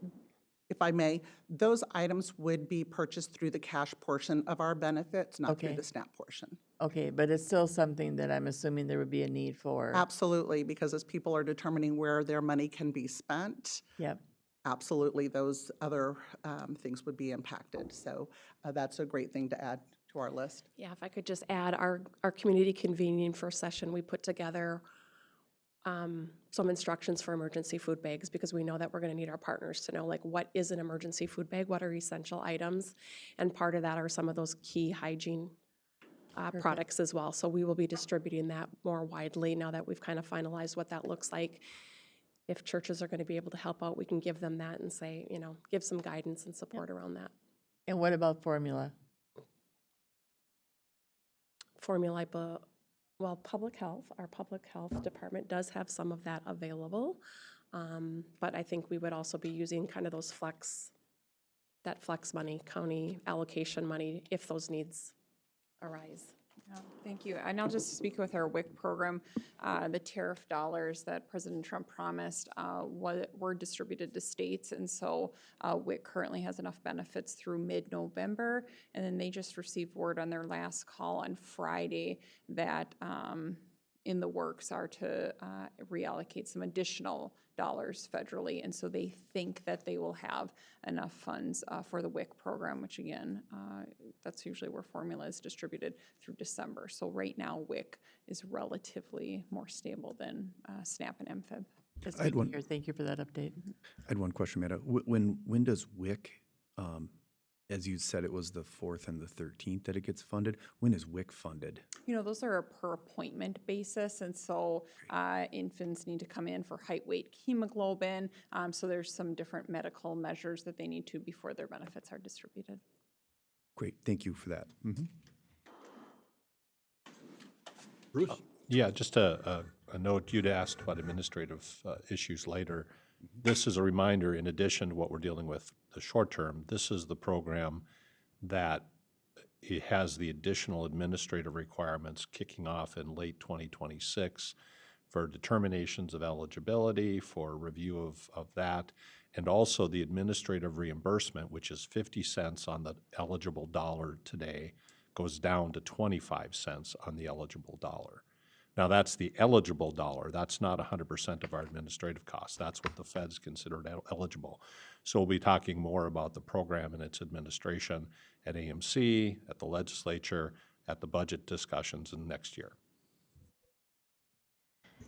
if I may, those items would be purchased through the cash portion of our benefits, not through Okay. the SNAP portion. Okay, but it's still something that I'm assuming there would be a need for. Absolutely, because as people are determining where their money can be spent, Yep. absolutely, those other things would be impacted. So that's a great thing to add to our list. Yeah, if I could just add, our community convening first session, we put together some instructions for emergency food bags, because we know that we're going to need our partners to know, like, what is an emergency food bag, what are essential items, and part of that are some of those key hygiene products as well. So we will be distributing that more widely now that we've kind of finalized what that looks like. If churches are going to be able to help out, we can give them that and say, give some guidance and support around that. And what about formula? Formula, well, our public health department does have some of that available. But I think we would also be using kind of those flex money, county allocation money, if those needs arise. Yeah, thank you. And I'll just speak with our WIC program. The tariff dollars that President Trump promised were distributed to states, and so WIC currently has enough benefits through mid-November, and then they just received word on their last call on Friday that in the works are to reallocate some additional dollars federally, and so they think that they will have enough funds for the WIC program, which again, that's usually where formula is distributed through December. So right now, WIC is relatively more stable than SNAP and MFIB. That's good to hear. Thank you for that update. I had one question, Meta. When does WIC, as you said, it was the 4th and the 13th that it gets funded. When is WIC funded? Those are a per appointment basis, and so infants need to come in for height, weight, hemoglobin. So there's some different medical measures that they need to before their benefits are distributed. Great, thank you for that. Bruce? Yeah, just a note, you'd asked about administrative issues later. This is a reminder, in addition to what we're dealing with the short term, this is the program that it has the additional administrative requirements kicking off in late 2026 for determinations of eligibility, for review of that, and also the administrative reimbursement, which is 50 cents on the eligible dollar today, goes down to 25 cents on the eligible dollar. Now, that's the eligible dollar. That's not 100% of our administrative costs. That's what the feds considered eligible. So we'll be talking more about the program and its administration at AMC, at the legislature, at the budget discussions in next year.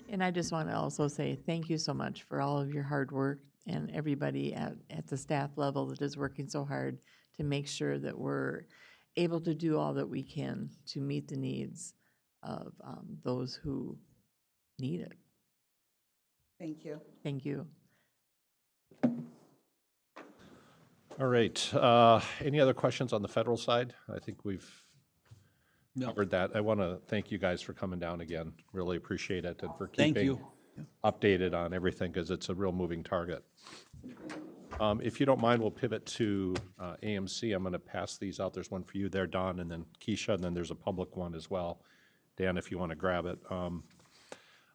And I just want to also say thank you so much for all of your hard work and everybody at the staff level that is working so hard to make sure that we're able to do all that we can to meet the needs of those who need it. Thank you. Thank you. All right. Any other questions on the federal side? I think we've covered that. I want to thank you guys for coming down again. Really appreciate it, and for Thank keeping you. updated on everything, because it's a real moving target. If you don't mind, we'll pivot to AMC. I'm going to pass these out. There's one for you there, Don, and then Keisha, and then there's a public one as well. Dan, if you want to grab it. I'm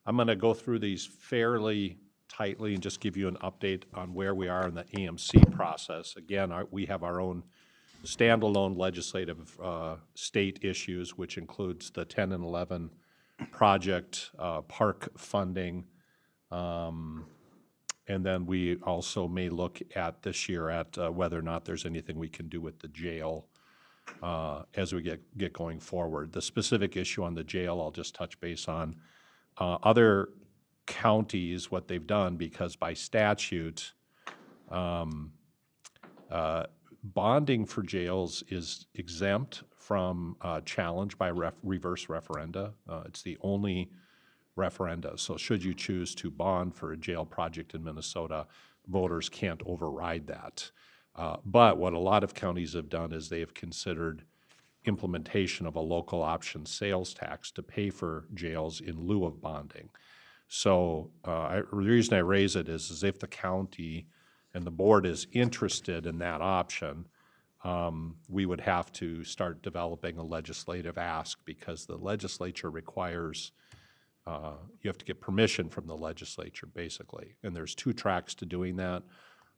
going to go through these fairly tightly and just give you an update on where we are in the AMC process. Again, we have our own standalone legislative state issues, which includes the 10 and 11 project park funding. And then we also may look at this year at whether or not there's anything we can do with the jail as we get going forward. The specific issue on the jail, I'll just touch base on. Other counties, what they've done, because by statute, bonding for jails is exempt from challenge by reverse referenda. It's the only referenda. So should you choose to bond for a jail project in Minnesota, voters can't override that. But what a lot of counties have done is they have considered implementation of a local option sales tax to pay for jails in lieu of bonding. So the reason I raise it is if the county and the board is interested in that option, we would have to start developing a legislative ask, because the legislature requires, you have to get permission from the legislature, basically. And there's two tracks to doing that.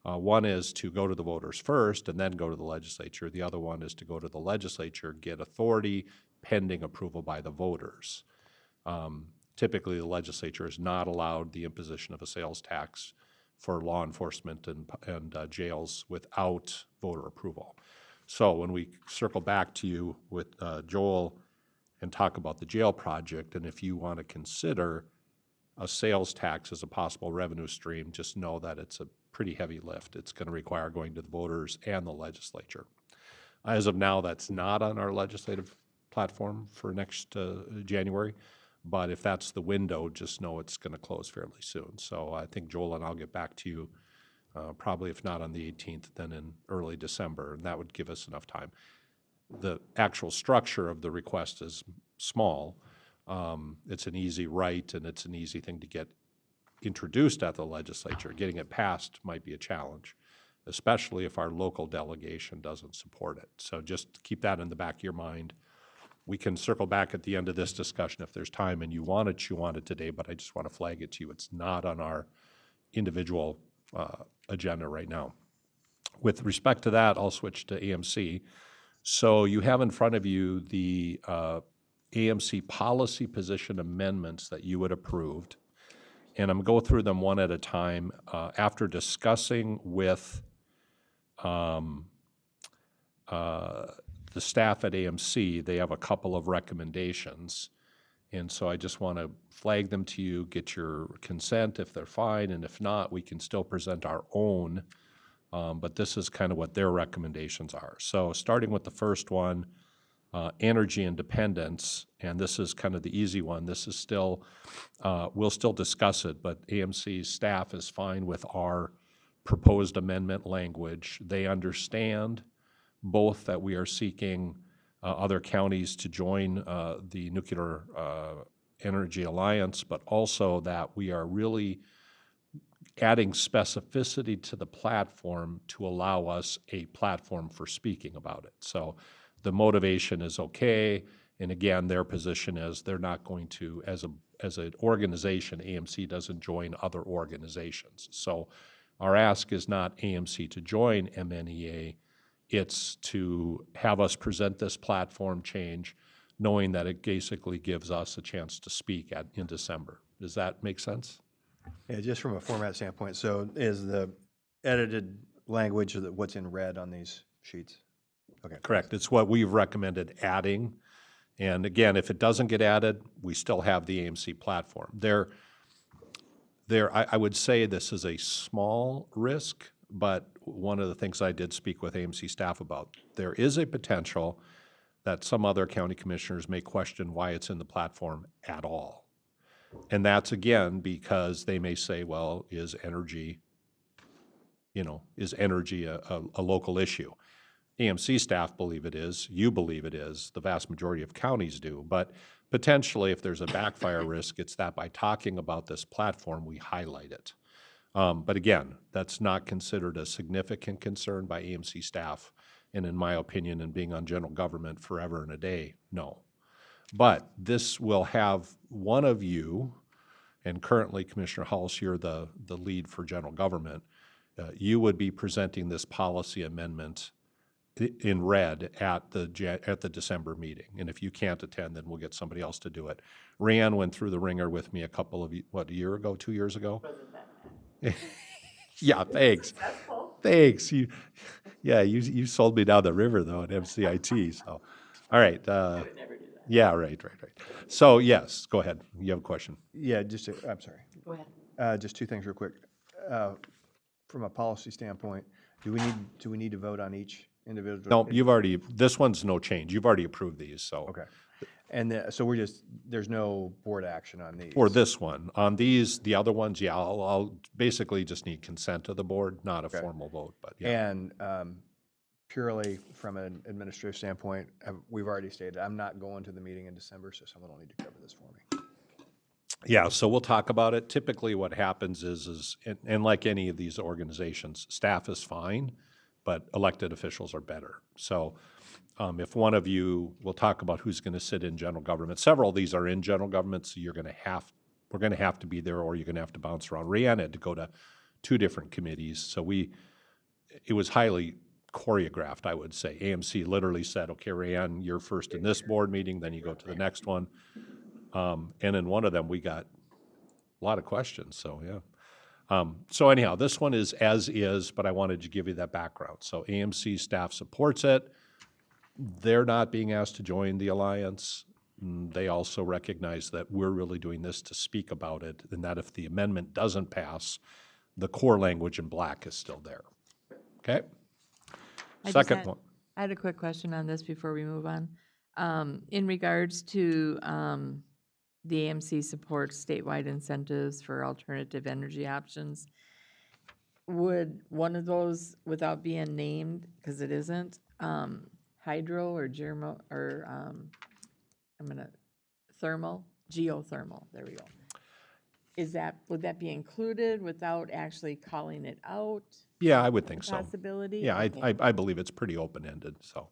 One is to go to the voters first and then go to the legislature. The other one is to go to the legislature, get authority pending approval by the voters. Typically, the legislature is not allowed the imposition of a sales tax for law enforcement and jails without voter approval. So when we circle back to you with Joel and talk about the jail project, and if you want to consider a sales tax as a possible revenue stream, just know that it's a pretty heavy lift. It's going to require going to the voters and the legislature. As of now, that's not on our legislative platform for next January. But if that's the window, just know it's going to close fairly soon. So I think Joel and I'll get back to you probably, if not on the 18th, then in early December, and that would give us enough time. The actual structure of the request is small. It's an easy right, and it's an easy thing to get introduced at the legislature. Getting it passed might be a challenge, especially if our local delegation doesn't support it. So just keep that in the back of your mind. We can circle back at the end of this discussion if there's time and you want to chew on it today, but I just want to flag it to you. It's not on our individual agenda right now. With respect to that, I'll switch to AMC. So you have in front of you the AMC policy position amendments that you had approved, and I'm going to go through them one at a time. After discussing with the staff at AMC, they have a couple of recommendations. And so I just want to flag them to you, get your consent if they're fine, and if not, we can still present our own. But this is kind of what their recommendations are. So starting with the first one, energy independence, and this is kind of the easy one. This is still, we'll still discuss it, but AMC's staff is fine with our proposed amendment language. They understand both that we are seeking other counties to join the Nuclear Energy Alliance, but also that we are really adding specificity to the platform to allow us a platform for speaking about it. So the motivation is okay, and again, their position is they're not going to, as an organization, AMC doesn't join other organizations. So Our ask is not AMC to join MNEA, it's to have us present this platform change, knowing that it basically gives us a chance to speak in December. Does that make sense? Yeah, just from a format standpoint, so is the edited language what's in red on these sheets? Okay. Correct. It's what we've recommended adding. And again, if it doesn't get added, we still have the AMC platform. I would say this is a small risk, but one of the things I did speak with AMC staff about, there is a potential that some other county commissioners may question why it's in the platform at all. And that's, again, because they may say, well, is energy a local issue? AMC staff believe it is, you believe it is, the vast majority of counties do, but potentially if there's a backfire risk, it's that by talking about this platform, we highlight it. But again, that's not considered a significant concern by AMC staff, and in my opinion, and being on general government forever and a day, no. But this will have one of you, and currently Commissioner Hulse, you're the lead for general government, you would be presenting this policy amendment in red at the December meeting. And if you can't attend, then we'll get somebody else to do it. Rayanne went through the ringer with me a year ago, 2 years ago? Yeah, thanks. Thanks. You sold me down the river though at MCIT. So, all right. I would never do that. Yeah, right. So yes, go ahead. You have a question? Yeah, I'm sorry. Go ahead. Just two things real quick. From a policy standpoint, do we need to vote on each individual? No, this one's no change. You've already approved these, so. Okay. And so there's no board action on these? For this one. On these, the other ones, yeah, I'll basically just need consent of the board, not a formal vote, but yeah. And purely from an administrative standpoint, we've already stated, I'm not going to the meeting in December, so someone will need to cover this for me. Yeah, so we'll talk about it. Typically what happens is and like any of these organizations, staff is fine, but elected officials are better. So if one of you, we'll talk about who's going to sit in general government. Several of these are in general government, so we're going to have to be there, or you're going to have to bounce around. Rayanne had to go to 2 different committees, so it was highly choreographed, I would say. AMC literally said, okay, Rayanne, you're first in this board meeting, then you go to the next one. And in one of them, we got a lot of questions, so yeah. So anyhow, this one is as is, but I wanted to give you that background. So AMC staff supports it. They're not being asked to join the alliance. They also recognize that we're really doing this to speak about it, and that if the amendment doesn't pass, the core language in black is still there. Okay? Second one. I had a quick question on this before we move on. In regards to the AMC supports statewide incentives for alternative energy options, would one of those, without being named, because it isn't, hydro or geothermal, there we go. Would that be included without actually calling it out? Yeah, I would think so. Possibility? Yeah, Okay. I believe it's pretty open-ended, so.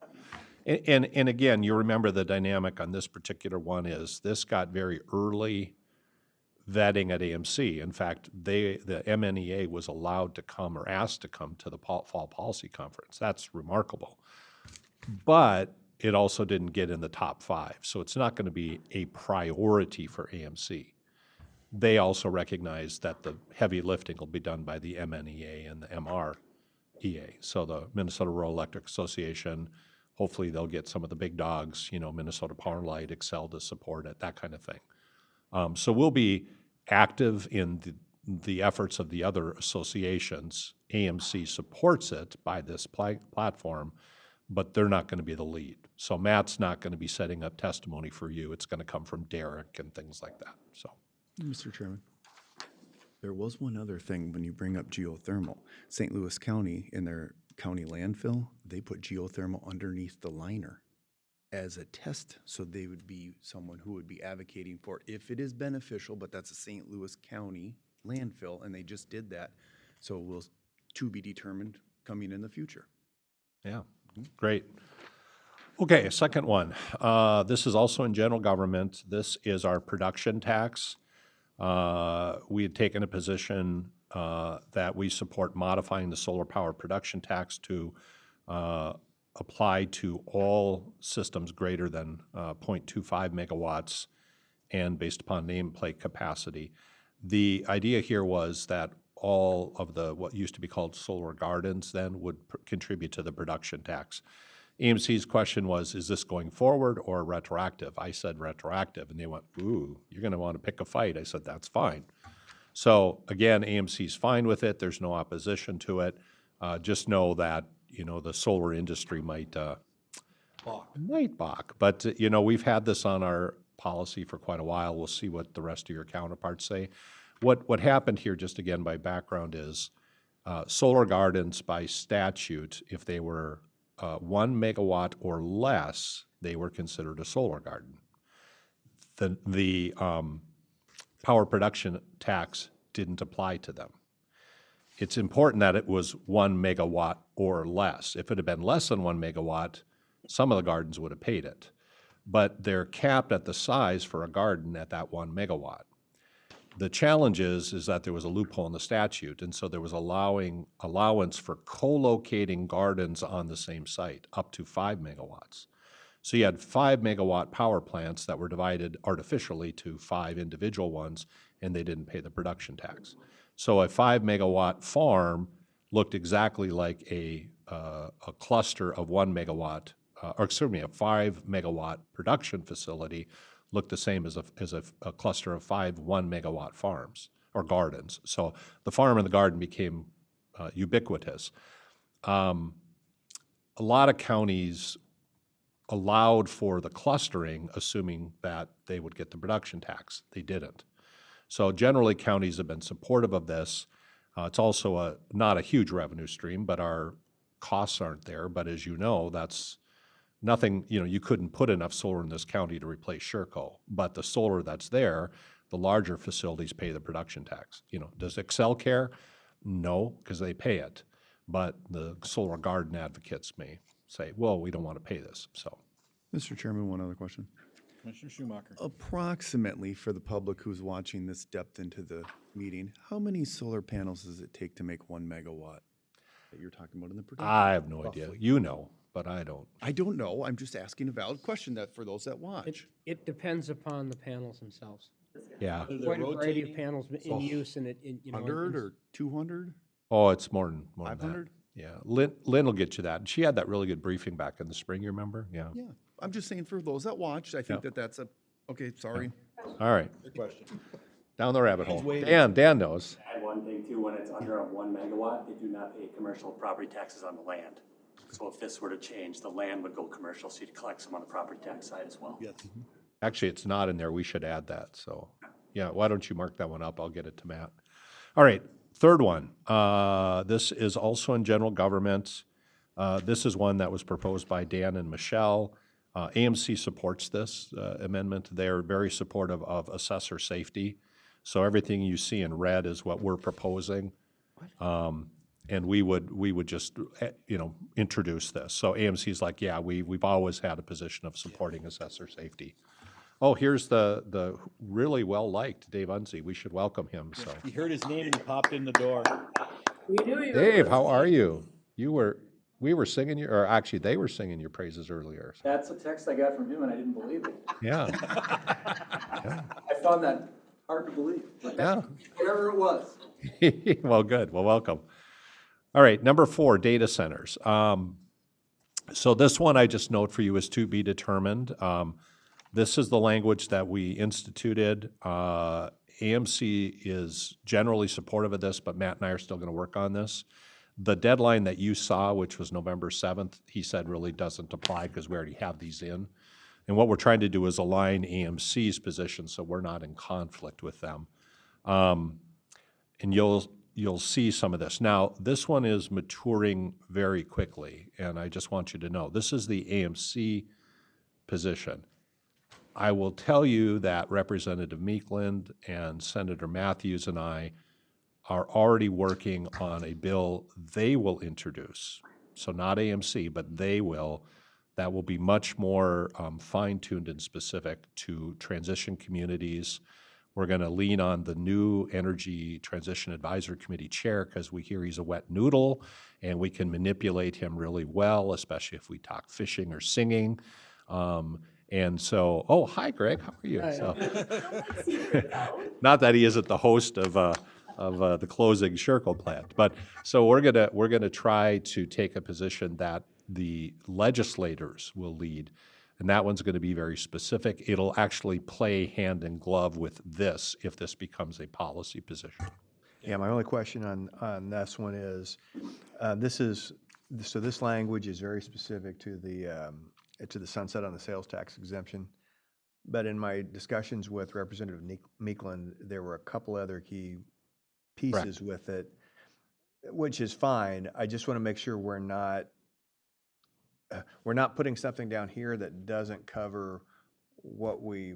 And again, you remember the dynamic on this particular one is this got very early vetting at AMC. In fact, the MNEA was allowed to come or asked to come to the Fall Policy Conference. That's remarkable. But it also didn't get in the top 5, so it's not going to be a priority for AMC. They also recognize that the heavy lifting will be done by the MNEA and the MREA. So the Minnesota Rural Electric Association, hopefully they'll get some of the big dogs, Minnesota Power and Light, Excel to support it, that kind of thing. So we'll be active in the efforts of the other associations. AMC supports it by this platform, but they're not going to be the lead. So Matt's not going to be setting up testimony for you. It's going to come from Derek and things like that, so. Mr. Chairman, there was one other thing when you bring up geothermal. St. Louis County, in their county landfill, they put geothermal underneath the liner as a test, so they would be someone who would be advocating for it if it is beneficial, but that's a St. Louis County landfill, and they just did that. So will to be determined coming in the future. Yeah, great. Okay, second one. This is also in general government. This is our production tax. We had taken a position that we support modifying the solar power production tax to apply to all systems greater than 0.25 megawatts and based upon nameplate capacity. The idea here was that all of the, what used to be called solar gardens then would contribute to the production tax. AMC's question was, is this going forward or retroactive? I said retroactive, and they went, ooh, you're going to want to pick a fight. I said, that's fine. So again, AMC's fine with it. There's no opposition to it. Just know that, you know, the solar industry might balk. But, you know, we've had this on our policy for quite a while. We'll see what the rest of your counterparts say. What happened here, just again by background, is solar gardens by statute, if they were 1 megawatt or less, they were considered a solar garden. The power production tax didn't apply to them. It's important that it was 1 megawatt or less. If it had been less than 1 megawatt, some of the gardens would have paid it. But they're capped at the size for a garden at that 1 megawatt. The challenge is that there was a loophole in the statute, and so there was allowance for co-locating gardens on the same site, up to 5 megawatts. So you had 5 megawatt power plants that were divided artificially to 5 individual ones, and they didn't pay the production tax. So a 5 megawatt farm looked exactly like a cluster of 1 megawatt, or excuse me, a 5 megawatt production facility looked the same as a cluster of 5 1 megawatt farms or gardens. So the farm and the garden became ubiquitous. A lot of counties allowed for the clustering, assuming that they would get the production tax. They didn't. So generally, counties have been supportive of this. It's also not a huge revenue stream, but our costs aren't there. But as you know, that's nothing, you know, you couldn't put enough solar in this county to replace Sherco. But the solar that's there, the larger facilities pay the production tax. You know, does Excel care? No, because they pay it. But the solar garden advocates may say, well, we don't want to pay this, so. Mr. Chairman, one other question. Commissioner Schumacher. Approximately, for the public who's watching this depth into the meeting, how many solar panels does it take to make 1 megawatt that you're talking about in the production? I have no idea. You know, but I don't. I don't know. I'm just asking a valid question that for those that watch. It depends upon the panels themselves. Yeah. Quite a variety of panels in use, and you know. 100 or 200? Oh, it's more than that. 500? Yeah, Lynn will get you that. And she had that really good briefing back in the spring, you remember? Yeah. Yeah. I'm just saying for those that watch, I think that's a, okay, sorry. All right. Good question. Down the rabbit hole. waiting. Dan knows. Add one thing too, when it's under a 1 megawatt, they do not pay commercial property taxes on the land. So if this were to change, the land would go commercial, so you'd collect some on the property tax side as well. Yes. Actually, it's not in there. We should add that. So, yeah, why don't you mark that one up? I'll get it to Matt. All right, third one. This is also in general government. This is one that was proposed by Dan and Michelle. AMC supports this amendment. They're very supportive of assessor safety. So everything you see in red is what we're proposing. And we would just, you know, introduce this. So AMC's like, yeah, we've always had a position of supporting assessor safety. Oh, here's the really well-liked Dave Unsey. We should welcome him, so. He heard his name and he popped in the door. Dave, how are you? We were singing your, or actually they were singing your praises earlier. That's a text I got from him and I didn't believe it. Yeah. I found that hard to believe. Yeah. Whatever it was. Well, good. Well, welcome. All right, number 4, data centers. So this one I just note for you is to be determined. This is the language that we instituted. AMC is generally supportive of this, but Matt and I are still going to work on this. The deadline that you saw, which was November 7th, he said really doesn't apply because we already have these in. And what we're trying to do is align AMC's position so we're not in conflict with them. And you'll see some of this. Now, this one is maturing very quickly, and I just want you to know, this is the AMC position. I will tell you that Representative Meekland and Senator Matthews and I are already working on a bill they will introduce. So not AMC, but they will. That will be much more fine-tuned and specific to transition communities. We're going to lean on the new Energy Transition Advisory Committee chair because we hear he's a wet noodle and we can manipulate him really well, especially if we talk fishing or singing. And so, oh, hi, Greg, how are you? So, not that he isn't the host of the closing Sherco plant, but so we're gonna try to take a position that the legislators will lead, and that one's going to be very specific. It'll actually play hand in glove with this if this becomes a policy position. Yeah, my only question on this one is, so this language is very specific to the sunset on the sales tax exemption. But in my discussions with Representative Meekland, there were a couple other key pieces with it, which is fine. I just want to make sure we're not putting something down here that doesn't cover what we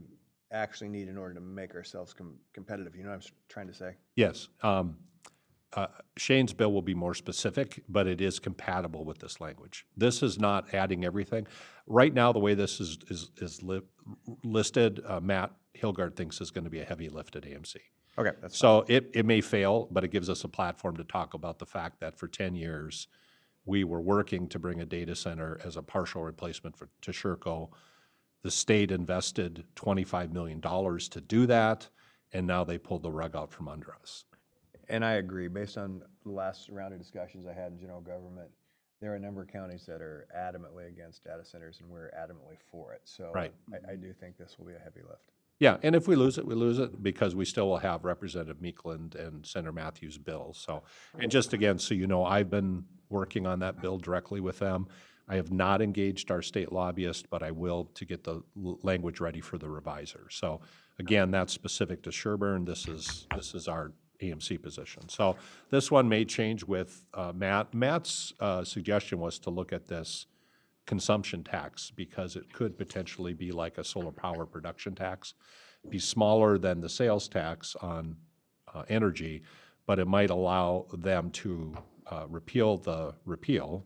actually need in order to make ourselves competitive. You know what I'm trying to say? Yes. Shane's bill will be more specific, but it is compatible with this language. This is not adding everything. Right now, the way this is listed, Matt Hilgard thinks is going to be a heavy lift at AMC. Okay, that's so it may fail, but it gives us a platform to talk about the fact that for 10 years, we were working to bring a data center as a partial replacement to Sherco. The state invested $25 million to do that, and now they pulled the rug out from under us. And I agree. Based on the last round of discussions I had in general government, there are a number of counties that are adamantly against data centers, and we're adamantly for it. So right. I do think this will be a heavy lift. Yeah, and if we lose it, we lose it because we still will have Representative Meekland and Senator Matthews' bill. So, and just again, so you know, I've been working on that bill directly with them. I have not engaged our state lobbyist, but I will to get the language ready for the reviser. So again, that's specific to Sherburne. This is our AMC position. So this one may change with Matt. Matt's suggestion was to look at this consumption tax because it could potentially be like a solar power production tax, be smaller than the sales tax on energy, but it might allow them to repeal the repeal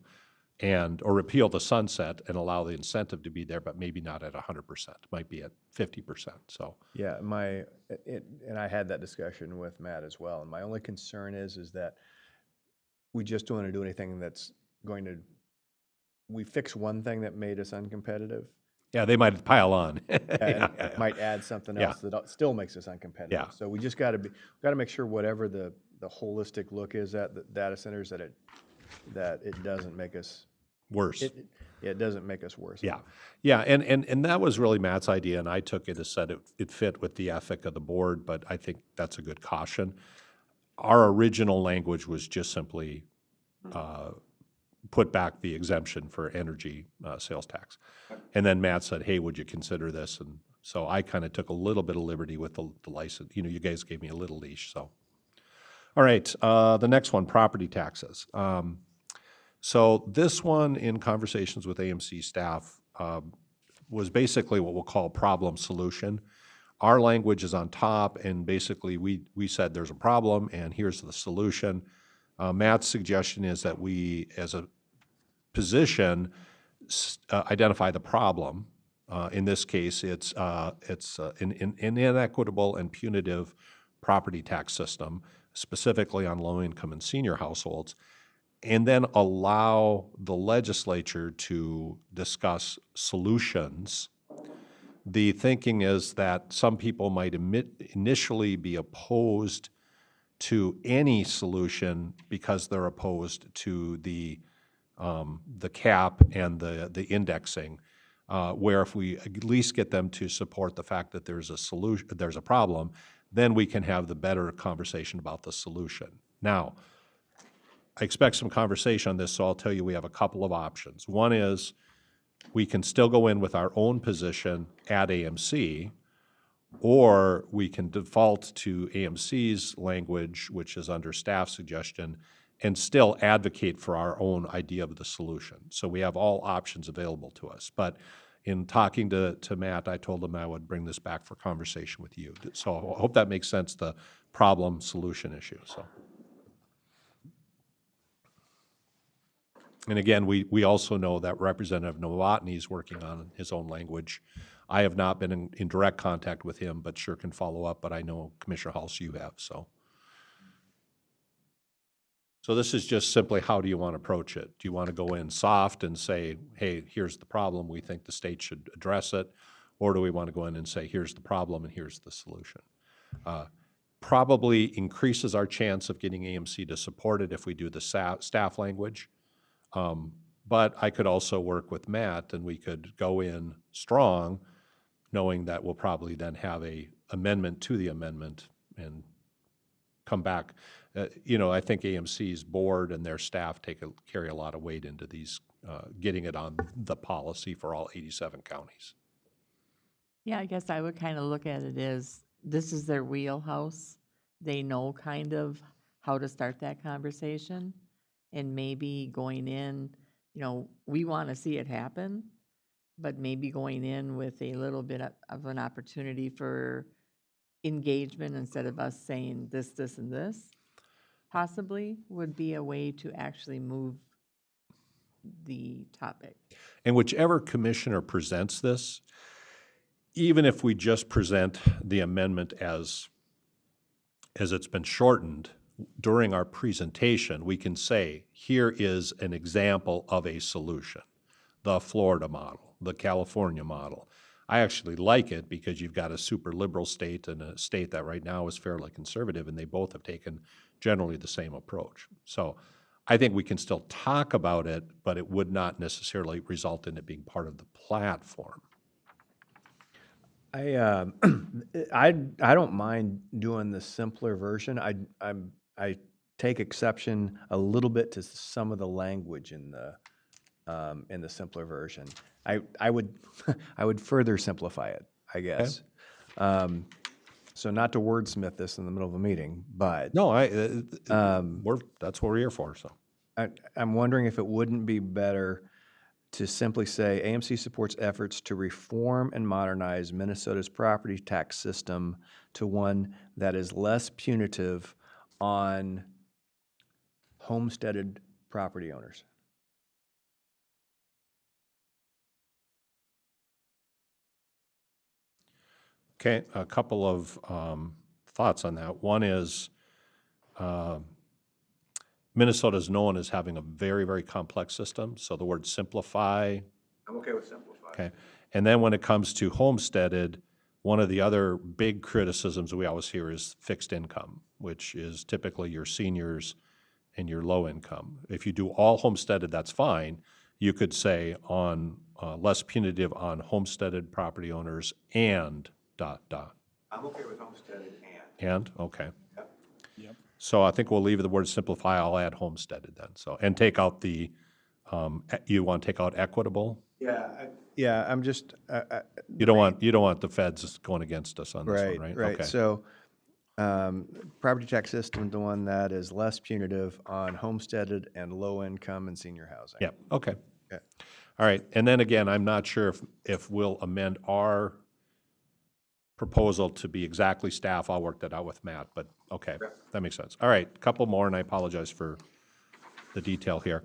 or repeal the sunset and allow the incentive to be there, but maybe not at 100%, might be at 50%, so. Yeah, and I had that discussion with Matt as well, and my only concern is that we just don't want to do anything that's going to, we fix one thing that made us uncompetitive. Yeah, they might pile on. It might add something else that still makes us uncompetitive. Yeah. So we just got to make sure whatever the holistic look is at the data centers that it doesn't make us worse. It doesn't make us worse. Yeah, yeah, and that was really Matt's idea, and I took it as said it fit with the ethic of the board, but I think that's a good caution. Our original language was just simply put back the exemption for energy sales tax. And then Matt said, hey, would you consider this? And so I kind of took a little bit of liberty with the license. You know, you guys gave me a little leash, so. All right, the next one, property taxes. So this one, in conversations with AMC staff, was basically what we'll call problem solution. Our language is on top, and basically we said there's a problem, and here's the solution. Matt's suggestion is that we, as a position, identify the problem. In this case, it's an inequitable and punitive property tax system, specifically on low-income and senior households, and then allow the legislature to discuss solutions. The thinking is that some people might initially be opposed to any solution because they're opposed to the cap and the indexing, where if we at least get them to support the fact that there's a solution, there's a problem, then we can have the better conversation about the solution. Now, I expect some conversation on this, so I'll tell you we have a couple of options. One is we can still go in with our own position at AMC, or we can default to AMC's language, which is under staff suggestion, and still advocate for our own idea of the solution. So we have all options available to us. But in talking to Matt, I told him I would bring this back for conversation with you. So I hope that makes sense, the problem-solution issue. So. And again, we also know that Representative Novotny is working on his own language I have not been in direct contact with him, but sure can follow up, but I know Commissioner Hulse, you have, so. So this is just simply, how do you want to approach it? Do you want to go in soft and say, hey, here's the problem, we think the state should address it? Or do we want to go in and say, here's the problem and here's the solution? Probably increases our chance of getting AMC to support it if we do the staff language. But I could also work with Matt and we could go in strong, knowing that we'll probably then have a amendment to the amendment and come back. I think AMC's board and their staff carry a lot of weight into these, getting it on the policy for all 87 counties. Yeah, I guess I would kind of look at it as, this is their wheelhouse. They know kind of how to start that conversation. And maybe going in, we want to see it happen, but maybe going in with a little bit of an opportunity for engagement instead of us saying this, this, and this, possibly would be a way to actually move the topic. And whichever commissioner presents this, even if we just present the amendment as it's been shortened, during our presentation, we can say, here is an example of a solution. The Florida model, the California model. I actually like it because you've got a super liberal state and a state that right now is fairly conservative, and they both have taken generally the same approach. So I think we can still talk about it, but it would not necessarily result in it being part of the platform. I don't mind doing the simpler version. I take exception a little bit to some of the language in the simpler version. I would I would further simplify it, I guess. Okay. So not to wordsmith this in the middle of a meeting, but no, that's what we're here for. So I'm wondering if it wouldn't be better to simply say AMC supports efforts to reform and modernize Minnesota's property tax system to one that is less punitive on homesteaded property owners. Okay, a couple of thoughts on that. One is Minnesota is known as having a very, very complex system, so the word simplify. I'm okay with simplify. Okay, and then when it comes to homesteaded, one of the other big criticisms we always hear is fixed income, which is typically your seniors and your low income. If you do all homesteaded, that's fine. You could say on less punitive on homesteaded property owners and ... I'm okay with homesteaded and. Okay. Yep. So I think we'll leave the word simplify, I'll add homesteaded then, so, and take out the, you want to take out equitable? Yeah, I'm just. You don't want the feds going against us on this one, right? Right, Okay. so, property tax system, the one that is less punitive on homesteaded and low income and senior housing. Yeah, okay. Okay. All right, and then again, I'm not sure if we'll amend our proposal to be exactly staff. I'll work that out with Matt, but okay, that makes sense. All right, a couple more, and I apologize for the detail here.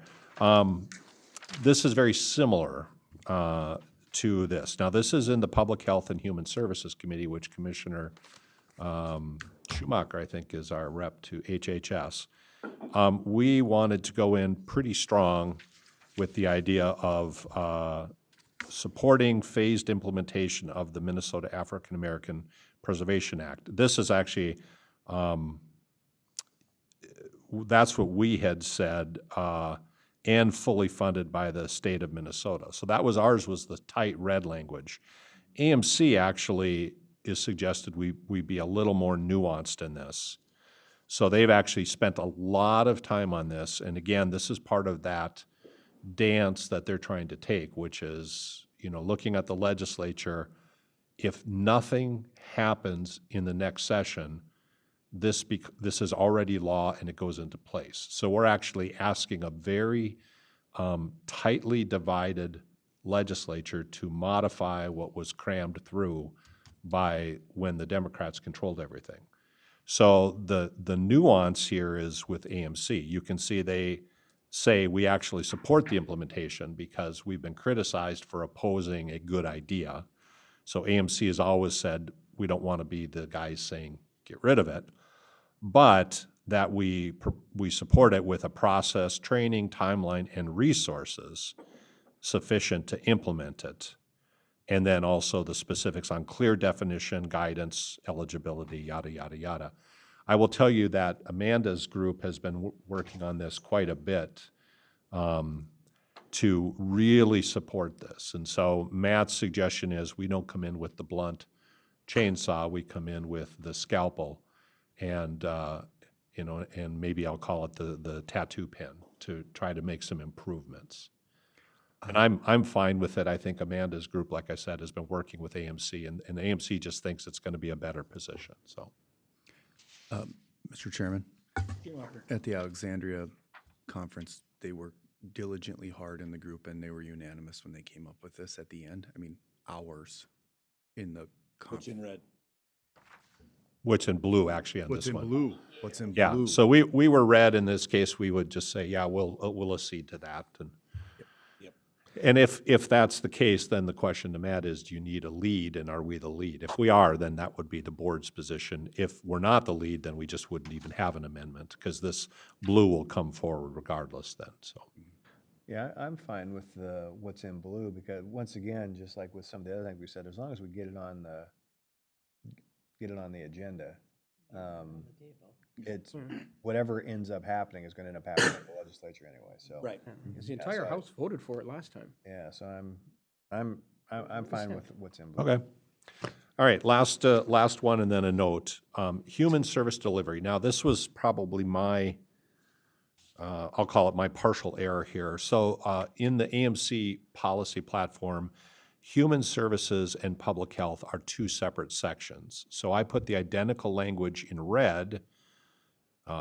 This is very similar to this. Now, this is in the Public Health and Human Services Committee, which Commissioner Schumacher, I think, is our rep to HHS. We wanted to go in pretty strong with the idea of supporting phased implementation of the Minnesota African American Preservation Act. This is actually, that's what we had said, and fully funded by the state of Minnesota. So that was ours, was the tight red language. AMC actually is suggested we be a little more nuanced in this. So they've actually spent a lot of time on this, and again, this is part of that dance that they're trying to take, which is, looking at the legislature, if nothing happens in the next session, this is already law and it goes into place. So we're actually asking a very tightly divided legislature to modify what was crammed through by when the Democrats controlled everything. So the nuance here is with AMC. You can see they say we actually support the implementation because we've been criticized for opposing a good idea. So AMC has always said, we don't want to be the guys saying, get rid of it, but that we support it with a process, training, timeline, and resources sufficient to implement it. And then also the specifics on clear definition, guidance, eligibility, yada, yada, yada. I will tell you that Amanda's group has been working on this quite a bit to really support this. And so Matt's suggestion is we don't come in with the blunt chainsaw, we come in with the scalpel and, and maybe I'll call it the tattoo pen to try to make some improvements. And I'm fine with it. I think Amanda's group, like I said, has been working with AMC, and AMC just thinks it's going to be a better position, so. Mr. Chairman, at the Alexandria conference, they worked diligently hard in the group, and they were unanimous when they came up with this at the end. I mean, hours in the What's in red? What's in blue, actually, on What's this in one. blue? What's in Yeah, blue? so we were red in this case, we would just say, yeah, we'll accede to that. And if that's the case, then the question to Matt is, do you need a lead, and are we the lead? If we are, then that would be the board's position. If we're not the lead, then we just wouldn't even have an amendment, because this blue will come forward regardless then, so. Yeah, I'm fine with the what's in blue, because once again, just like with some of the other things we said, as long as we get it on the agenda, it's, whatever ends up happening is gonna end up happening in the legislature anyway, so. Right. The entire House voted for it last time. Yeah, so I'm fine with what's in blue. Okay. All right, last one and then a note. Human service delivery. Now, this was probably my, I'll call it my partial error here. So in the AMC policy platform, human services and public health are two separate sections. So I put the identical language in red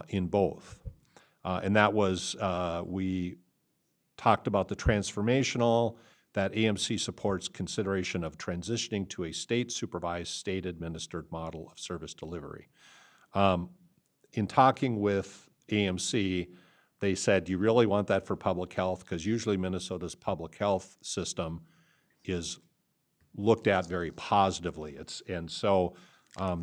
in both. And that was, we talked about the transformational, that AMC supports consideration of transitioning to a state-supervised, state-administered model of service delivery. In talking with AMC, they said, do you really want that for public health? Because usually Minnesota's public health system is looked at very positively.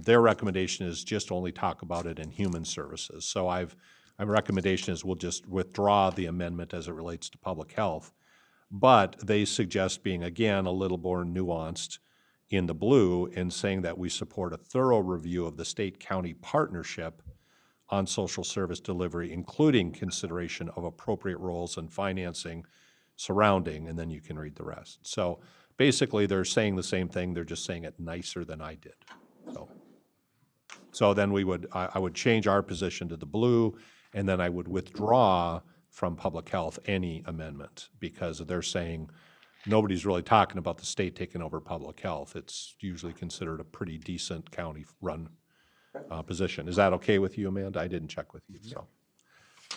Their recommendation is just only talk about it in human services. So my recommendation is we'll just withdraw the amendment as it relates to public health. But they suggest being, again, a little more nuanced in the blue and saying that we support a thorough review of the state-county partnership on social service delivery, including consideration of appropriate roles and financing surrounding, and then you can read the rest. So basically, they're saying the same thing, they're just saying it nicer than I did. So then I would change our position to the blue, and then I would withdraw from public health any amendment, because they're saying nobody's really talking about the state taking over public health. It's usually considered a pretty decent county-run position. Is that okay with you, Amanda? I didn't check with you, so.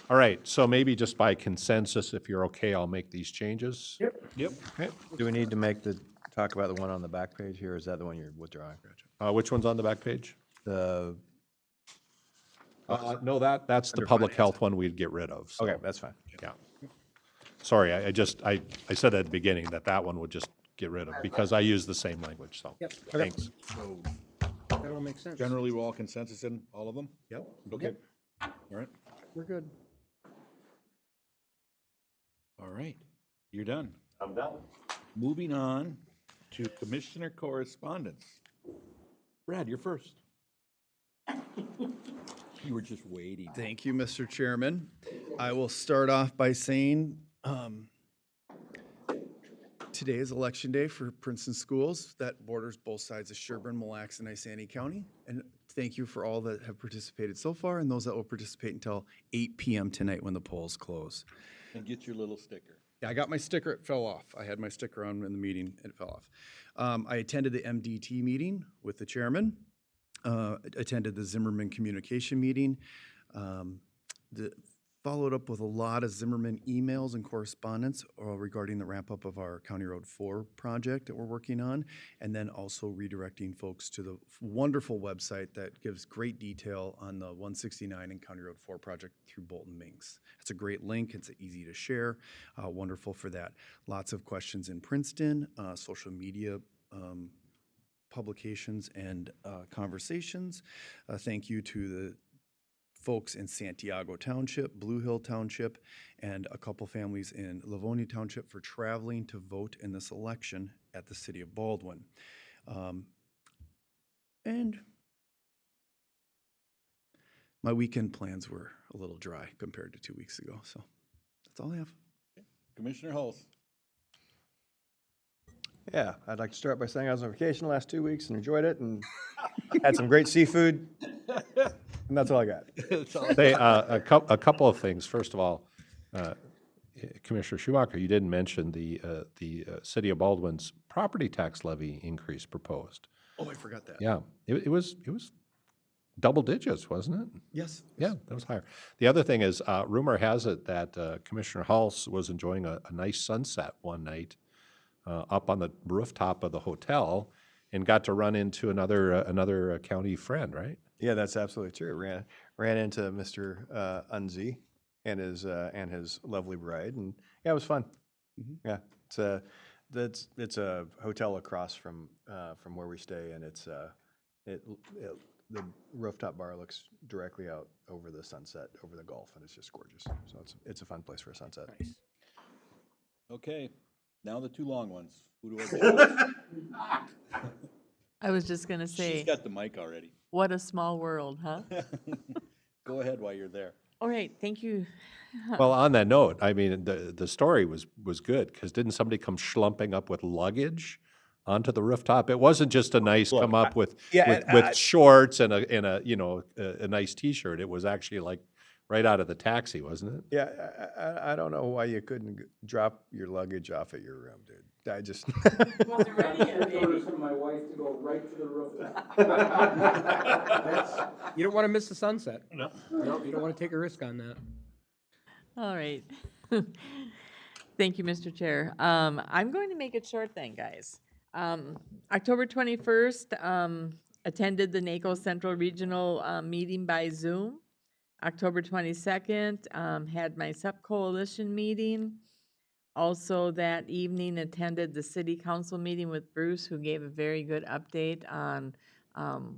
All right, so maybe just by consensus, if you're okay, I'll make these changes. Yep. Okay. Do we need to talk about the one on the back page here, or is that the one you're withdrawing? Which one's on the back page? The, No, that's the Under public finance. health one we'd get rid of. so, okay, that's fine. Yeah. Sorry, I said at the beginning that one would just get rid of, because I use the same language, so. Yep. Thanks. So That all makes sense. generally, we're all consensus in all of them? Yep. Okay. All right. We're good. All right. You're done. I'm done. Moving on to commissioner correspondence. Brad, you're first. You were just waiting. Thank you, Mr. Chairman. I will start off by saying, today is election day for Princeton schools. That borders both sides of Sherburne, Mille Lacs, and Isani County. And thank you for all that have participated so far, and those that will participate until 8 p.m. tonight when the polls close. And get your little sticker. Yeah, I got my sticker, it fell off. I had my sticker on in the meeting, and it fell off. I attended the MDT meeting with the chairman, attended the Zimmerman communication meeting, followed up with a lot of Zimmerman emails and correspondence regarding the ramp up of our County Road 4 project that we're working on, and then also redirecting folks to the wonderful website that gives great detail on the 169 and County Road 4 project through Bolton Minks. It's a great link, it's easy to share, wonderful for that. Lots of questions in Princeton, social media publications and conversations. Thank you to the folks in Santiago Township, Blue Hill Township, and a couple families in Livonia Township for traveling to vote in this election at the city of Baldwin. And my weekend plans were a little dry compared to 2 weeks ago, so that's all I have. Commissioner Hulse. Yeah, I'd like to start by saying I was on vacation the last 2 weeks and enjoyed it and had some great seafood. And that's all I got. Say, a couple of things. First of all, Commissioner Schumacher, you didn't mention the City of Baldwin's property tax levy increase proposed. Oh, I forgot that. Yeah, it was double digits, wasn't it? Yes. Yeah, that was higher. The other thing is, rumor has it that Commissioner Hulse was enjoying a nice sunset one night up on the rooftop of the hotel and got to run into another county friend, right? Yeah, that's absolutely true. Ran into Mr. Unzi and his lovely bride, and yeah, it was fun. Yeah, it's a hotel across from where we stay, and the rooftop bar looks directly out over the sunset, over the Gulf, and it's just gorgeous. So it's a fun place for a sunset. Nice. Okay, now the two long ones. Who do I get? I was just gonna say. She's got the mic already. What a small world, huh? Go ahead while you're there. All right, thank you. Well, on that note, I mean, the story was good, because didn't somebody come schlumping up with luggage onto the rooftop? It wasn't just a nice come up with shorts and a nice T-shirt. It was actually like right out of the taxi, wasn't it? Yeah, I don't know why you couldn't drop your luggage off at your room, dude. I just. Was there any orders from my wife to go right to the rooftop? You don't want to miss the sunset. No, you don't want to take a risk on that. All right. Thank you, Mr. Chair. I'm going to make it short then, guys. October 21st, attended the NACO Central Regional meeting by Zoom. October 22nd, had my SUP Coalition meeting. Also that evening attended the City Council meeting with Bruce, who gave a very good update on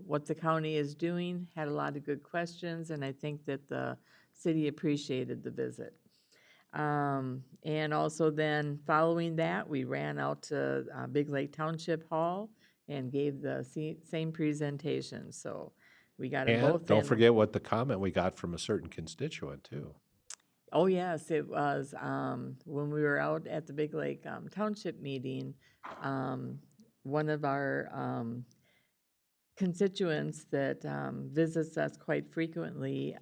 what the county is doing, had a lot of good questions, and I think that the city appreciated the visit. And also then following that, we ran out to Big Lake Township Hall and gave the same presentation. So we got them both. And don't forget what the comment we got from a certain constituent too. Oh, yes, it was when we were out at the Big Lake Township meeting, one of our constituents that visits us quite frequently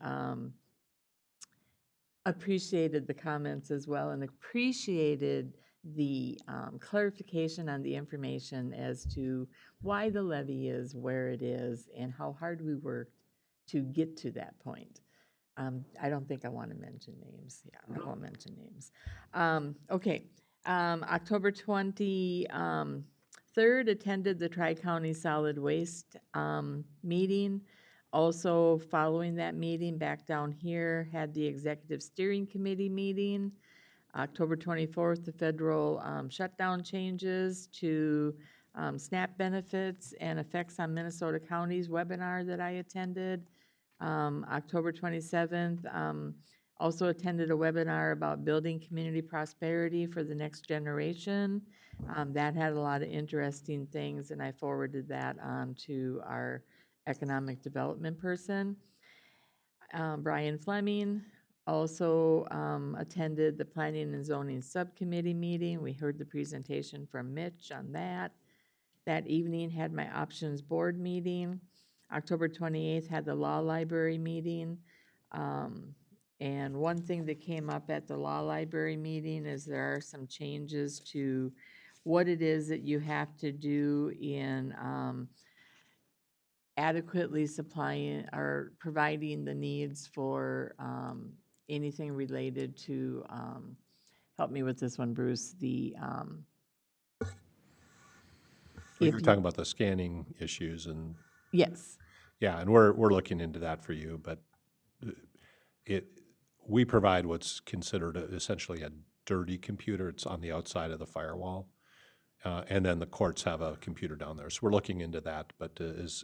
appreciated the comments as well and appreciated the clarification on the information as to why the levy is where it is and how hard we worked to get to that point. I don't think I want to mention names. Yeah, I won't mention names. Okay, October 23rd, attended the Tri-County Solid Waste meeting. Also, following that meeting, back down here, had the Executive Steering Committee meeting. October 24th, the federal shutdown changes to SNAP benefits and effects on Minnesota counties webinar that I attended. October 27th, also attended a webinar about building community prosperity for the next generation. That had a lot of interesting things, and I forwarded that on to our economic development person. Brian Fleming also attended the Planning and Zoning Subcommittee meeting. We heard the presentation from Mitch on that. That evening had my options board meeting. October 28th had the law library meeting. And one thing that came up at the law library meeting is there are some changes to what it is that you have to do in adequately supplying or providing the needs for anything related to, help me with this one, Bruce, the You were talking about the scanning issues and. Yes. Yeah, and we're looking into that for you, but we provide what's considered essentially a dirty computer. It's on the outside of the firewall. and then the courts have a computer down there. So we're looking into that. But as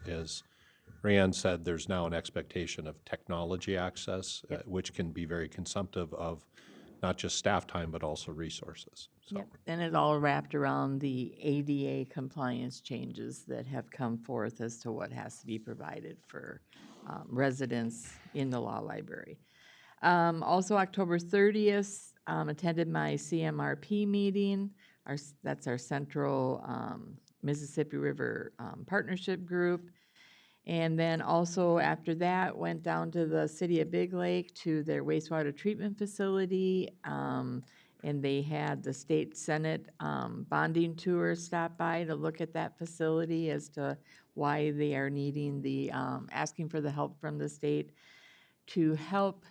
Rayanne said, there's now an expectation of technology access, which can be very consumptive of not just staff time, but also resources. So. Yep, and it all wrapped around the ADA compliance changes that have come forth as to what has to be provided for residents in the law library. Also, October 30th, attended my CMRP meeting. That's our Central Mississippi River Partnership Group. And then also after that, went down to the city of Big Lake to their wastewater treatment facility. And they had the state senate bonding tour stop by to look at that facility as to why they are needing the, asking for the help from the state to help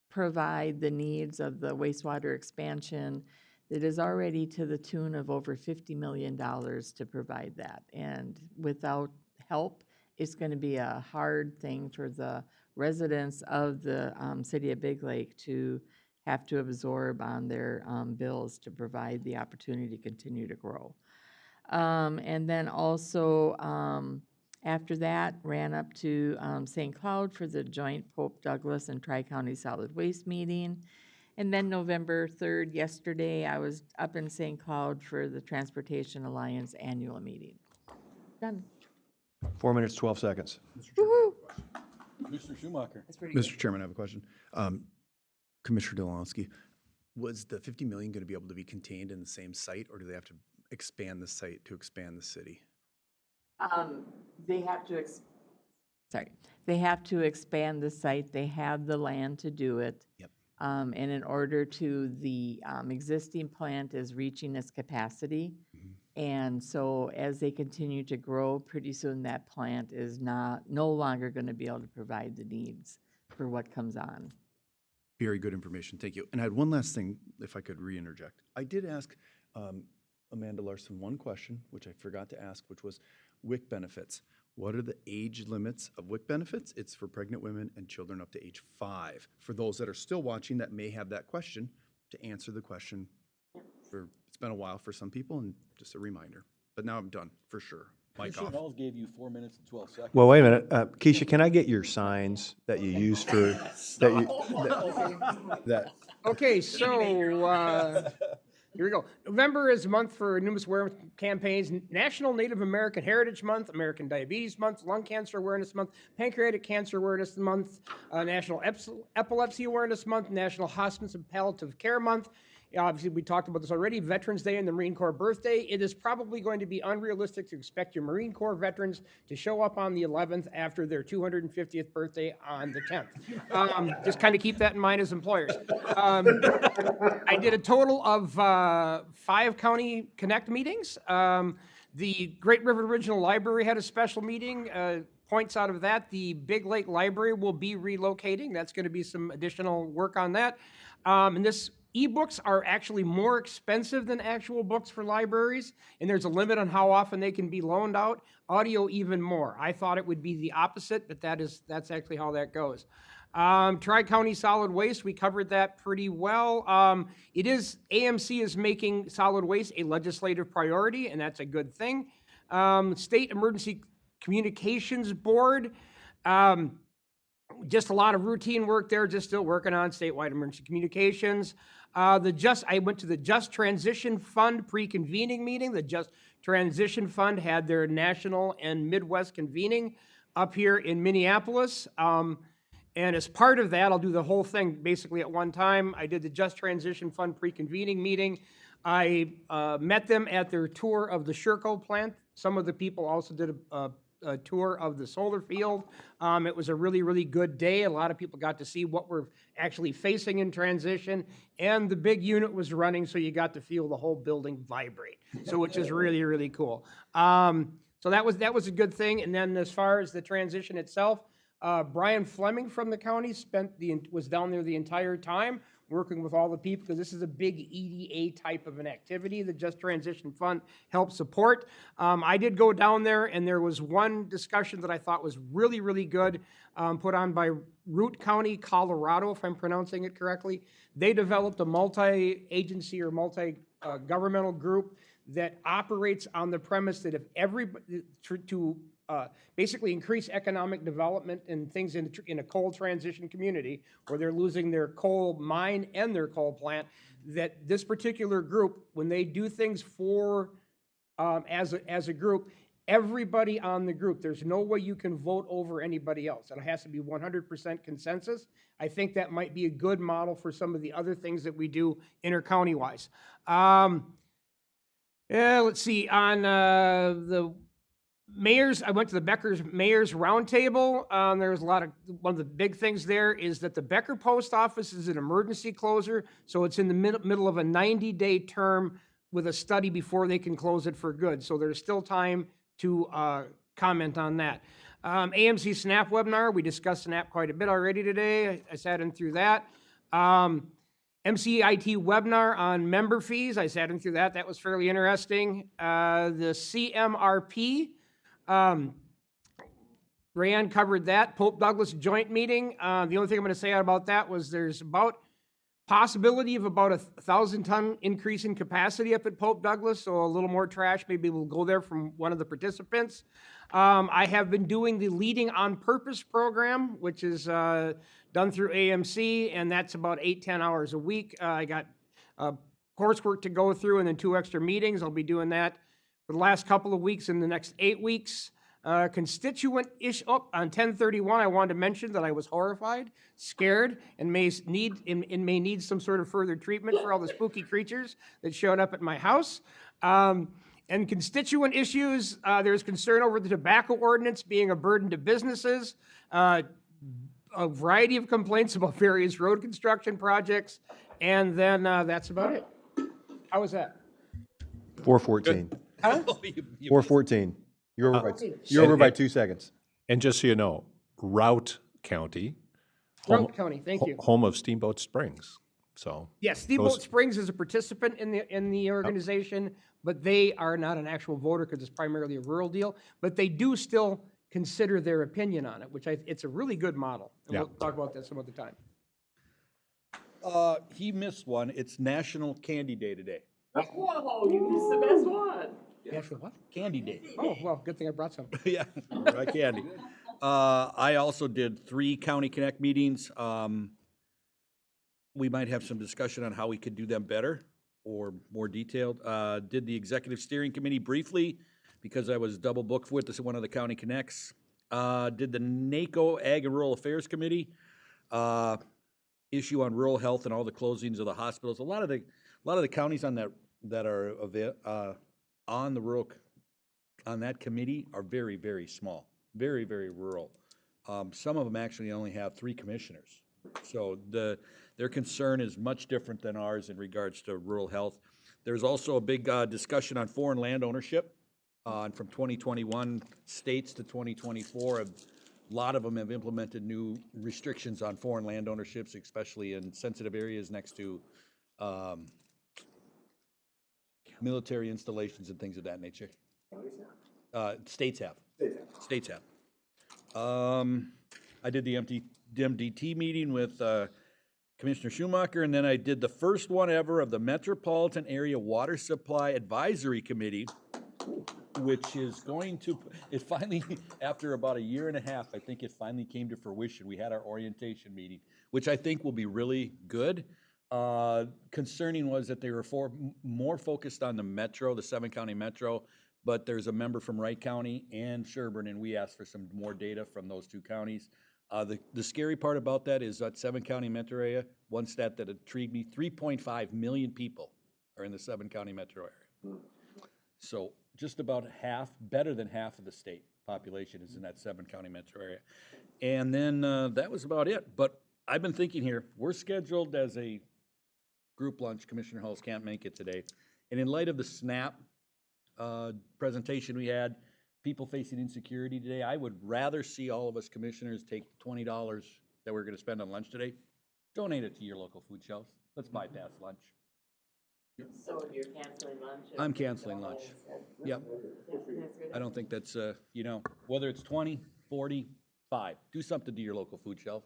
provide the needs of the wastewater expansion that is already to the tune of over $50 million to provide that. And without help, it's going to be a hard thing for the residents of the city of Big Lake to have to absorb on their bills to provide the opportunity to continue to grow. And then also, after that, ran up to St. Cloud for the joint Pope Douglas and Tri-County Solid Waste meeting. And then November 3rd, yesterday, I was up in St. Cloud for the Transportation Alliance annual meeting. Done. 4 minutes, 12 seconds. Commissioner Schumacher. That's pretty good. Mr. Chairman, I have a question. Commissioner Delonsky, was the 50 million going to be able to be contained in the same site, or do they have to expand the site to expand the city? They have to, they have to expand the site. They have the land to do it. Yep. And in order to, the existing plant is reaching its capacity. And so as they continue to grow, pretty soon that plant is no longer going to be able to provide the needs for what comes on. Very good information, thank you. And I had one last thing, if I could re-interject. I did ask Amanda Larson one question, which I forgot to ask, which was WIC benefits. What are the age limits of WIC benefits? It's for pregnant women and children up to age 5. For those that are still watching that may have that question, to answer the question, it's been a while for some people, and just a reminder. But now I'm done, for sure. Mic Commissioner off. Knowles gave you 4 minutes and 12 seconds. Well, wait a minute. Keisha, can I get your signs that you use for, that Okay, so, here we go. November is a month for numerous awareness campaigns. National Native American Heritage Month, American Diabetes Month, Lung Cancer Awareness Month, Pancreatic Cancer Awareness Month, National Epilepsy Awareness Month, National Hospice and Palliative Care Month. Obviously, we talked about this already, Veterans Day and the Marine Corps birthday. It is probably going to be unrealistic to expect your Marine Corps veterans to show up on the 11th after their 250th birthday on the 10th. Just kind of keep that in mind as employers. I did a total of 5 County Connect meetings. The Great River Regional Library had a special meeting. Points out of that, the Big Lake Library will be relocating. That's going to be some additional work on that. And this ebooks are actually more expensive than actual books for libraries, and there's a limit on how often they can be loaned out. Audio even more. I thought it would be the opposite, but that's actually how that goes. Tri-County Solid Waste, we covered that pretty well. AMC is making solid waste a legislative priority, and that's a good thing. State Emergency Communications Board, just a lot of routine work there, just still working on statewide emergency communications. I went to the Just Transition Fund pre-convening meeting. The Just Transition Fund had their national and Midwest convening up here in Minneapolis. And as part of that, I'll do the whole thing basically at one time. I did the Just Transition Fund pre-convening meeting. I met them at their tour of the Sherco plant. Some of the people also did a tour of the solar field. It was a really, really good day. A lot of people got to see what we're actually facing in transition, and the big unit was running, so you got to feel the whole building vibrate, so which is really, really cool. So that was a good thing. And then as far as the transition itself, Brian Fleming from the county was down there the entire time, working with all the people, because this is a big EDA type of an activity that Just Transition Fund helps support. I did go down there, and there was one discussion that I thought was really, really good, put on by Root County, Colorado, if I'm pronouncing it correctly. They developed a multi-agency or multi-governmental group that operates on the premise that if everybody, to basically increase economic development and things in a coal transition community where they're losing their coal mine and their coal plant, that this particular group, when they do things for, as a group, everybody on the group, there's no way you can vote over anybody else. It has to be 100% consensus. I think that might be a good model for some of the other things that we do inter-county-wise. Yeah, let's see, on the mayors, I went to the Becker's Mayor's Roundtable. There's a lot of, one of the big things there is that the Becker Post Office is an emergency closer, so it's in the middle of a 90-day term with a study before they can close it for good. So there's still time to comment on that. AMC SNAP webinar, we discussed SNAP quite a bit already today. I sat in through that. MCIT webinar on member fees, I sat in through that. That was fairly interesting. The CMRP, Rayanne covered that. Pope Douglas joint meeting. The only thing I'm going to say about that was there's about possibility of about a 1,000-ton increase in capacity up at Pope Douglas, so a little more trash maybe will go there from one of the participants. I have been doing the Leading on Purpose program, which is done through AMC, and that's about 8-10 hours a week. I got coursework to go through and then 2 extra meetings. I'll be doing that for the last couple of weeks and the next 8 weeks. Constituent issue, on 1031, I wanted to mention that I was horrified, scared, and may need some sort of further treatment for all the spooky creatures that showed up at my house. And constituent issues, there's concern over the tobacco ordinance being a burden to businesses, a variety of complaints about various road construction projects, and then that's about it. How was that? 414. Huh? 414. You're over by 2 seconds. And just so you know, Routt County. Routt County, thank you. Home of Steamboat Springs, so. Yes, Steamboat Springs is a participant in the organization, but they are not an actual voter because it's primarily a rural deal, but they do still consider their opinion on it, which it's a really good model. And we'll talk about that some other time. He missed one. It's National Candy Day today. Whoa, you missed the best one. National what? Candy Day. Oh, well, good thing I brought some. Yeah, right, candy. I also did 3 County Connect meetings. We might have some discussion on how we could do them better or more detailed. Did the Executive Steering Committee briefly because I was double booked with this one of the County Connects. Did the NACO Ag and Rural Affairs Committee issue on rural health and all the closings of the hospitals. A lot of the counties on that are on the rural on that committee are very, very small, very, very rural. Some of them actually only have 3 commissioners. So their concern is much different than ours in regards to rural health. There's also a big discussion on foreign land ownership. From 2021 states to 2024, a lot of them have implemented new restrictions on foreign land ownerships, especially in sensitive areas next to military installations and things of that nature. States have. States have. I did the MDT meeting with Commissioner Schumacher, and then I did the first one ever of the Metropolitan Area Water Supply Advisory Committee, which is going to, it finally, after about 1.5 years, I think it finally came to fruition. We had our orientation meeting, which I think will be really good. Concerning was that they were more focused on the metro, the 7-county metro, but there's a member from Wright County and Sherburne, and we asked for some more data from those 2 counties. The scary part about that is that 7-county metro area, one stat that intrigued me, 3.5 million people are in the 7-county metro area. So just about half, better than half of the state population is in that 7-county metro area. And then that was about it. But I've been thinking here, we're scheduled as a group lunch. Commissioner Hulse can't make it today. And in light of the SNAP presentation we had, people facing insecurity today, I would rather see all of us commissioners take $20 that we're going to spend on lunch today, donate it to your local food shelves. Let's bypass lunch. So you're canceling lunch? I'm canceling lunch. Yep. I don't think that's, whether it's 20, 40, 5, do something to your local food shelf.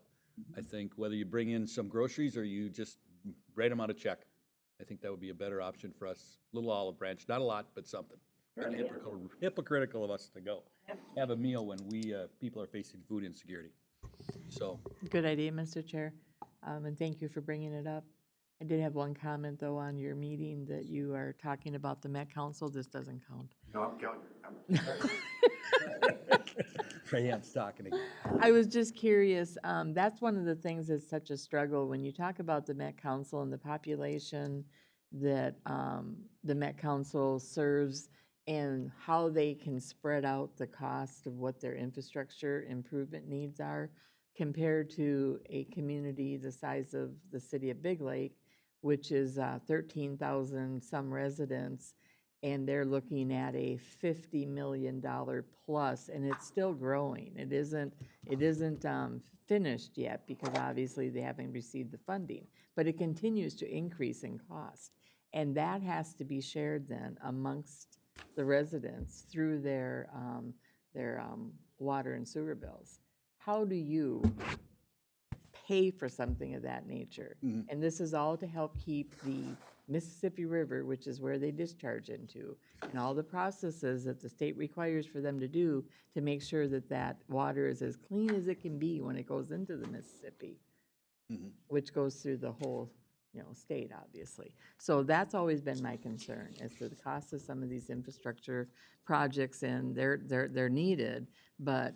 I think whether you bring in some groceries or you just write them out a check I think that would be a better option for us. Little olive branch, not a lot, but something. Kind of hypocritical of us to go have a meal when we, people are facing food insecurity. So, Good idea, Mr. Chair, and thank you for bringing it up. I did have one comment, though, on your meeting that you are talking about the Met Council. This doesn't count. No, I'm counting. Rayanne's talking again. I was just curious, that's one of the things that's such a struggle, when you talk about the Met Council and the population that the Met Council serves and how they can spread out the cost of what their infrastructure improvement needs are compared to a community the size of the city of Big Lake, which is 13,000 some residents, and they're looking at a $50 million plus, and it's still growing. It isn't finished yet because obviously they haven't received the funding, but it continues to increase in cost. And that has to be shared then amongst the residents through their water and sewer bills. How do you pay for something of that nature? And this is all to help keep the Mississippi River, which is where they discharge into, and all the processes that the state requires for them to do to make sure that that water is as clean as it can be when it goes into the Mississippi, which goes through the whole, state, obviously. So that's always been my concern as to the cost of some of these infrastructure projects, and they're needed, but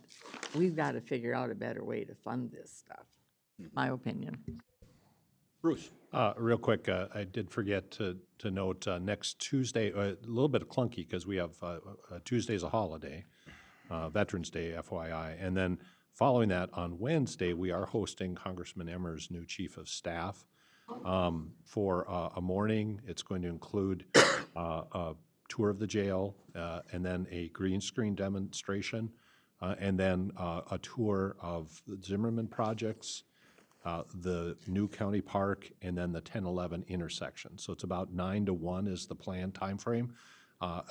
we've got to figure out a better way to fund this stuff, my opinion. Bruce. Real quick, I did forget to note next Tuesday, a little bit clunky because we have Tuesday's a holiday, Veterans Day, FYI. And then following that, on Wednesday, we are hosting Congressman Emmer's new chief of staff for a morning. It's going to include a tour of the jail and then a green screen demonstration and then a tour of the Zimmerman projects, the new county park, and then the 10-11 intersection. So it's about 9 to 1 is the planned timeframe.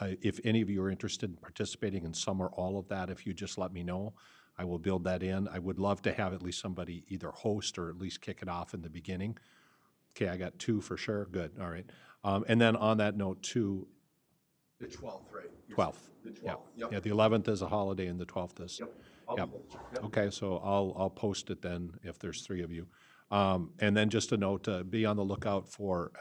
If any of you are interested in participating in some or all of that, if you just let me know, I will build that in. I would love to have at least somebody either host or at least kick it off in the beginning. Okay, I got 2 for sure. Good, all right. And then on that note, too. The 12th, right? 12th. The 12th, Yeah. yep. Yeah, the 11th is a holiday and the 12th is. Yep. Yep. Yep. Okay, so I'll post it then if there's 3 of you. And then just a note, be on the lookout for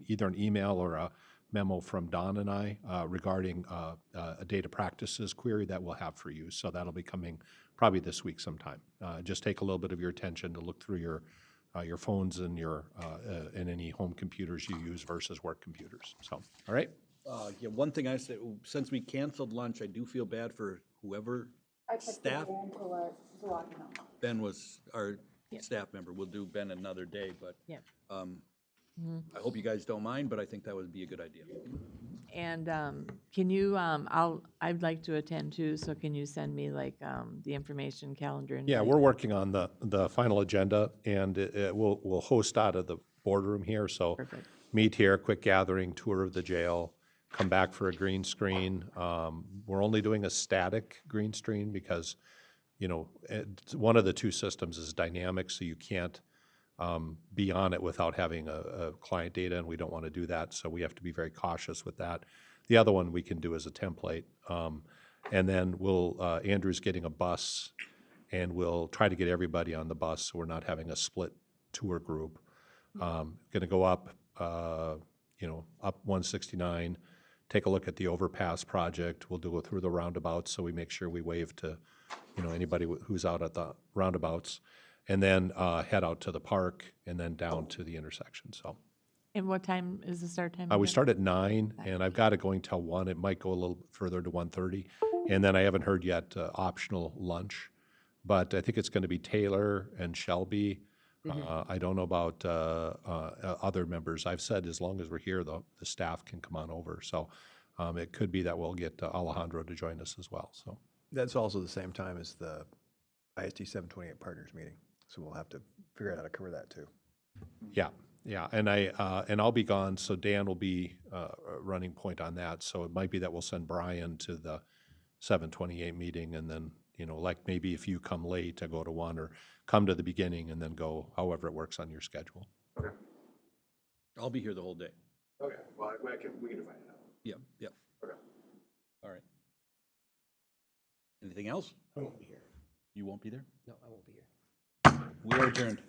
either an email or a memo from Don and I regarding a data practices query that we'll have for you. So that'll be coming probably this week sometime. Just take a little bit of your attention to look through your phones and and any home computers you use versus work computers. So, all right. Yeah, one thing I say, since we canceled lunch, I do feel bad for whoever staff. Ben was our staff member. We'll do Ben another day, but Yeah. I hope you guys don't mind, but I think that would be a good idea. And can you, I'd like to attend too, so can you send me like the information calendar? Yeah, invite? we're working on the final agenda, and we'll host out of the boardroom here. So Perfect. meet here, quick gathering, tour of the jail, come back for a green screen. We're only doing a static green screen because, one of the 2 systems is dynamic, so you can't be on it without having a client data, and we don't want to do that, so we have to be very cautious with that. The other one we can do as a template. And then Andrew's getting a bus, and we'll try to get everybody on the bus so we're not having a split tour group. Going to go up, up 169, take a look at the overpass project. We'll do it through the roundabouts, so we make sure we wave to, anybody who's out at the roundabouts, and then head out to the park and then down to the intersection. So. And what time is the start time? We again? start at 9, and I've got it going till 1. It might go a little further to 1:30. And then I haven't heard yet optional lunch, but I think it's going to be Taylor and Shelby. I don't know about other members. I've said as long as we're here, the staff can come on over. So it could be that we'll get Alejandro to join us as well. So That's also the same time as the ISD 728 Partners meeting, so we'll have to figure out how to cover that too. Yeah, and I'll be gone, so Dan will be running point on that. So it might be that we'll send Brian to the 728 meeting, and then like maybe if you come late to go to one, or come to the beginning and then go however it works on your schedule. I'll be here the whole day. Okay, well, we can define it out. Yep, yep. Okay. All right. Anything else? I won't be here. You won't be there? No, I won't be here. We are adjourned.